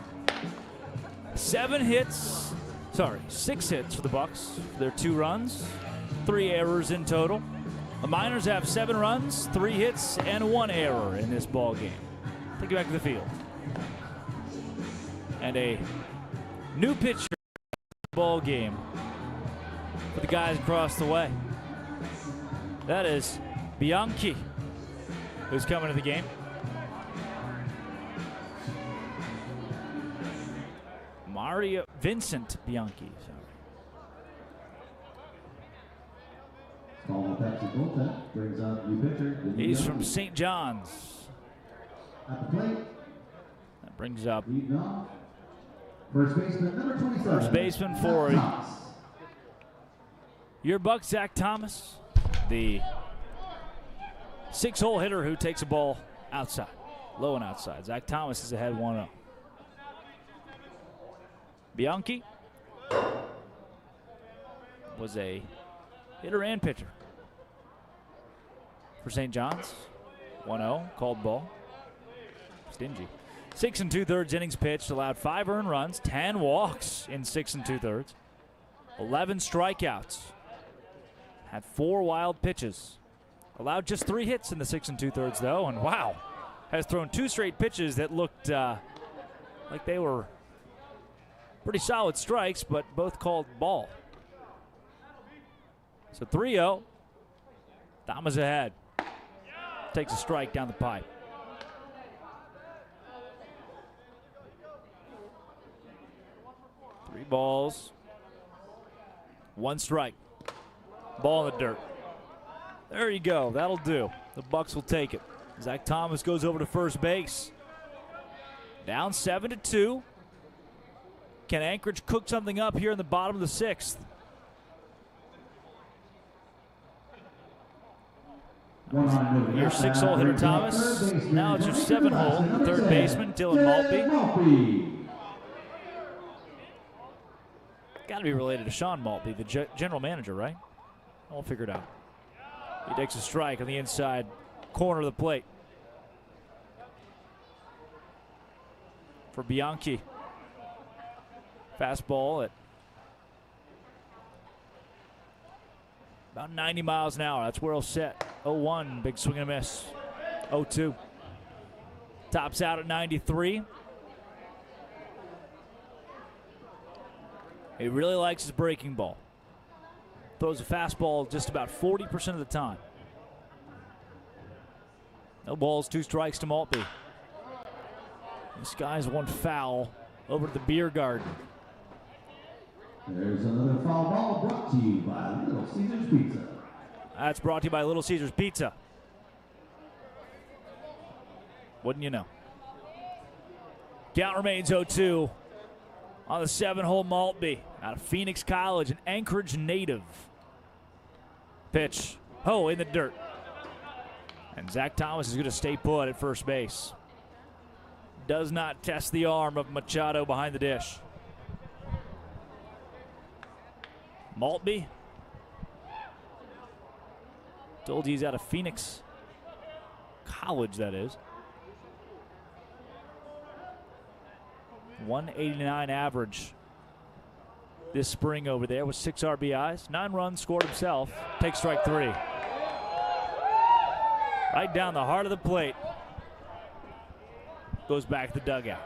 6 hits for the Bucs. Their 2 runs, 3 errors in total. The Miners have 7 runs, 3 hits, and 1 error in this ball game. Take it back to the field. And a new pitcher ball game for the guys across the way. That is Bianchi, who's coming to the game. Mario Vincent Bianchi, He's from St. John's. At the plate. That brings up first baseman, number 27. First baseman for your Bucs, Zach Thomas, the 6-hole hitter who takes a ball outside, low and outside. Zach Thomas is ahead 1-0. Bianchi was a hitter and pitcher for St. John's. 1-0, called ball. Stingy. 6 2/3 innings pitched, allowed 5 earned runs, 10 walks in 6 2/3, 11 strikeouts, had 4 wild pitches, allowed just 3 hits in the 6 2/3 though, and wow, has thrown 2 straight pitches that looked like they were pretty solid strikes, but both called ball. So 3-0. Thomas ahead. Takes a strike down the pipe. Three balls. 1 strike. Ball in the dirt. There you go. That'll do. The Bucs will take it. Zach Thomas goes over to first base. Down 7-2. Can Anchorage cook something up here in the bottom of the 6th? Your 6-hole hitter Thomas. Now it's your 7-hole, the third baseman, Dylan Maltby. Got to be related to Sean Maltby, the general manager, right? We'll figure it out. He takes a strike on the inside corner of the plate. For Bianchi. Fastball at about 90 miles an hour. That's where he'll set. 0-1, big swing and a miss. 0-2. Tops out at 93. He really likes his breaking ball. Throws a fastball just about 40% of the time. No balls, 2 strikes to Maltby. This guy's 1 foul over to the beer garden. There's another foul ball brought to you by Little Caesars Pizza. That's brought to you by Little Caesars Pizza. Wouldn't you know? Count remains 0-2 on the 7-hole Maltby out of Phoenix College, an Anchorage native. Pitch. Oh, in the dirt. And Zach Thomas is going to stay put at first base. Does not test the arm of Machado behind the dish. Maltby. Told you he's out of Phoenix College, that is. 189 average this spring over there with 6 RBIs. 9 runs scored himself. Takes strike 3. Right down the heart of the plate. Goes back to the dugout.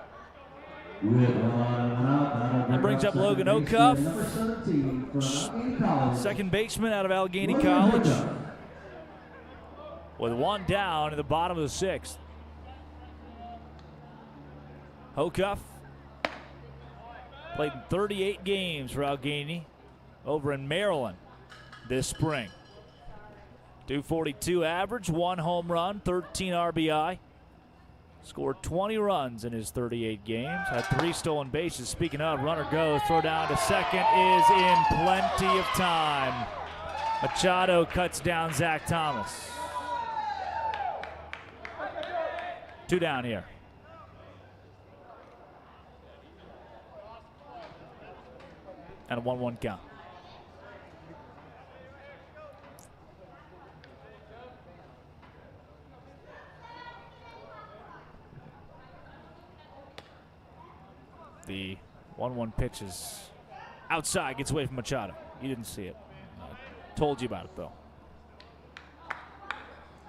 That brings up Logan O'Cuff, second baseman out of Allegheny College, with 1 down in the bottom of the 6th. O'Cuff played in 38 games for Allegheny over in Maryland this spring. 242 average, 1 home run, 13 RBI. Scored 20 runs in his 38 games. Had 3 stolen bases. Speaking of, runner goes. Throw down to second is in plenty of time. Machado cuts down Zach Thomas. 2 down here. And a 1-1 count. The 1-1 pitch is outside, gets away from Machado. You didn't see it. I told you about it, though.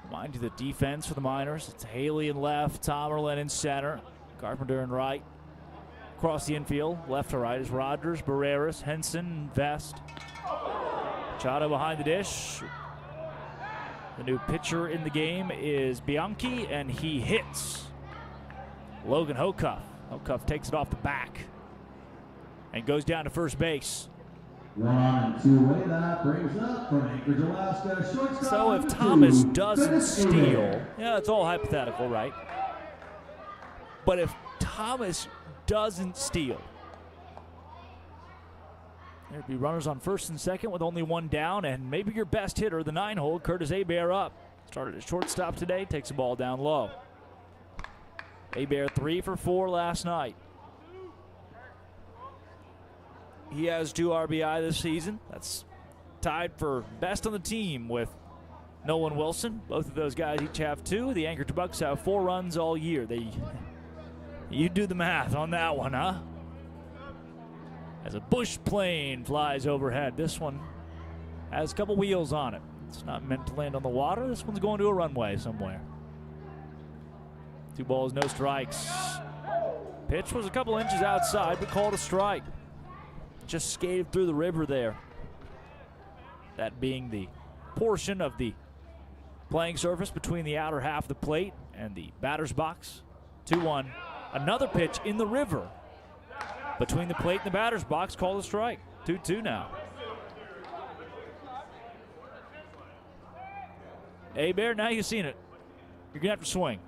Remind you the defense for the Miners. It's Haley in left, Tomerlin in center, Carpenter in right. Across the infield, left to right, is Rogers, Barreras, Henson, Vest. Machado behind the dish. The new pitcher in the game is Bianchi, and he hits Logan O'Cuff. O'Cuff takes it off the back and goes down to first base. 1 2 away, that brings up from Anchorage, Alaska, shortstop. So if Thomas doesn't steal, yeah, it's all hypothetical, right? But if Thomas doesn't steal, there'd be runners on first and second with only 1 down, and maybe your best hitter, the 9-hole, Curtis Hebert, up. Started at shortstop today, takes the ball down low. Hebert 3 for 4 last night. He has 2 RBI this season. That's tied for best on the team with Nolan Wilson. Both of those guys each have 2. The Anchorage Bucs have 4 runs all year. You do the math on that one, huh? As a Bush plane flies overhead. This one has a couple wheels on it. It's not meant to land on the water. This one's going to a runway somewhere. 2 balls, no strikes. Pitch was a couple inches outside, but called a strike. Just skated through the river there. That being the portion of the playing surface between the outer half of the plate and the batter's box. 2-1. Another pitch in the river between the plate and the batter's box, called a strike. 2-2 now. Hey, Bear, now you've seen it. You're going to have to swing.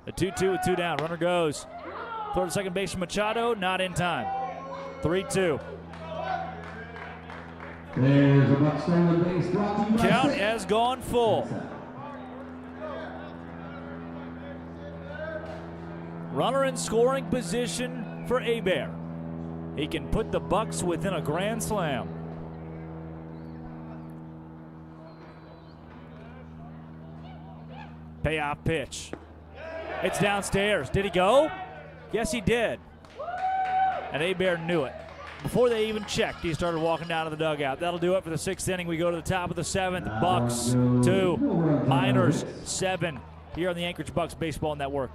The 2-2 with 2 down. Runner goes. Throw to second baseman Machado, not in time. 3-2. There's a Bucs stolen base brought to you by Count has gone full. Runner in scoring position for Bear. He can put the Bucs within a grand slam. Payoff pitch. It's downstairs. Did he go? Yes, he did. And Bear knew it. Before they even checked, he started walking down to the dugout. That'll do it for the 6th inning. We go to the top of the 7th. Bucs 2, Miners 7 here on the Anchorage Bucs Baseball Network.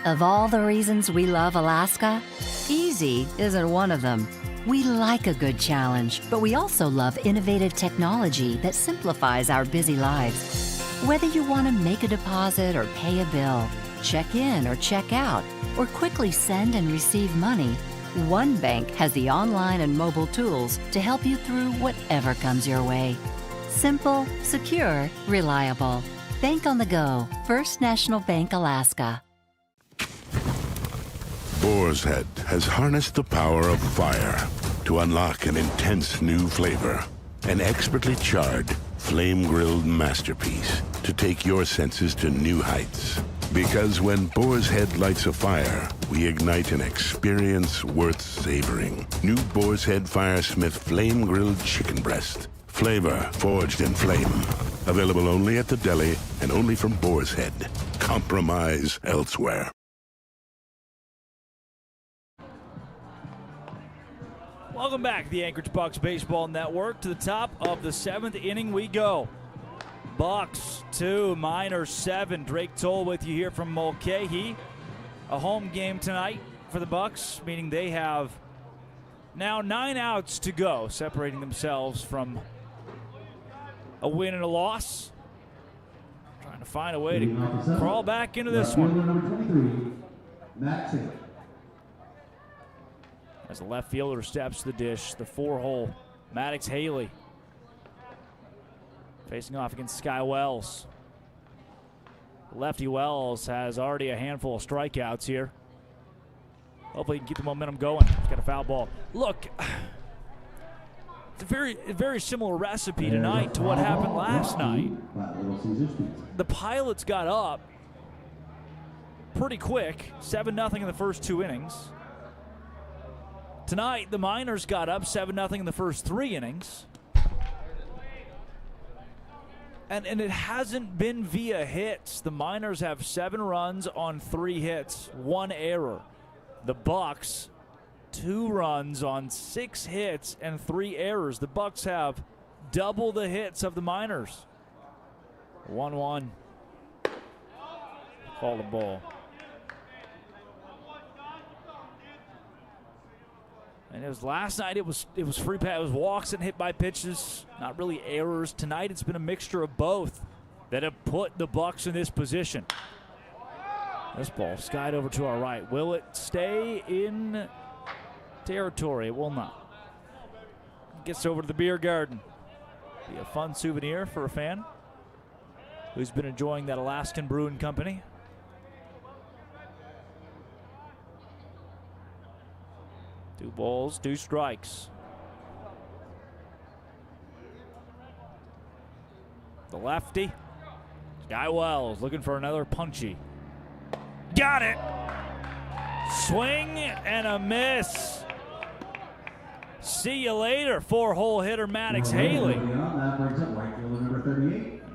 Of all the reasons we love Alaska, easy isn't one of them. We like a good challenge, but we also love innovative technology that simplifies our busy lives. Whether you want to make a deposit or pay a bill, check in or check out, or quickly send and receive money, one bank has the online and mobile tools to help you through whatever comes your way. Simple, secure, reliable. Bank on the go. First National Bank, Alaska. Boar's Head has harnessed the power of fire to unlock an intense new flavor. An expertly charred, flame-grilled masterpiece to take your senses to new heights. Because when Boar's Head lights a fire, we ignite an experience worth savoring. New Boar's Head Firesmith Flame-Grilled Chicken Breast. Flavor forged in flame. Available only at the deli and only from Boar's Head. Compromise elsewhere. Welcome back to the Anchorage Bucs Baseball Network. To the top of the 7th inning we go. Bucs 2, Miners 7. Drake Toll with you here from Mulcahy. A home game tonight for the Bucs, meaning they have now 9 outs to go, separating themselves from a win and a loss. Trying to find a way to crawl back into this one. As the left fielder steps to the dish, the 4-hole Maddox Haley facing off against Sky Wells. Lefty Wells has already a handful of strikeouts here. Hopefully he can keep the momentum going. He's got a foul ball. Look, it's a very similar recipe tonight to what happened last night. The Pilots got up pretty quick, 7-0 in the first 2 innings. Tonight, the Miners got up 7-0 in the first 3 innings. And it hasn't been via hits. The Miners have 7 runs on 3 hits, 1 error. The Bucs, 2 runs on 6 hits and 3 errors. The Bucs have double the hits of the Miners. 1-1. Call the ball. And it was last night, it was free pass, it was walks and hit by pitches, not really errors. Tonight it's been a mixture of both that have put the Bucs in this position. This ball skied over to our right. Will it stay in territory? It will not. Gets over to the beer garden. Be a fun souvenir for a fan who's been enjoying that Alaskan Brewing Company. Two balls, 2 strikes. The lefty, Sky Wells, looking for another punchy. Got it. Swing and a miss. See you later, 4-hole hitter Maddox Haley.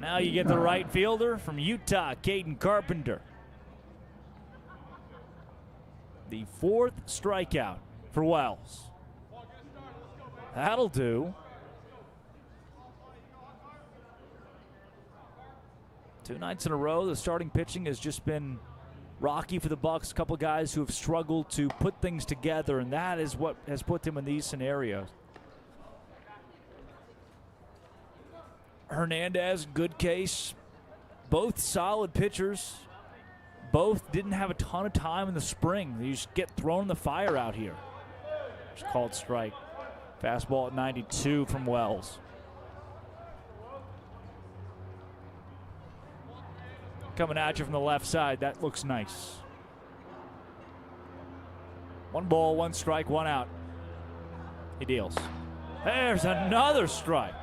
Now you get the right fielder from Utah, Caden Carpenter. The 4th strikeout for Wells. That'll do. 2 nights in a row, the starting pitching has just been rocky for the Bucs. A couple of guys who have struggled to put things together, and that is what has put them in these scenarios. Hernandez, good case. Both solid pitchers. Both didn't have a ton of time in the spring. They just get thrown in the fire out here. It's called strike. Fastball at 92 from Wells. Coming at you from the left side. That looks nice. 1 ball, 1 strike, 1 out. He deals. There's another strike.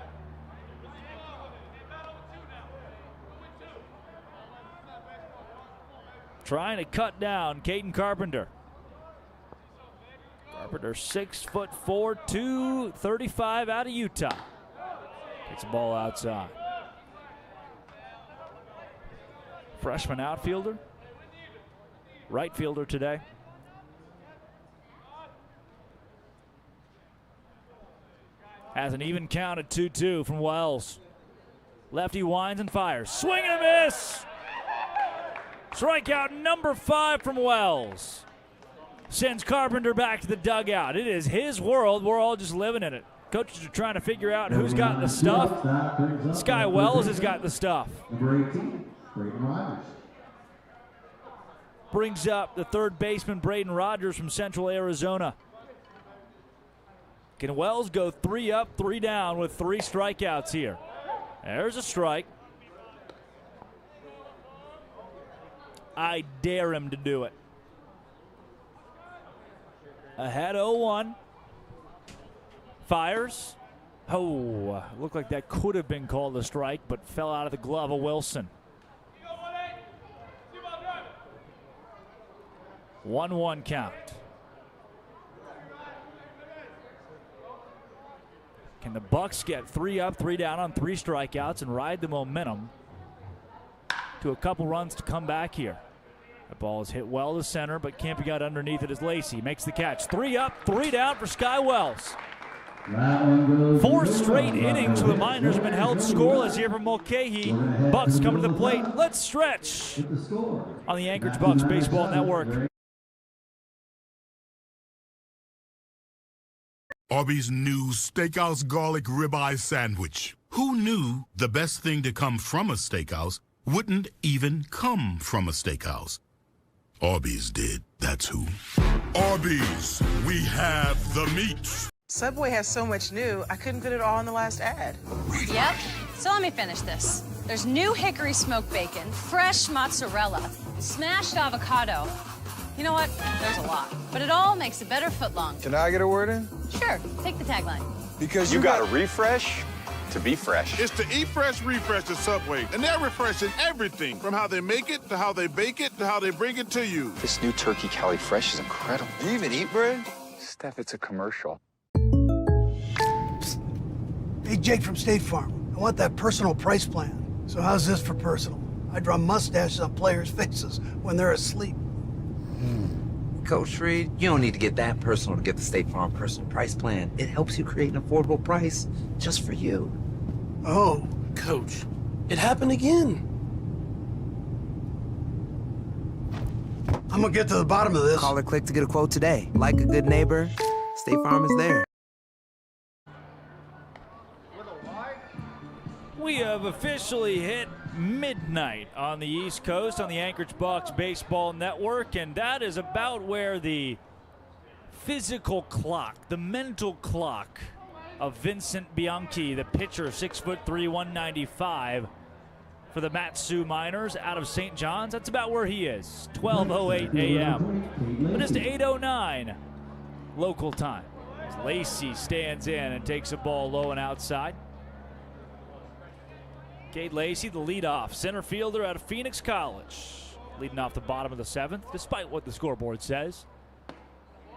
Trying to cut down Caden Carpenter. Carpenter 6'4", 235 out of Utah. Takes the ball outside. Freshman outfielder. Right fielder today. Has an even count at 2-2 from Wells. Lefty winds and fires. Swing and a miss! Strikeout number 5 from Wells. Sends Carpenter back to the dugout. It is his world. We're all just living in it. Coaches are trying to figure out who's got the stuff. Sky Wells has got the stuff. Brings up the 3rd baseman, Braden Rogers from Central Arizona. Can Wells go 3 up, 3 down with 3 strikeouts here? There's a strike. I dare him to do it. Ahead 0-1. Fires. Oh, looked like that could have been called a strike, but fell out of the glove of Wilson. 1-1 count. Can the Bucs get 3 up, 3 down on 3 strikeouts and ride the momentum to a couple runs to come back here? The ball is hit well to center, but can't be got underneath it as Lacey makes the catch. 3 up, 3 down for Sky Wells. 4 straight innings for the Miners have been held scoreless here from Mulcahy. Bucs coming to the plate. Let's stretch on the Anchorage Bucs Baseball Network. Arby's new steakhouse garlic ribeye sandwich. Who knew the best thing to come from a steakhouse wouldn't even come from a steakhouse? Arby's did, that's who. Arby's, we have the meats. Subway has so much new, I couldn't fit it all in the last ad. Yep, so let me finish this. There's new hickory smoked bacon, fresh mozzarella, smashed avocado. You know what? There's a lot, but it all makes a better footlong. Can I get a word in? Sure, take the tagline. Because you got to refresh to be fresh. It's the Eat Fresh Refresh at Subway, and they're refreshing everything from how they make it to how they bake it to how they bring it to you. This new Turkey Cali Fresh is incredible. Do you even eat bread? Steph, it's a commercial. Hey, Jake from State Farm. I want that personal price plan. So how's this for personal? I draw mustaches on players' faces when they're asleep. Coach Reed, you don't need to get that personal to get the State Farm personal price plan. It helps you create an affordable price just for you. Oh, Coach, it happened again. I'm gonna get to the bottom of this. Call or click to get a quote today. Like a good neighbor, State Farm is there. We have officially hit midnight on the East Coast on the Anchorage Bucs Baseball Network, and that is about where the physical clock, the mental clock of Vincent Bianchi, the pitcher, 6'3", 195 for the Matsu Miners out of St. John's. That's about where he is, 12:08 a.m. But just 8:09 local time. As Lacey stands in and takes a ball low and outside. Cade Lacey, the leadoff center fielder out of Phoenix College. leading off the bottom of the 7th, despite what the scoreboard says.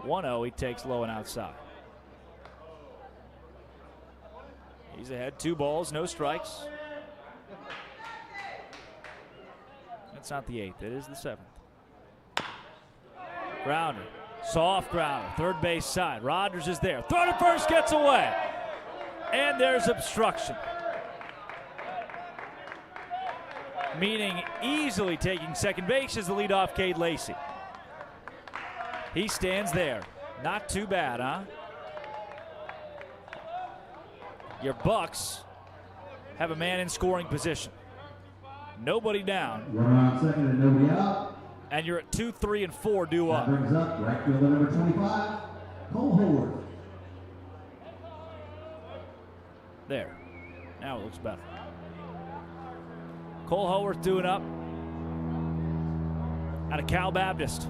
1-0, he takes low and outside. He's ahead, 2 balls, no strikes. That's not the 8th, it is the 7th. Grounder, soft grounder, third base side. Rogers is there. Throw to first, gets away. And there's obstruction. Meaning easily taking second base is the leadoff Cade Lacey. He stands there. Not too bad, huh? Your Bucs have a man in scoring position. Nobody down. Runner on second and nobody out. And you're at 2, 3, and 4 due up. That brings up right fielder number 25, Cole Howard. There. Now it looks better. Cole Howard doing up out of Cal Baptist.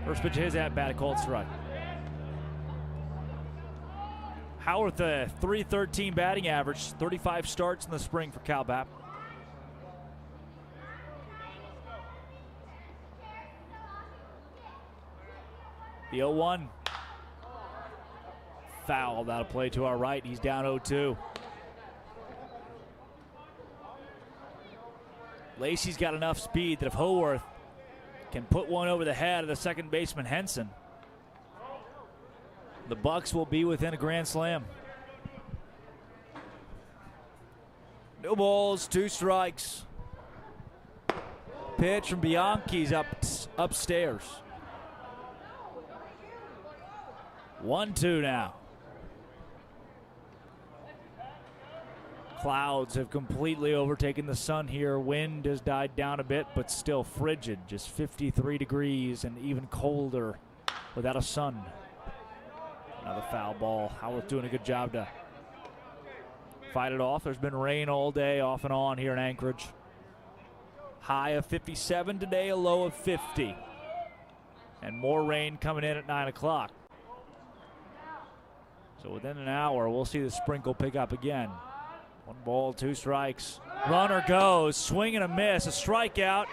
First pitch of his at bat, a called strike. Howard, the .313 batting average, 35 starts in the spring for Cal Bap. The 0-1. Fouled out of play to our right. He's down 0-2. Lacey's got enough speed that if Haworth can put one over the head of the second baseman Henson, the Bucs will be within a grand slam. No balls, 2 strikes. Pitch from Bianchi's upstairs. 1-2 now. Clouds have completely overtaken the sun here. Wind has died down a bit, but still frigid. Just 53 degrees and even colder without a sun. Another foul ball. Howard's doing a good job to fight it off. There's been rain all day, off and on here in Anchorage. High of 57 today, a low of 50. And more rain coming in at 9 o'clock. So within an hour, we'll see the sprinkle pick up again. 1 ball, 2 strikes. Runner goes, swing and a miss, a strikeout.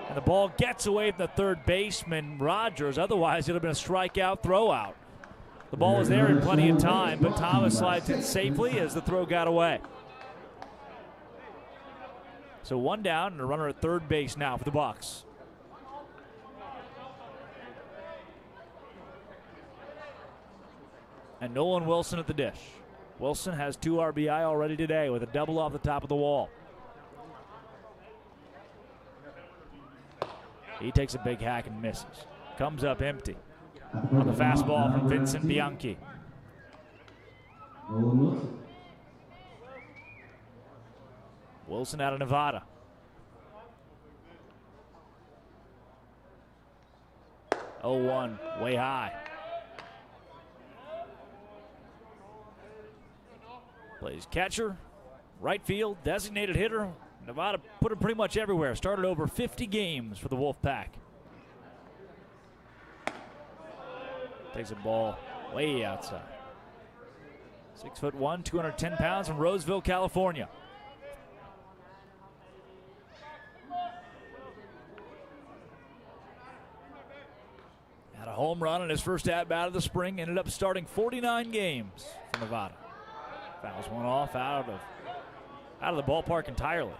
And the ball gets away from the third baseman, Rogers. Otherwise, it would have been a strikeout, throw out. The ball was there in plenty of time, but Thomas slides in safely as the throw got away. So 1 down and a runner at third base now for the Bucs. And Nolan Wilson at the dish. Wilson has 2 RBI already today with a double off the top of the wall. He takes a big hack and misses. Comes up empty on the fastball from Vincent Bianchi. Wilson out of Nevada. Oh-1, way high. Plays catcher, right field, designated hitter. Nevada put him pretty much everywhere. Started over 50 games for the Wolfpack. Takes a ball way outside. 6'1", 210 pounds from Roseville, California. Had a home run in his first at-bat of the spring. Ended up starting 49 games for Nevada. Fouls one off out of the ballpark entirely.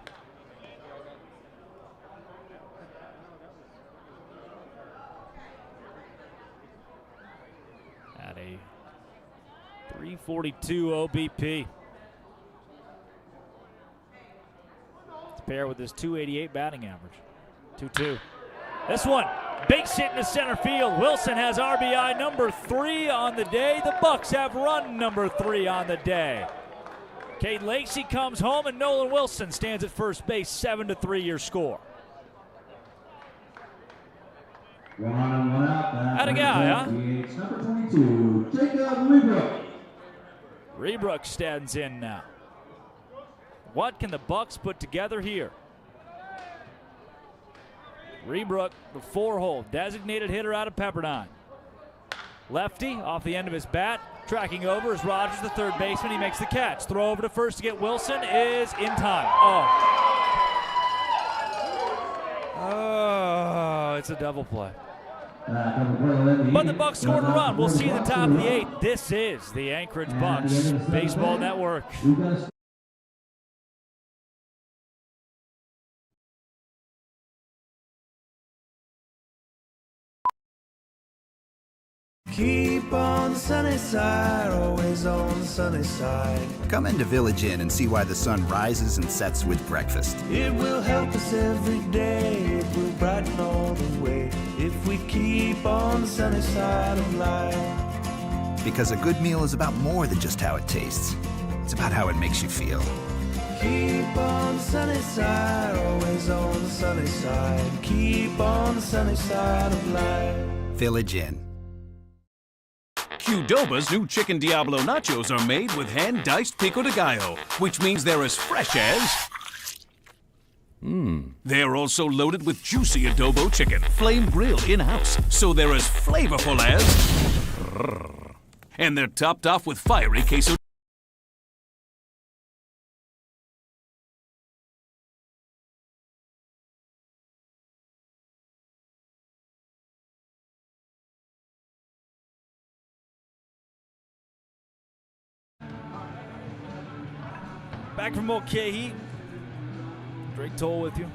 At a 342 OBP. To pair with his 288 batting average. 2-2. This one, big hit into center field. Wilson has RBI number 3 on the day. The Bucs have run number 3 on the day. Cade Lacey comes home and Nolan Wilson stands at first base. 7-3 your score. 1 on, 1 out. That a guy, huh? It's number 22, Jacob Rebrook. Rebrook stands in now. What can the Bucs put together here? Rebrook, the 4-hole, designated hitter out of Pepperdine. Lefty off the end of his bat, tracking over is Rogers, the third baseman. He makes the catch. Throw over to first to get Wilson is in time. Oh, it's a double play. But the Bucs scored a run. We'll see you at the top of the 8th. This is the Anchorage Bucs Baseball Network. Keep on the sunny side, always on the sunny side. Come into Village Inn and see why the sun rises and sets with breakfast. It will help us every day, it will brighten all the way, if we keep on the sunny side of life. Because a good meal is about more than just how it tastes. It's about how it makes you feel. Keep on the sunny side, always on the sunny side. Keep on the sunny side of life. Village Inn. Qdoba's new Chicken Diablo nachos are made with hand-diced pico de gallo, which means they're as fresh as... They're also loaded with juicy adobo chicken, flame grilled in-house, so they're as flavorful as... And they're topped off with fiery queso... Back from Mulcahy. Drake Toll with you.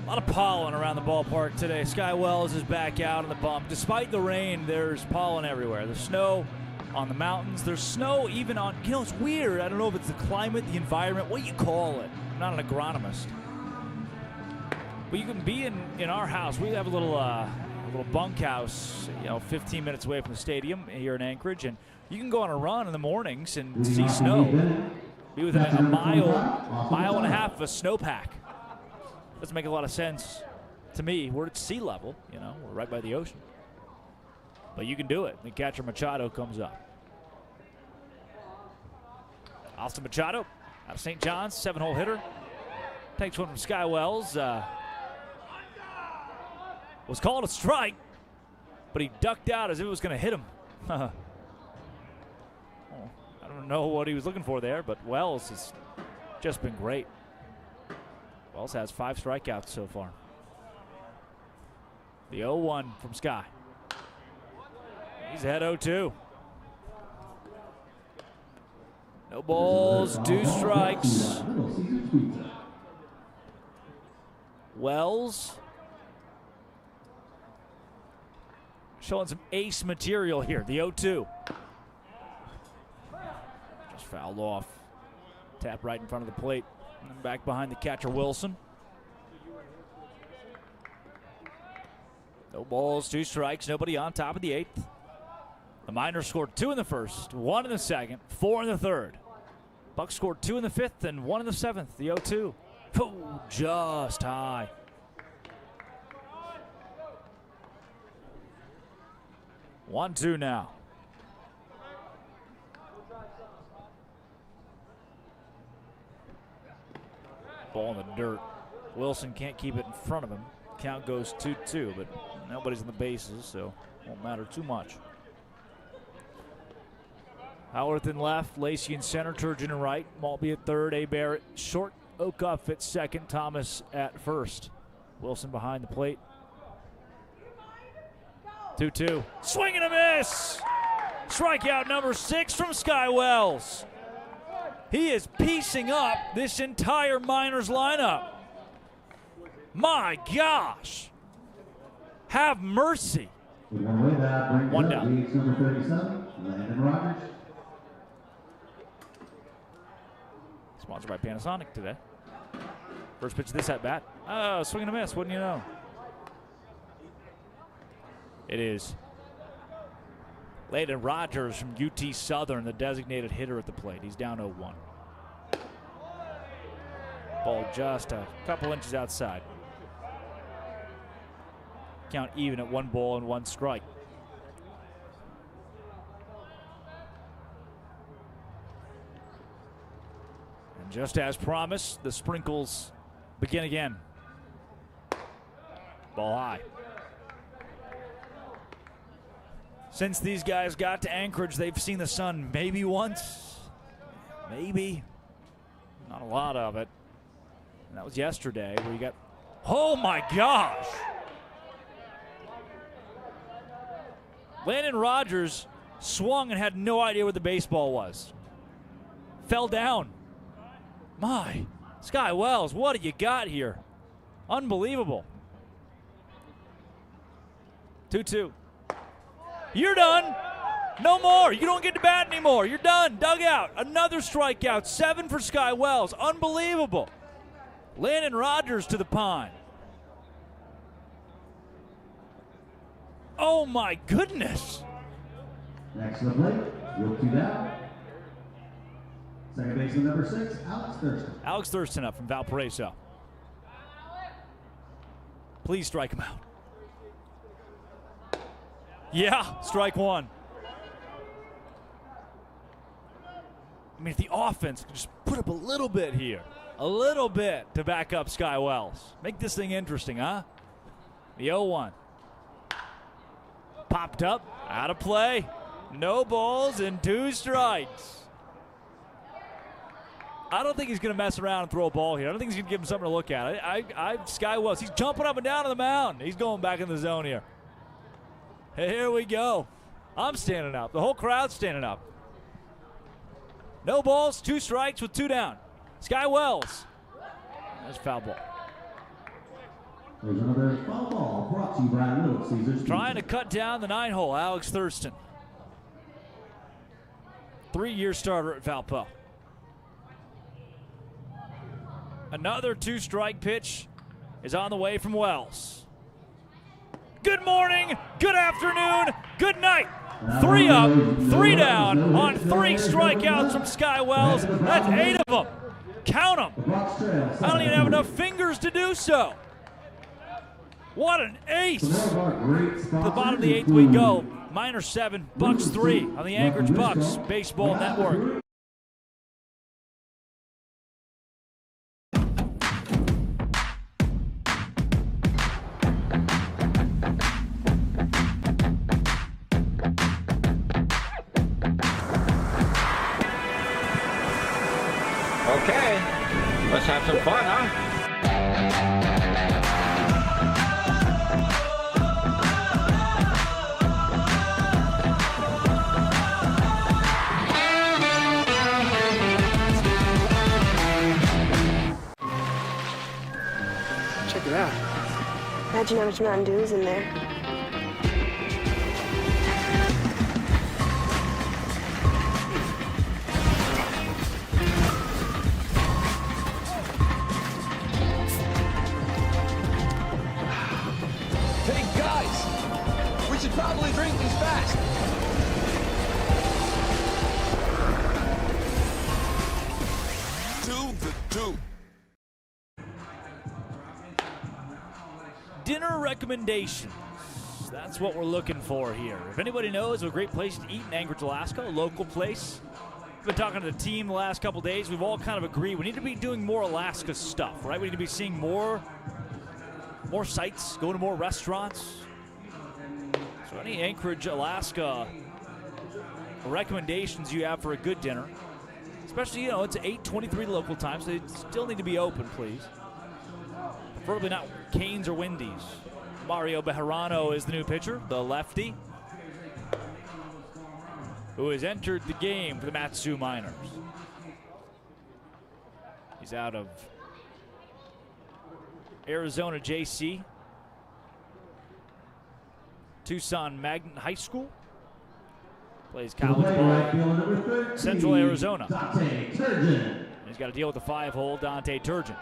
A lot of pollen around the ballpark today. Sky Wells is back out on the bump. Despite the rain, there's pollen everywhere. There's snow on the mountains. There's snow even on, it's weird. I don't know if it's the climate, the environment, what you call it. I'm not an agronomist. But you can be in our house. We have a little bunkhouse, 15 minutes away from the stadium here in Anchorage, and you can go on a run in the mornings and see snow. Be within a mile and a half of a snowpack. Doesn't make a lot of sense to me. We're at sea level, we're right by the ocean. But you can do it. The catcher Machado comes up. Austin Machado out of St. John's, 7-hole hitter. Takes one from Sky Wells. Was called a strike, but he ducked out as if it was going to hit him. I don't know what he was looking for there, but Wells has just been great. Wells has 5 strikeouts so far. The 0-1 from Sky. He's ahead 0-2. No balls, 2 strikes. Wells showing some ace material here. The 0-2. Just fouled off. Tap right in front of the plate. And then back behind the catcher, Wilson. No balls, 2 strikes. Nobody on top of the 8th. The Miners scored 2 in the first, 1 in the second, 4 in the third. Bucs scored 2 in the 5th and 1 in the 7th. The 0-2. Oh, just high. One, 2 now. Ball in the dirt. Wilson can't keep it in front of him. Count goes 2-2, but nobody's in the bases, so won't matter too much. Howarth in left, Lacey in center, Turgeon in right, Maltby at third, A. Barrett short, Okoff at second, Thomas at first. Wilson behind the plate. 2-2. Swing and a miss! Strikeout number 6 from Sky Wells. He is piecing up this entire Miners lineup. My gosh. Have mercy. One down. Sponsored by Panasonic today. First pitch of this at bat. Oh, swing and a miss, wouldn't you know? It is Layden Rogers from UT Southern, the designated hitter at the plate. He's down 0-1. Ball just a couple inches outside. Count even at 1 ball and 1 strike. And just as promised, the sprinkles begin again. Ball high. Since these guys got to Anchorage, they've seen the sun maybe once. Maybe. Not a lot of it. And that was yesterday, where you got Oh my gosh. Landon Rogers swung and had no idea where the baseball was. Fell down. My, Sky Wells, what do you got here? Unbelievable. 2-2. You're done. No more. You don't get to bat anymore. You're done. Dugout. Another strikeout. 7 for Sky Wells. Unbelievable. Landon Rogers to the pine. Oh my goodness. Next to the plate, with 2 down. Second baseman number 6, Alex Thurston. Alex Thurston up from Valparaiso. Please strike him out. Yeah, strike 1. I mean, if the offense could just put up a little bit here, a little bit to back up Sky Wells. Make this thing interesting, huh? The 0-1. Popped up, out of play. No balls and 2 strikes. I don't think he's going to mess around and throw a ball here. I don't think he's going to give him something to look at. Sky Wells, he's jumping up and down on the mound. He's going back in the zone here. Here we go. I'm standing up. The whole crowd's standing up. No balls, 2 strikes with 2 down. Sky Wells. That's foul ball. There's another foul ball brought to you by Little Caesars. Trying to cut down the 9-hole, Alex Thurston. 3-year starter at Valpo. Another 2-strike pitch is on the way from Wells. Good morning, good afternoon, good night. 3 up, 3 down on 3 strikeouts from Sky Wells. That's 8 of them. Count them. I don't even have enough fingers to do so. What an ace. To the bottom of the 8th we go. Minor 7, Bucs 3 on the Anchorage Bucs Baseball Network. Okay, let's have some fun, huh? Check it out. Imagine how much Mountain Dew is in there. Hey, guys! We should probably drink these fast. Dinner recommendations. That's what we're looking for here. If anybody knows of a great place to eat in Anchorage, Alaska, a local place, we've been talking to the team the last couple days. We've all kind of agreed we need to be doing more Alaska stuff, right? We need to be seeing more sites, going to more restaurants. So any Anchorage, Alaska recommendations you have for a good dinner, especially, it's 8:23 local time, so they still need to be open, please. Preferably not Canes or Wendy's. Mario Bejarano is the new pitcher, the lefty, who has entered the game for the Matsu Miners. He's out of Arizona JC, Tucson Magnet High School, plays college ball, Central Arizona. He's got to deal with the 5-hole Dante Turgeon.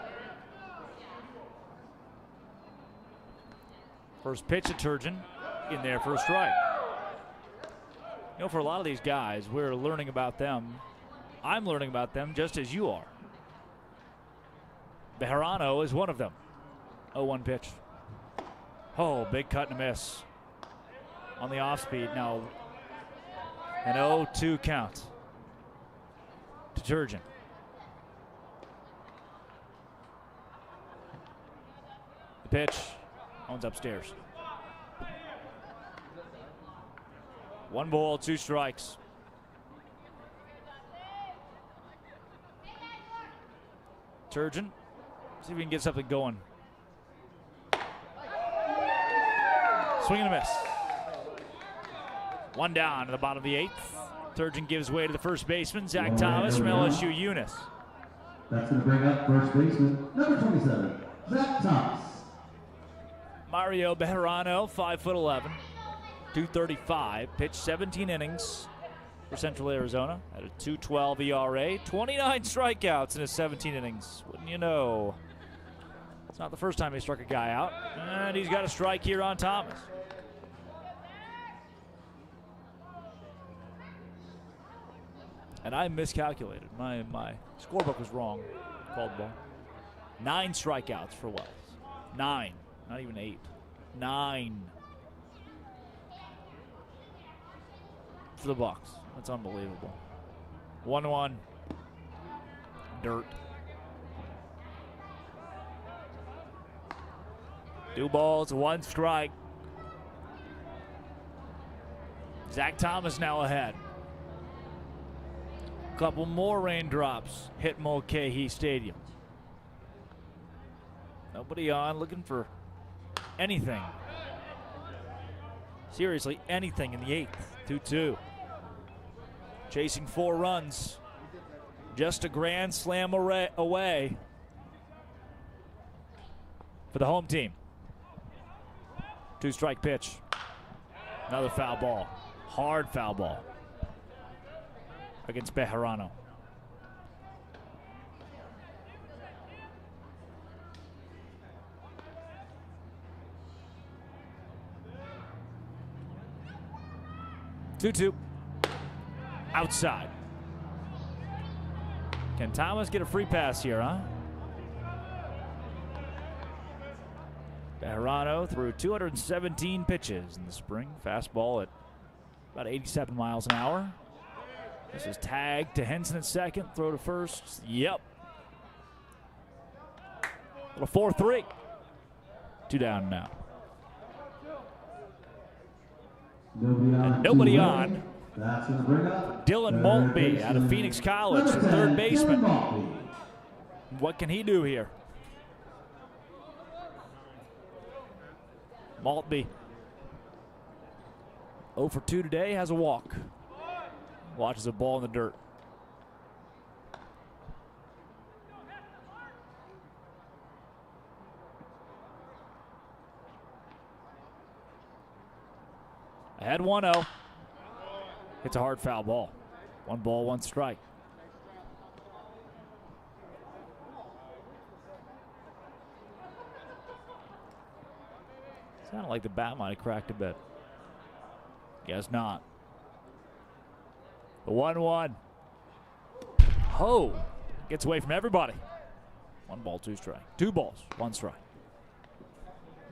First pitch to Turgeon in there for a strike. For a lot of these guys, we're learning about them. I'm learning about them just as you are. Bejarano is one of them. 0-1 pitch. Oh, big cut and a miss. On the off speed now. An 0-2 count to Turgeon. The pitch. Owen's upstairs. 1 ball, 2 strikes. Turgeon. See if we can get something going Swing and a miss. One down in the bottom of the 8th. Turgeon gives way to the first baseman, Zach Thomas from LSU Eunice. That's going to bring up first baseman, number 27, Zach Thomas. Mario Bejarano, 5'11", 235, pitched 17 innings for Central Arizona at a 2.12 ERA, 29 strikeouts in his 17 innings. Wouldn't you know? It's not the first time he struck a guy out, and he's got a strike here on Thomas. And I miscalculated. My scorebook was wrong. Called ball. 9 strikeouts for Wells. 9. Not even 8. 9. For the Bucs. That's unbelievable. 1-1. Dirt. 2 balls, 1 strike. Zach Thomas now ahead. Couple more raindrops hit Mulcahy Stadium. Nobody on, looking for anything. Seriously, anything in the 8th. 2-2. Chasing 4 runs. Just a grand slam away for the home team. 2-strike pitch. Another foul ball. Hard foul ball against Bejarano. Two. Outside. Can Thomas get a free pass here, huh? Bejarano threw 217 pitches in the spring. Fastball at about 87 miles an hour. This is tagged to Henson at second. Throw to first. Yep. A 4-3. 2 down now. Nobody on. That's going to bring up Dylan Maltby out of Phoenix College, third baseman. What can he do here? Maltby 0 for 2 today, has a walk. Watches a ball in the dirt. Ahead 1-0. It's a hard foul ball. 1 ball, 1 strike. Sounded like the bat might have cracked a bit. Guess not. The 1-1. Ho! Gets away from everybody. 1 ball, 2 strike. 2 balls, 1 strike.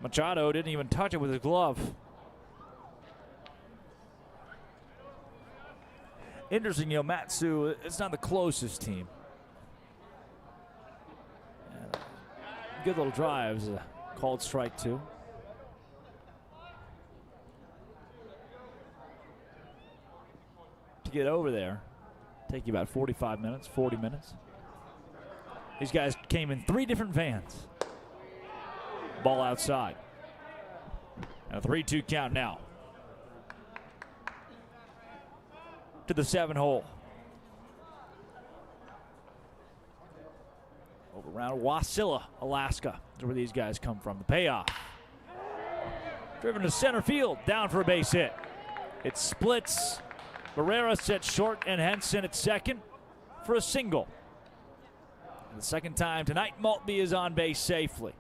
Machado didn't even touch it with his glove. Interesting, you know, Matsu, it's not the closest team. Good little drives. Called strike 2. To get over there, take you about 45 minutes, 40 minutes. These guys came in 3 different vans. Ball outside. And a 3-2 count now. To the 7 hole. Over around Wasilla, Alaska. That's where these guys come from. The payoff. Driven to center field. Down for a base hit. It splits. Barrera sets short and Henson at second for a single. And the second time tonight, Maltby is on base safely.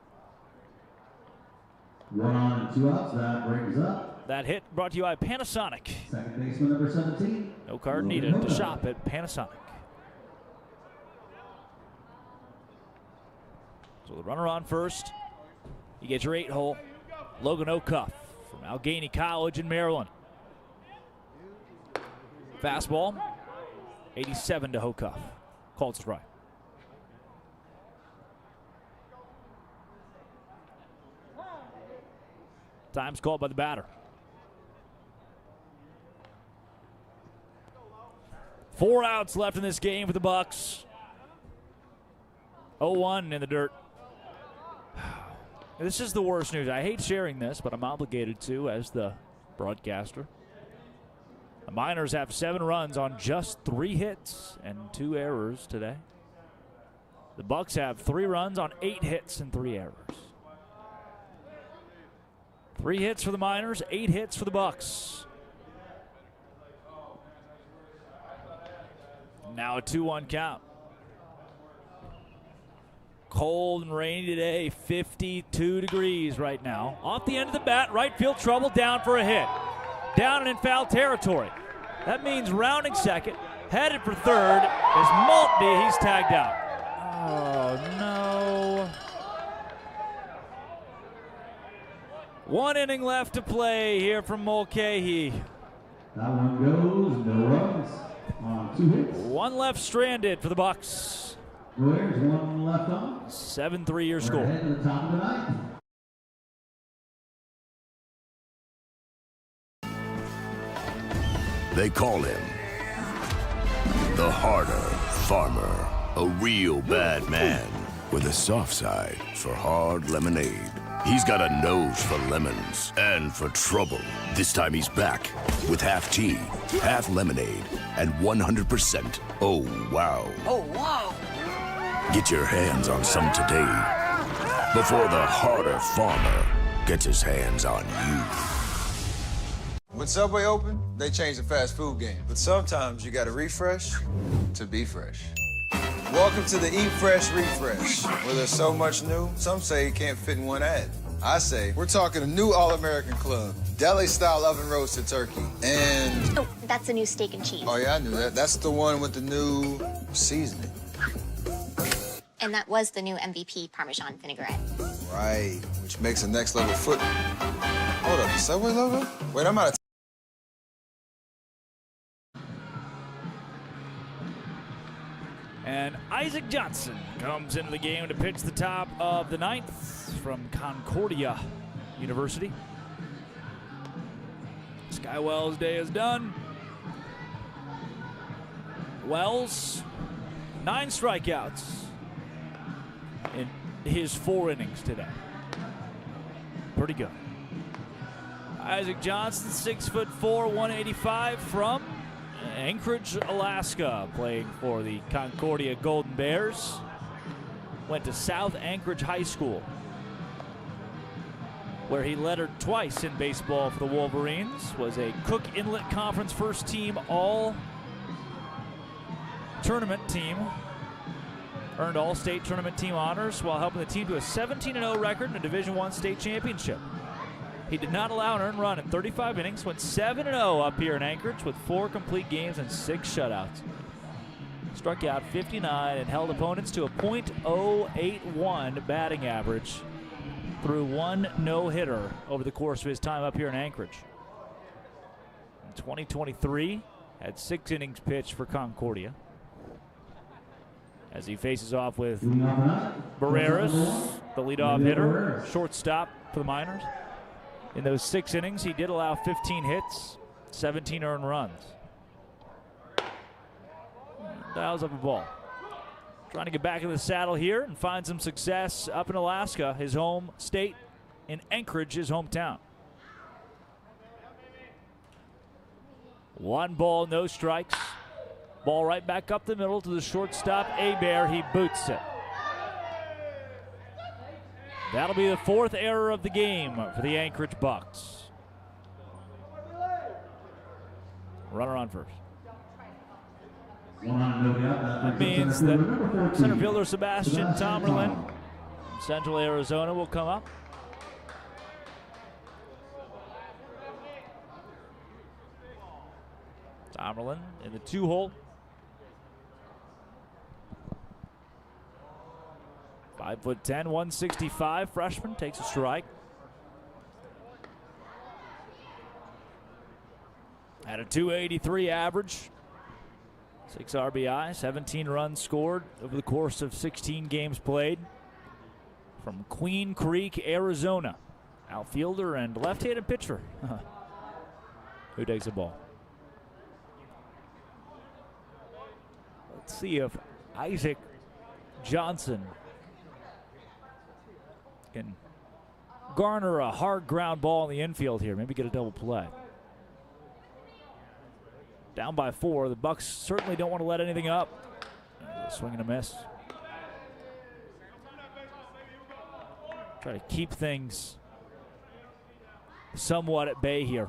1 on and 2 outs. That brings up. That hit brought to you by Panasonic. Second baseman number 17. No card needed to shop at Panasonic. So the runner on first. You get your 8 hole. Logan O'Cuff from Allegheny College in Maryland. Fastball. 87 to O'Cuff. Called strike. Time's called by the batter. 4 outs left in this game for the Bucs. 0-1 in the dirt. This is the worst news. I hate sharing this, but I'm obligated to as the broadcaster. The Miners have 7 runs on just 3 hits and 2 errors today. The Bucs have 3 runs on 8 hits and 3 errors. 3 hits for the Miners, 8 hits for the Bucs. Now a 2-1 count. Cold and rainy today, 52 degrees right now. Off the end of the bat, right field trouble, down for a hit. Down and in foul territory. That means rounding second, headed for third, is Maltby. He's tagged out. Oh, no. 1 inning left to play here from Mulcahy. That one goes, no runs on 2 hits. 1 left stranded for the Bucs. There's 1 left on. 7-3 your We're score. ahead to the top of the ninth. They call him the harder farmer, a real bad man with a soft side for hard lemonade. He's got a nose for lemons and for trouble. This time he's back with half tea, half lemonade, and 100%. Oh, wow. Oh, wow. Get your hands on some today before the harder farmer gets his hands on you. When Subway opened, they changed the fast food game. But sometimes you gotta refresh to be fresh. Welcome to the Eat Fresh Refresh, where there's so much new, some say it can't fit in one ad. I say, we're talking a new All-American Club, deli-style oven-roasted turkey, and... Oh, that's the new steak and cheese. Oh, yeah, I knew that. That's the one with the new seasoning. And that was the new MVP Parmesan vinaigrette. Right, which makes the next level foot. Hold up, the Subway logo? Wait, I'm out of And Isaac Johnson comes into the game to pitch the top of the 9th from Concordia University. Skywell's day is done. Wells, 9 strikeouts in his 4 innings today. Pretty good. Isaac Johnson, 6'4", 185 from Anchorage, Alaska, playing for the Concordia Golden Bears. Went to South Anchorage High School, where he lettered twice in baseball for the Wolverines. Was a Cook Inlet Conference first team all-tournament team. Earned all-state tournament team honors while helping the team to a 17-0 record in a Division I state championship. He did not allow an earned run in 35 innings, went 7-0 up here in Anchorage with 4 complete games and 6 shutouts. Struck out 59 and held opponents to a .081 batting average through 1 no-hitter over the course of his time up here in Anchorage. In 2023, had 6 innings pitched for Concordia, as he faces off with Barreras, the leadoff hitter, shortstop for the Miners. In those 6 innings, he did allow 15 hits, 17 earned runs. Dials up a ball. Trying to get back in the saddle here and find some success up in Alaska, his home state, in Anchorage, his hometown. 1 ball, no strikes. Ball right back up the middle to the shortstop, Abear. He boots it. That'll be the 4th error of the game for the Anchorage Bucs. Runner on first. That means that center fielder Sebastian Tomerlin from Central Arizona will come up. Tomerlin in the 2-hole. 5'10", 165 freshman, takes a strike. Had a .283 average, 6 RBI, 17 runs scored over the course of 16 games played. From Queen Creek, Arizona, outfielder and left-handed pitcher. Who takes the ball? Let's see if Isaac Johnson can garner a hard ground ball in the infield here. Maybe get a double play. Down by 4. The Bucs certainly don't want to let anything up. Swing and a miss. Try to keep things somewhat at bay here.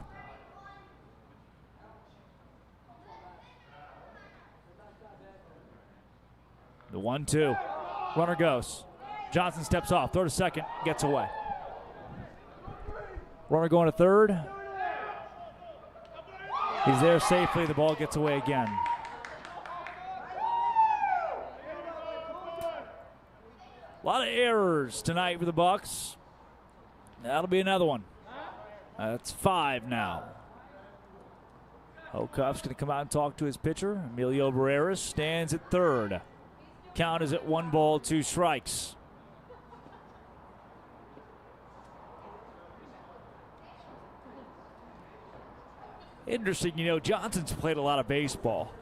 The 1-2. Runner goes. Johnson steps off. Throw to second. Gets away. Runner going to third. He's there safely. The ball gets away again. A lot of errors tonight for the Bucs. That'll be another one. That's 5 now. Hocuff's going to come out and talk to his pitcher. Emilio Barreras stands at third. Count is at 1 ball, 2 strikes. Interesting, you know, Johnson's played a lot of baseball.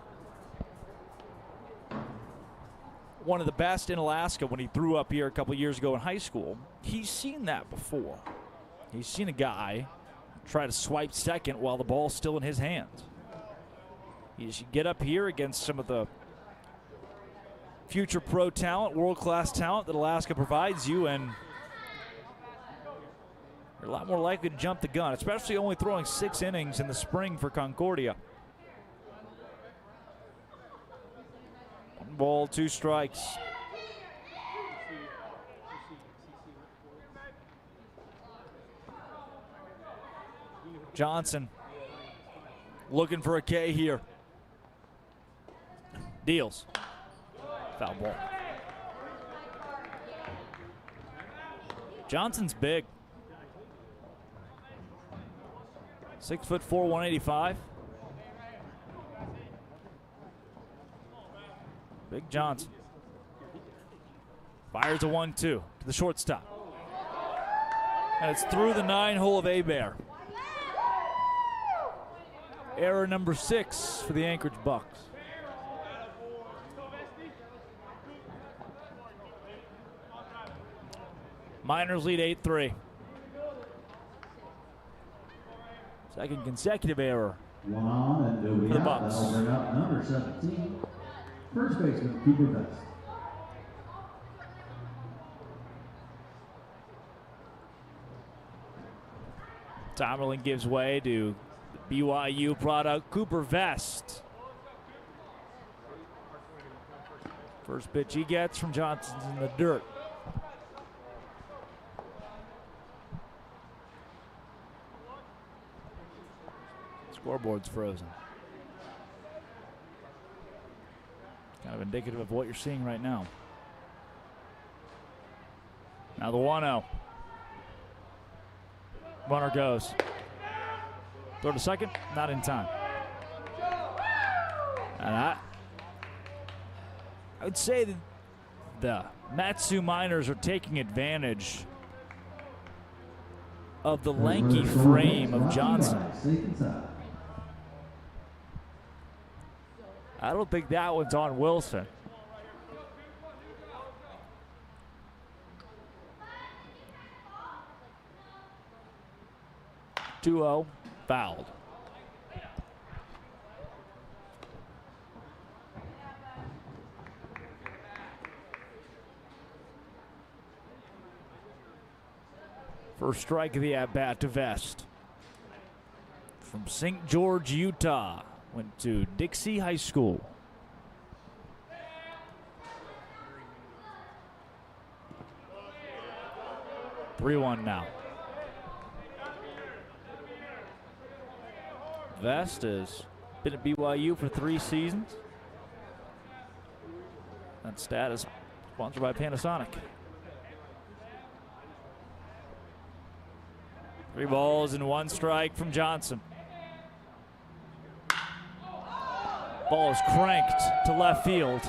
One of the best in Alaska when he threw up here a couple years ago in high school. He's seen that before. He's seen a guy try to swipe second while the ball's still in his hands. You should get up here against some of the future pro talent, world-class talent that Alaska provides you, and you're a lot more likely to jump the gun, especially only throwing 6 innings in the spring for Concordia. 1 ball, 2 strikes. Johnson looking for a K here. Deals. Foul ball. Johnson's big. 6'4", 185. Big Johnson. Fires a 1-2 to the shortstop. And it's through the 9-hole of A-Bear. Error number 6 for the Anchorage Bucs. Miners lead 8-3. Second consecutive error One on and nobody for the out. That'll bring Bucs. up number 17, first baseman Cooper Vest. Tomerlin gives way to the BYU product, Cooper Vest. First pitch he gets from Johnson's in the dirt. Scoreboard's frozen. Kind of indicative of what you're seeing right now. Now the 1-0. Runner goes. Throw to second, not in time. And I would say that the Matsu Miners are taking advantage of the lanky frame of Johnson. I don't think that one's on Wilson. (2-0) fouled. First strike of the at-bat to Vest. From St. George, Utah. Went to Dixie High School. (3-1) now. Vest has been at BYU for 3 seasons. That stat is sponsored by Panasonic. 3 balls and 1 strike from Johnson. Ball is cranked to left field,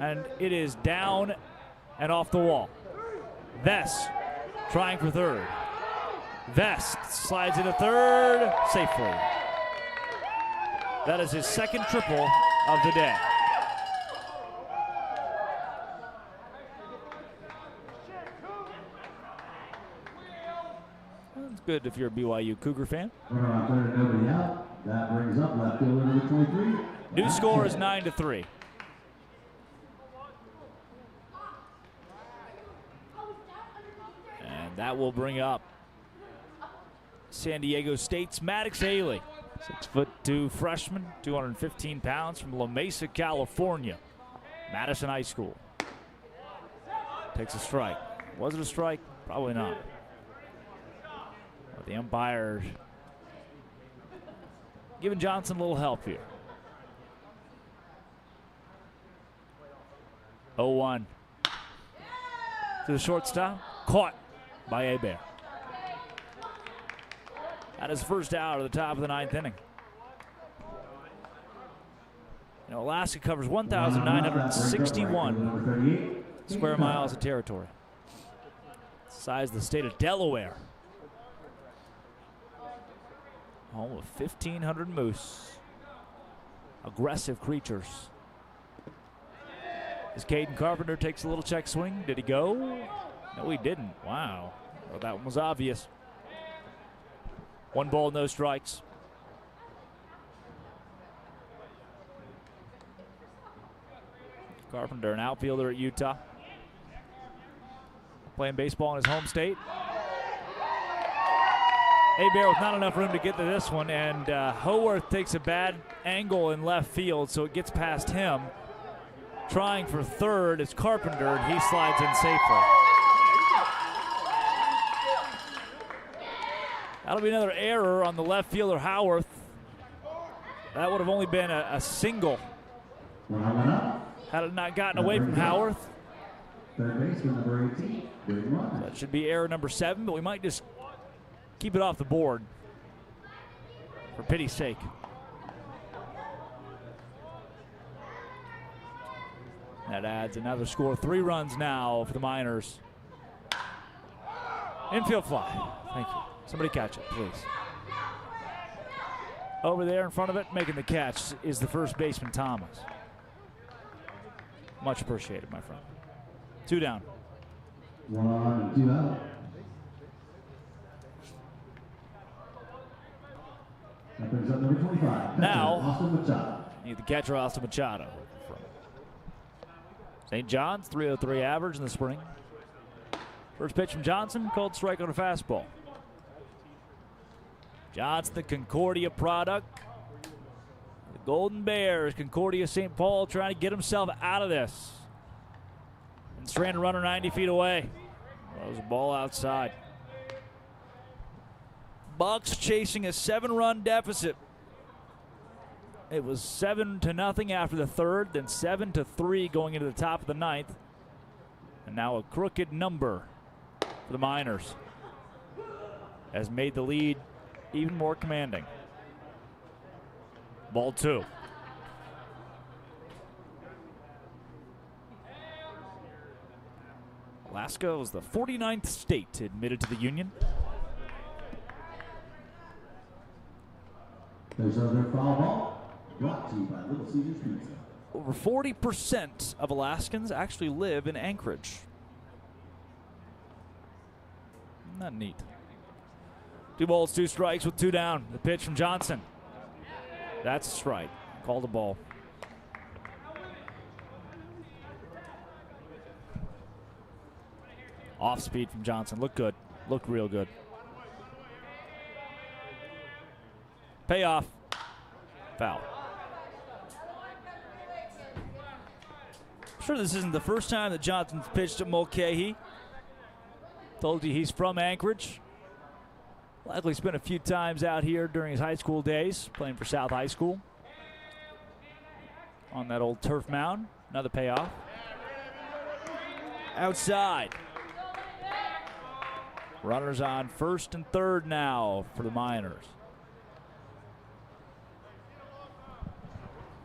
and it is down and off the wall. Vest trying for third. Vest slides into third safely. That is his second triple of the day. good if you're a BYU Cougar fan. Runner on third, nobody out. That brings up left fielder number 23. New score is 9-3. And that will bring up San Diego State's Maddox Haley. 6'2" freshman, 215 pounds from La Mesa, California. Madison High School. Takes a strike. Was it a strike? Probably not. But the umpire giving Johnson a little help here. 0-1. To the shortstop. Caught by Hebert. That is first out of the top of the ninth inning. You know, Alaska covers 1,961 square miles of territory. Size of the state of Delaware. Home of 1,500 moose. Aggressive creatures. As Caden Carpenter takes a little check swing. Did he go? No, he didn't. Wow. Well, that one was obvious. 1 ball, no strikes. Carpenter, an outfielder at Utah. Playing baseball in his home state. Hebert with not enough room to get to this one, and Howarth takes a bad angle in left field, so it gets past him. Trying for third is Carpenter, and he slides in safely. That'll be another error on the left fielder, Howarth. That would have only been a single. Had it not gotten away from Howarth. Third baseman number 18. That should be error number 7, but we might just keep it off the board for pity's sake. That adds another score. 3 runs now for the Miners. Infield fly. Thank you. Somebody catch it, please. Over there in front of it, making the catch is the first baseman, Thomas. Much appreciated, my friend. 2 down. 1 on and 2 out. That brings up number 25. Now, Austin Machado. need the catcher, Austin Machado. From St. John's, 303 average in the spring. First pitch from Johnson, called strike on a fastball. Johnson, the Concordia product. The Golden Bears, Concordia St. Paul, trying to get himself out of this. And stranded runner 90 feet away. That was a ball outside. Bucs chasing a 7-run deficit. It was 7-0 after the third, then 7-3 going into the top of the ninth. And now a crooked number for the Miners has made the lead even more commanding. Ball 2. Alaska was the 49th state admitted to the Union. There's another foul ball brought to you by Little Caesars Pizza. Over 40% of Alaskans actually live in Anchorage. Isn't that neat? 2 balls, 2 strikes with 2 down. The pitch from Johnson. That's a strike. Called a ball. Off speed from Johnson. Looked good. Looked real good. Payoff. Foul. I'm sure this isn't the first time that Johnson's pitched at Mulcahy. Told you he's from Anchorage. Likely spent a few times out here during his high school days, playing for South High School. On that old turf mound. Another payoff. Outside. Runners on first and third now for the Miners.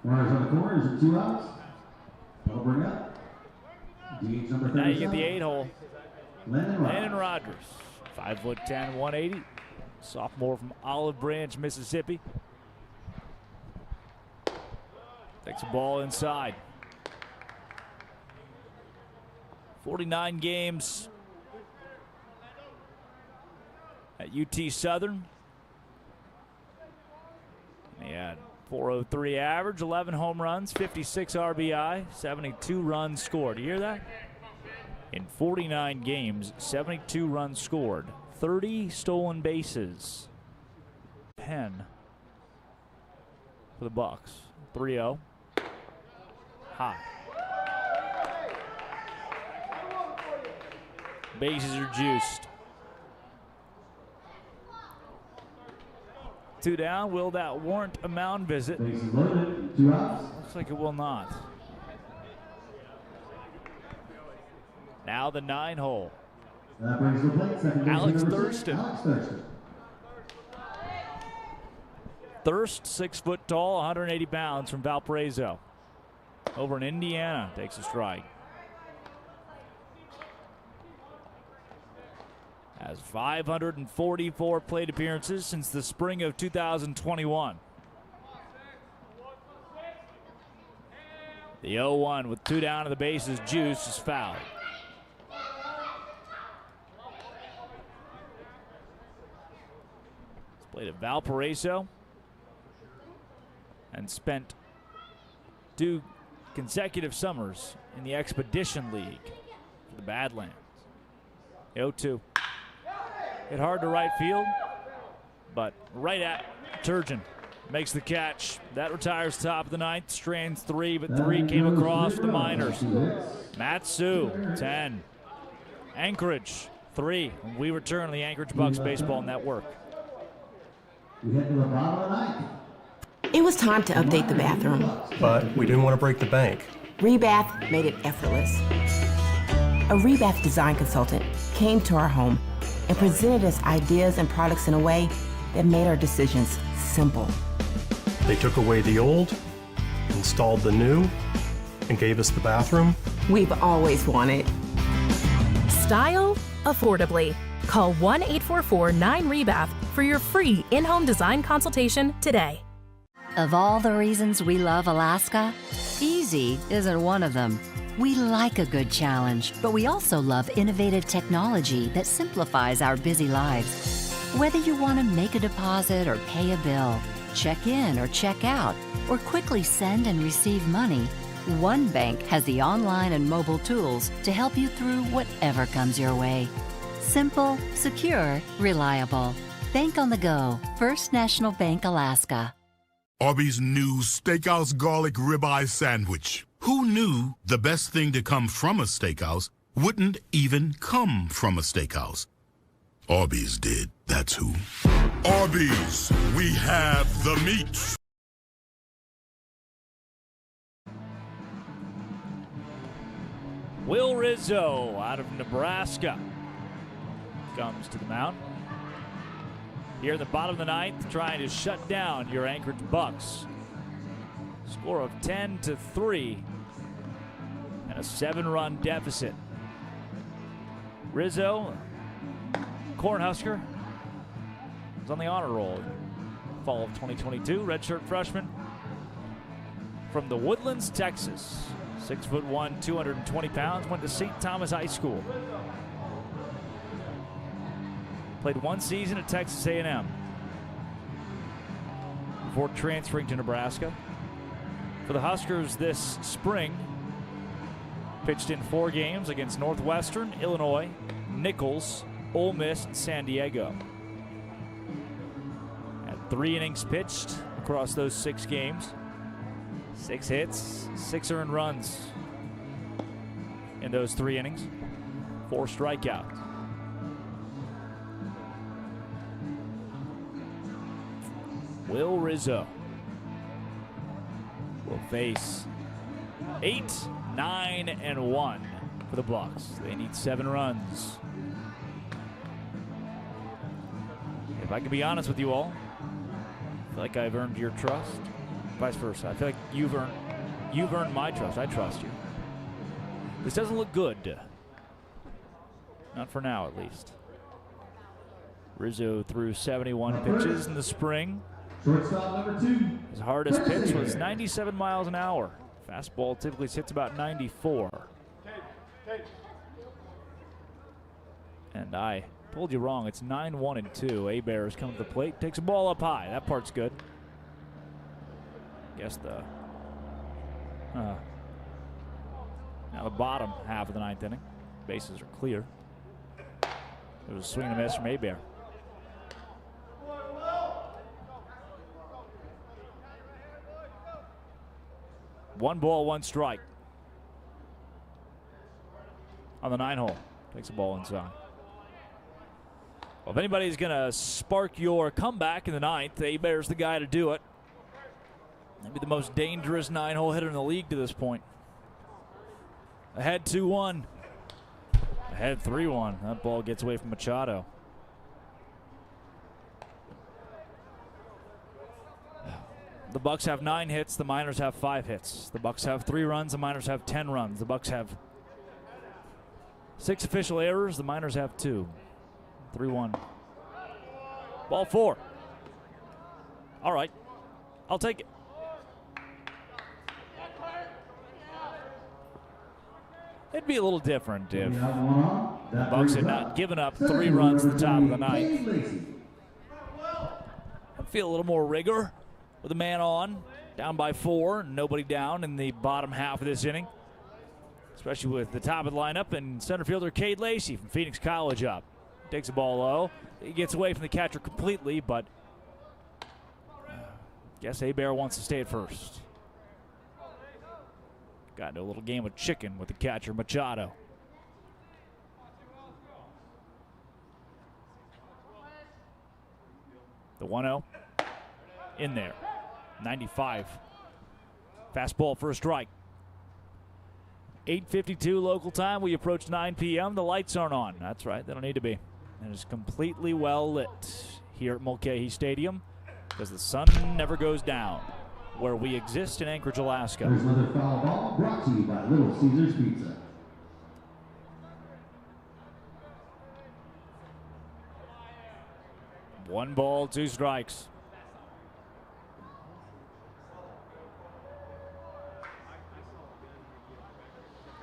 Runners on the corners and 2 outs. That'll bring up DH number 37. Now you get the 8-hole. Landon Rogers. 5'10", 180. Sophomore from Olive Branch, Mississippi. Takes a ball inside. 49 games at UT Southern. He had 403 average, 11 home runs, 56 RBI, 72 runs scored. You hear that? In 49 games, 72 runs scored, 30 stolen bases. 10 for the Bucs. 3-0. High. Bases are juiced. 2 down. Will that warrant a mound visit? Looks like it will not. Now the 9-hole. Alex Thurston. Thirst, 6 foot tall, 180 pounds from Valparaiso. Over in Indiana, takes a strike. Has 544 plate appearances since the spring of 2021. The 0-1 with 2 down to the bases, juice is fouled. He's played at Valparaiso and spent 2 consecutive summers in the Expedition League for the Badlands. 0-2. Hit hard to right field, but right at Turgeon. Makes the catch. That retires top of the 9th. Strands 3, but 3 came across for the Miners. Matsu, 10. Anchorage, 3. We return to the Anchorage Bucs Baseball Network. It was time to update the bathroom. But we didn't want to break the bank. Rebath made it effortless. A Rebath design consultant came to our home and presented us ideas and products in a way that made our decisions simple. They took away the old, installed the new, and gave us the bathroom we've always wanted. Style affordably. Call 1-844-9REBATH for your free in-home design consultation today. Of all the reasons we love Alaska, easy isn't one of them. We like a good challenge, but we also love innovative technology that simplifies our busy lives. Whether you want to make a deposit or pay a bill, check in or check out, or quickly send and receive money, one bank has the online and mobile tools to help you through whatever comes your way. Simple, secure, reliable. Bank on the go. First National Bank, Alaska. Arby's new steakhouse garlic ribeye sandwich. Who knew the best thing to come from a steakhouse wouldn't even come from a steakhouse? Arby's did, that's who. Arby's, we have the meat. Will Rizzo out of Nebraska comes to the mound. Here in the bottom of the 9th, trying to shut down your Anchorage Bucs. Score of 10-3 and a 7-run deficit. Rizzo, Cornhusker, was on the honor roll fall of 2022. Redshirt freshman from the Woodlands, Texas. 6'1", 220 pounds, went to St. Thomas High School. Played 1 season at Texas A&M before transferring to Nebraska. For the Huskers this spring, pitched in 4 games against Northwestern, Illinois, Nichols, Ole Miss, and San Diego. Had 3 innings pitched across those 6 games. 6 hits, 6 earned runs in those 3 innings. 4 strikeouts. Will Rizzo will face 8, 9, and 1 for the Bucs. They need 7 runs. If I can be honest with you all, I feel like I've earned your trust. Vice versa. I feel like you've earned my trust. I trust you. This doesn't look good. Not for now, at least. Rizzo threw 71 pitches in the spring. Shortstop number 2. His hardest pitch was 97 miles an hour. Fastball typically hits about 94. And I Told you wrong. It's 9-1-2. A-Bears come to the plate. Takes a ball up high. That part's good. Guess now the bottom half of the ninth inning. Bases are clear. There was a swing and a miss from A-Bear. One ball, one strike. On the 9-hole. Takes a ball inside. Well, if anybody's going to spark your comeback in the ninth, A-Bear's the guy to do it. Maybe the most dangerous 9-hole hitter in the league to this point. Ahead 2-1. Ahead 3-1. That ball gets away from Machado. The Bucs have 9 hits. The Miners have 5 hits. The Bucs have 3 runs. The Miners have 10 runs. The Bucs have 6 official errors. The Miners have 2. 3-1. Ball 4. All right. I'll take it. It'd be a little different if the Bucs had not given up 3 runs at the top of the ninth. I'd feel a little more rigor with a man on, down by 4, and nobody down in the bottom half of this inning. Especially with the top of the lineup and center fielder Cade Lacey from Phoenix College up. Takes the ball low. He gets away from the catcher completely, but guess A-Bear wants to stay at first. Got into a little game of chicken with the catcher Machado. The 1-0 in there. 95. Fastball for a strike. 8:52 local time. We approach 9 p.m. The lights aren't on. That's right. They don't need to be. And it's completely well lit here at Mulcahy Stadium because the sun never goes down where we exist in Anchorage, Alaska. There's another foul ball brought to you by Little Caesars Pizza. One ball, 2 strikes.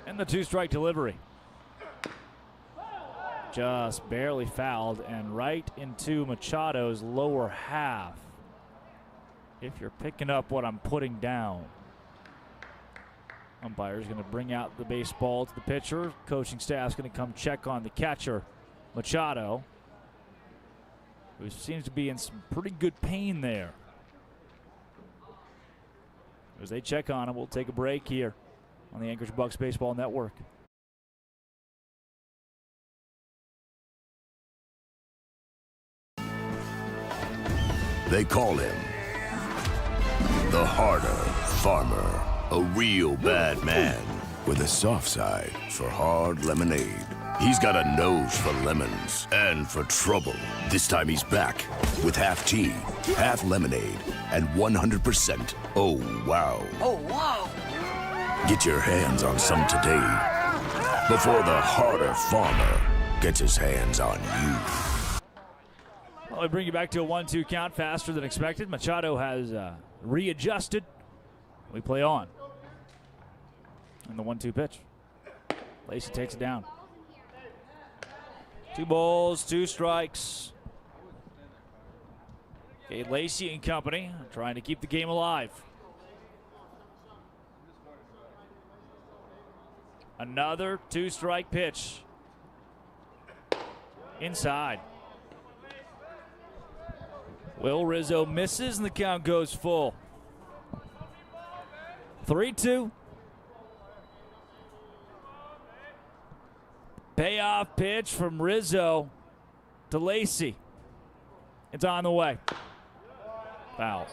And the 2-strike delivery. Just barely fouled and right into Machado's lower half. If you're picking up what I'm putting down. Umpire's going to bring out the baseball to the pitcher. Coaching staff's going to come check on the catcher, Machado, who seems to be in some pretty good pain there. As they check on him, we'll take a break here on the Anchorage Bucs Baseball Network. They call him the harder farmer, a real bad man with a soft side for hard lemonade. He's got a nose for lemons and for trouble. This time he's back with half tea, half lemonade, and 100%. Oh, wow. Oh, wow. Get your hands on some today before the harder farmer gets his hands on you. Well, we bring you back to a 1-2 count faster than expected. Machado has readjusted. We play on. And the 1-2 pitch. Lacey takes it down. 2 balls, 2 strikes. Okay, Lacey and company trying to keep the game alive. Another 2-strike pitch. Inside. Will Rizzo misses and the count goes full. 3-2. Payoff pitch from Rizzo to Lacey. It's on the way. Foul.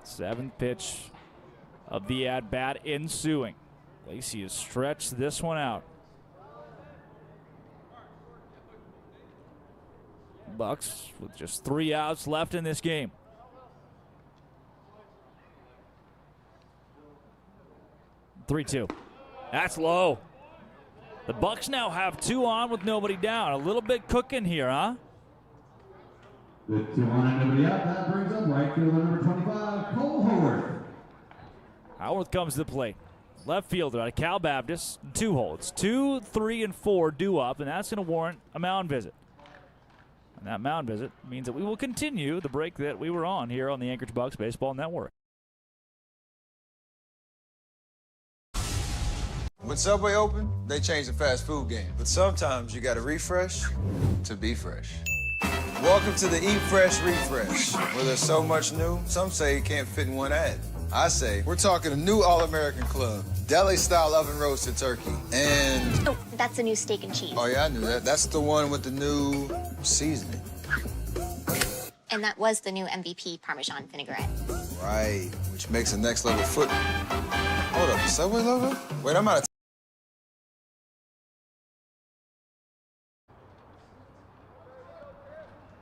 7th pitch of the at-bat ensuing. Lacey has stretched this one out. Bucs with just 3 outs left in this game. (3-2). That's low. The Bucs now have 2 on with nobody down. A little bit cooking here, huh? With 2 on and nobody out, that brings up right fielder number 25, Cole Haworth. Haworth comes to the plate. left fielder out of Cal Baptist, 2 holds. 2, 3, and 4 due up, and that's going to warrant a mound visit. And that mound visit means that we will continue the break that we were on here on the Anchorage Bucs Baseball Network. When Subway opened, they changed the fast food game. But sometimes you gotta refresh to be fresh. Welcome to the Eat Fresh Refresh, where there's so much new, some say it can't fit in one ad. I say, we're talking a new All-American Club, deli-style oven-roasted turkey, and... Oh, that's the new steak and cheese. Oh, yeah, I knew that. That's the one with the new seasoning. And that was the new MVP Parmesan vinaigrette. Right, which makes a next-level foot... Hold up, the Subway logo? Wait, I'm out of...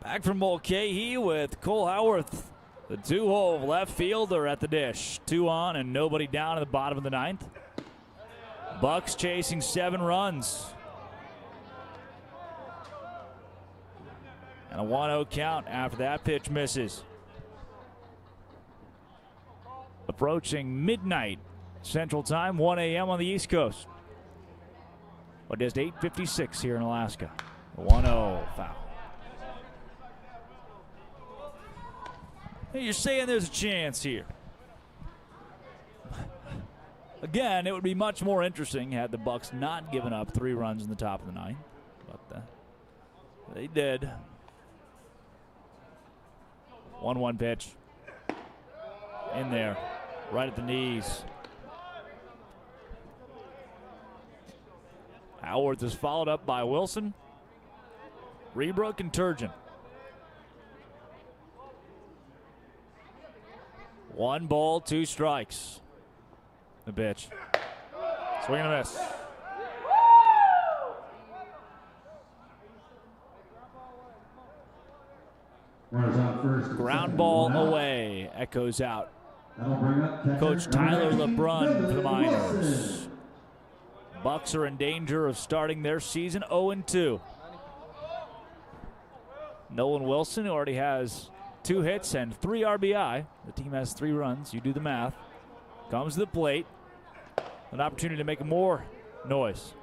Back from Mulcahy with Cole Howarth, the 2-hole left fielder at the dish. 2 on and nobody down in the bottom of the 9th. Bucs chasing 7 runs. And a 1-0 count after that pitch misses. Approaching midnight Central Time, 1 a.m. on the East Coast. But just 8:56 here in Alaska. 1-0 foul. Hey, you're saying there's a chance here. Again, it would be much more interesting had the Bucs not given up 3 runs in the top of the 9th. But they did. 1-1 pitch. In there. Right at the knees. Howard is followed up by Wilson, Rebrook, and Turgeon. 1 ball, 2 strikes. The pitch. Swing and a miss. Runners on first. Ground ball away. Echoes out. Coach Tyler LeBrun for the Miners. Bucs are in danger of starting their season 0-2. Nolan Wilson, who already has 2 hits and 3 RBI. The team has 3 runs. You do the math. Comes to the plate. An opportunity to make more noise.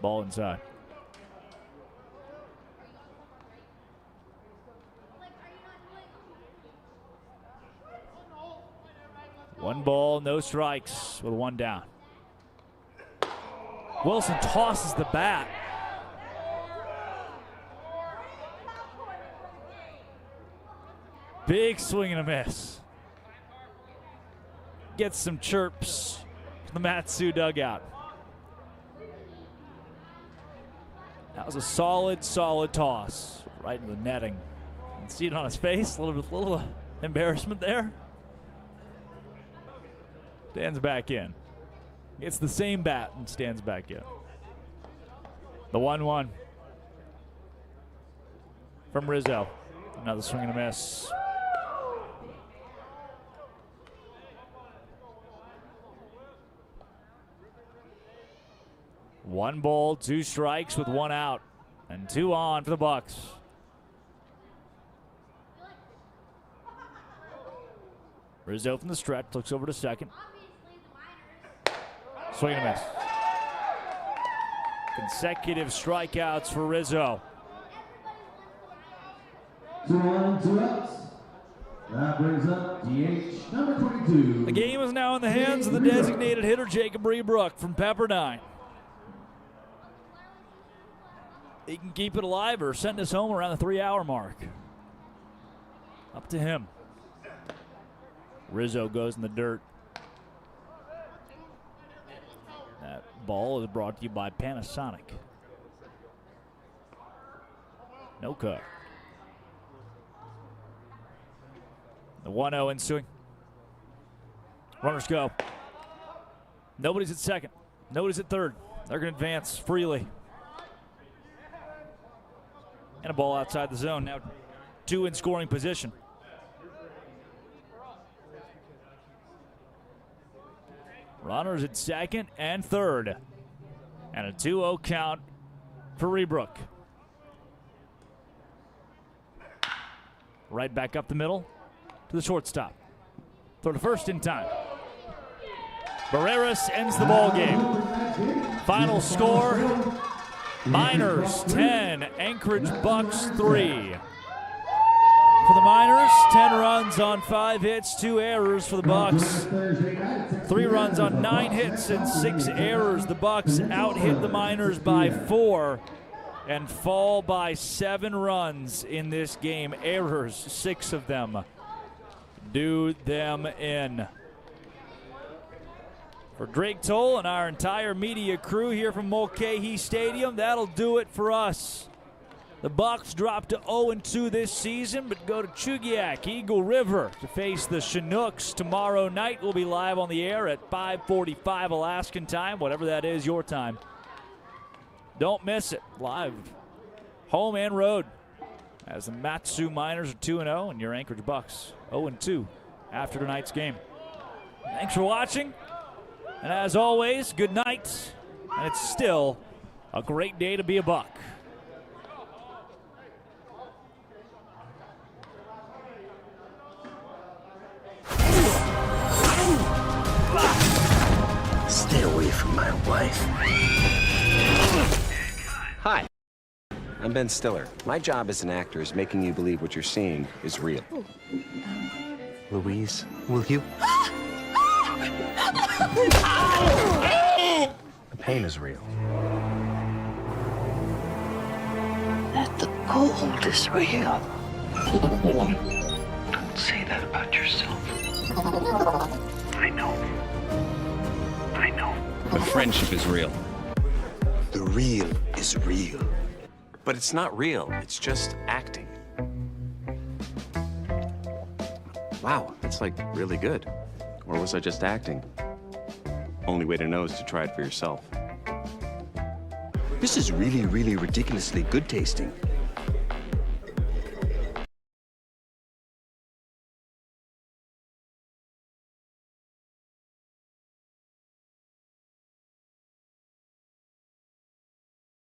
Ball inside. One ball, no strikes with 1 down. Wilson tosses the bat. Big swing and a miss. Gets some chirps from the Matsu dugout. That was a solid toss right into the netting. You can see it on his face, a little embarrassment there. Stands back in. Gets the same bat and stands back in. The 1-1 from Rizzo. Another swing and a miss. One ball, 2 strikes with 1 out, and 2 on for the Bucs. Rizzo from the stretch, looks over to second. Swing and a miss. Consecutive strikeouts for Rizzo. 2 on, 2 outs. That brings up DH number 22. The game is now in the hands of the designated hitter, Jacob Rebrook from Pepperdine. He can keep it alive or send us home around the 3-hour mark. Up to him. Rizzo goes in the dirt. That ball is brought to you by Panasonic. No cut. The 1-0 ensuing. Runners go. Nobody's at second. Nobody's at third. They're going to advance freely. And a ball outside the zone. Now 2 in scoring position. Runners at second and third. And a 2-0 count for Rebrook. Right back up the middle to the shortstop. Throw to first in time. Barreras ends the ball game. Final score, Miners 10, Anchorage Bucs 3. For the Miners, 10 runs on 5 hits, 2 errors for the Bucs. 3 runs on 9 hits and 6 errors. The Bucs out-hit the Miners by 4 and fall by 7 runs in this game. Errors, 6 of them. Do them in. For Drake Toll and our entire media crew here from Mulcahy Stadium, that'll do it for us. The Bucs drop to 0-2 this season, but go to Chugiak, Eagle River, to face the Chinooks tomorrow night. We'll be live on the air at 5:45 Alaskan time, whatever that is, your time. Don't miss it. Live, home and road, as the Mat-Su Miners are 2-0 and your Anchorage Bucs 0-2 after tonight's game. Thanks for watching, and as always, good night. And it's still a great day to be a Buck. Stay away from my wife. Hi, I'm Ben Stiller. My job as an actor is making you believe what you're seeing is real. Louise, will you? The pain is real. That the cold is real. Don't say that about yourself. I know. I know. But friendship is real. The real is real. But it's not real, it's just acting. Wow, that's like really good. Or was I just acting? Only way to know is to try it for yourself. This is really, really ridiculously good tasting.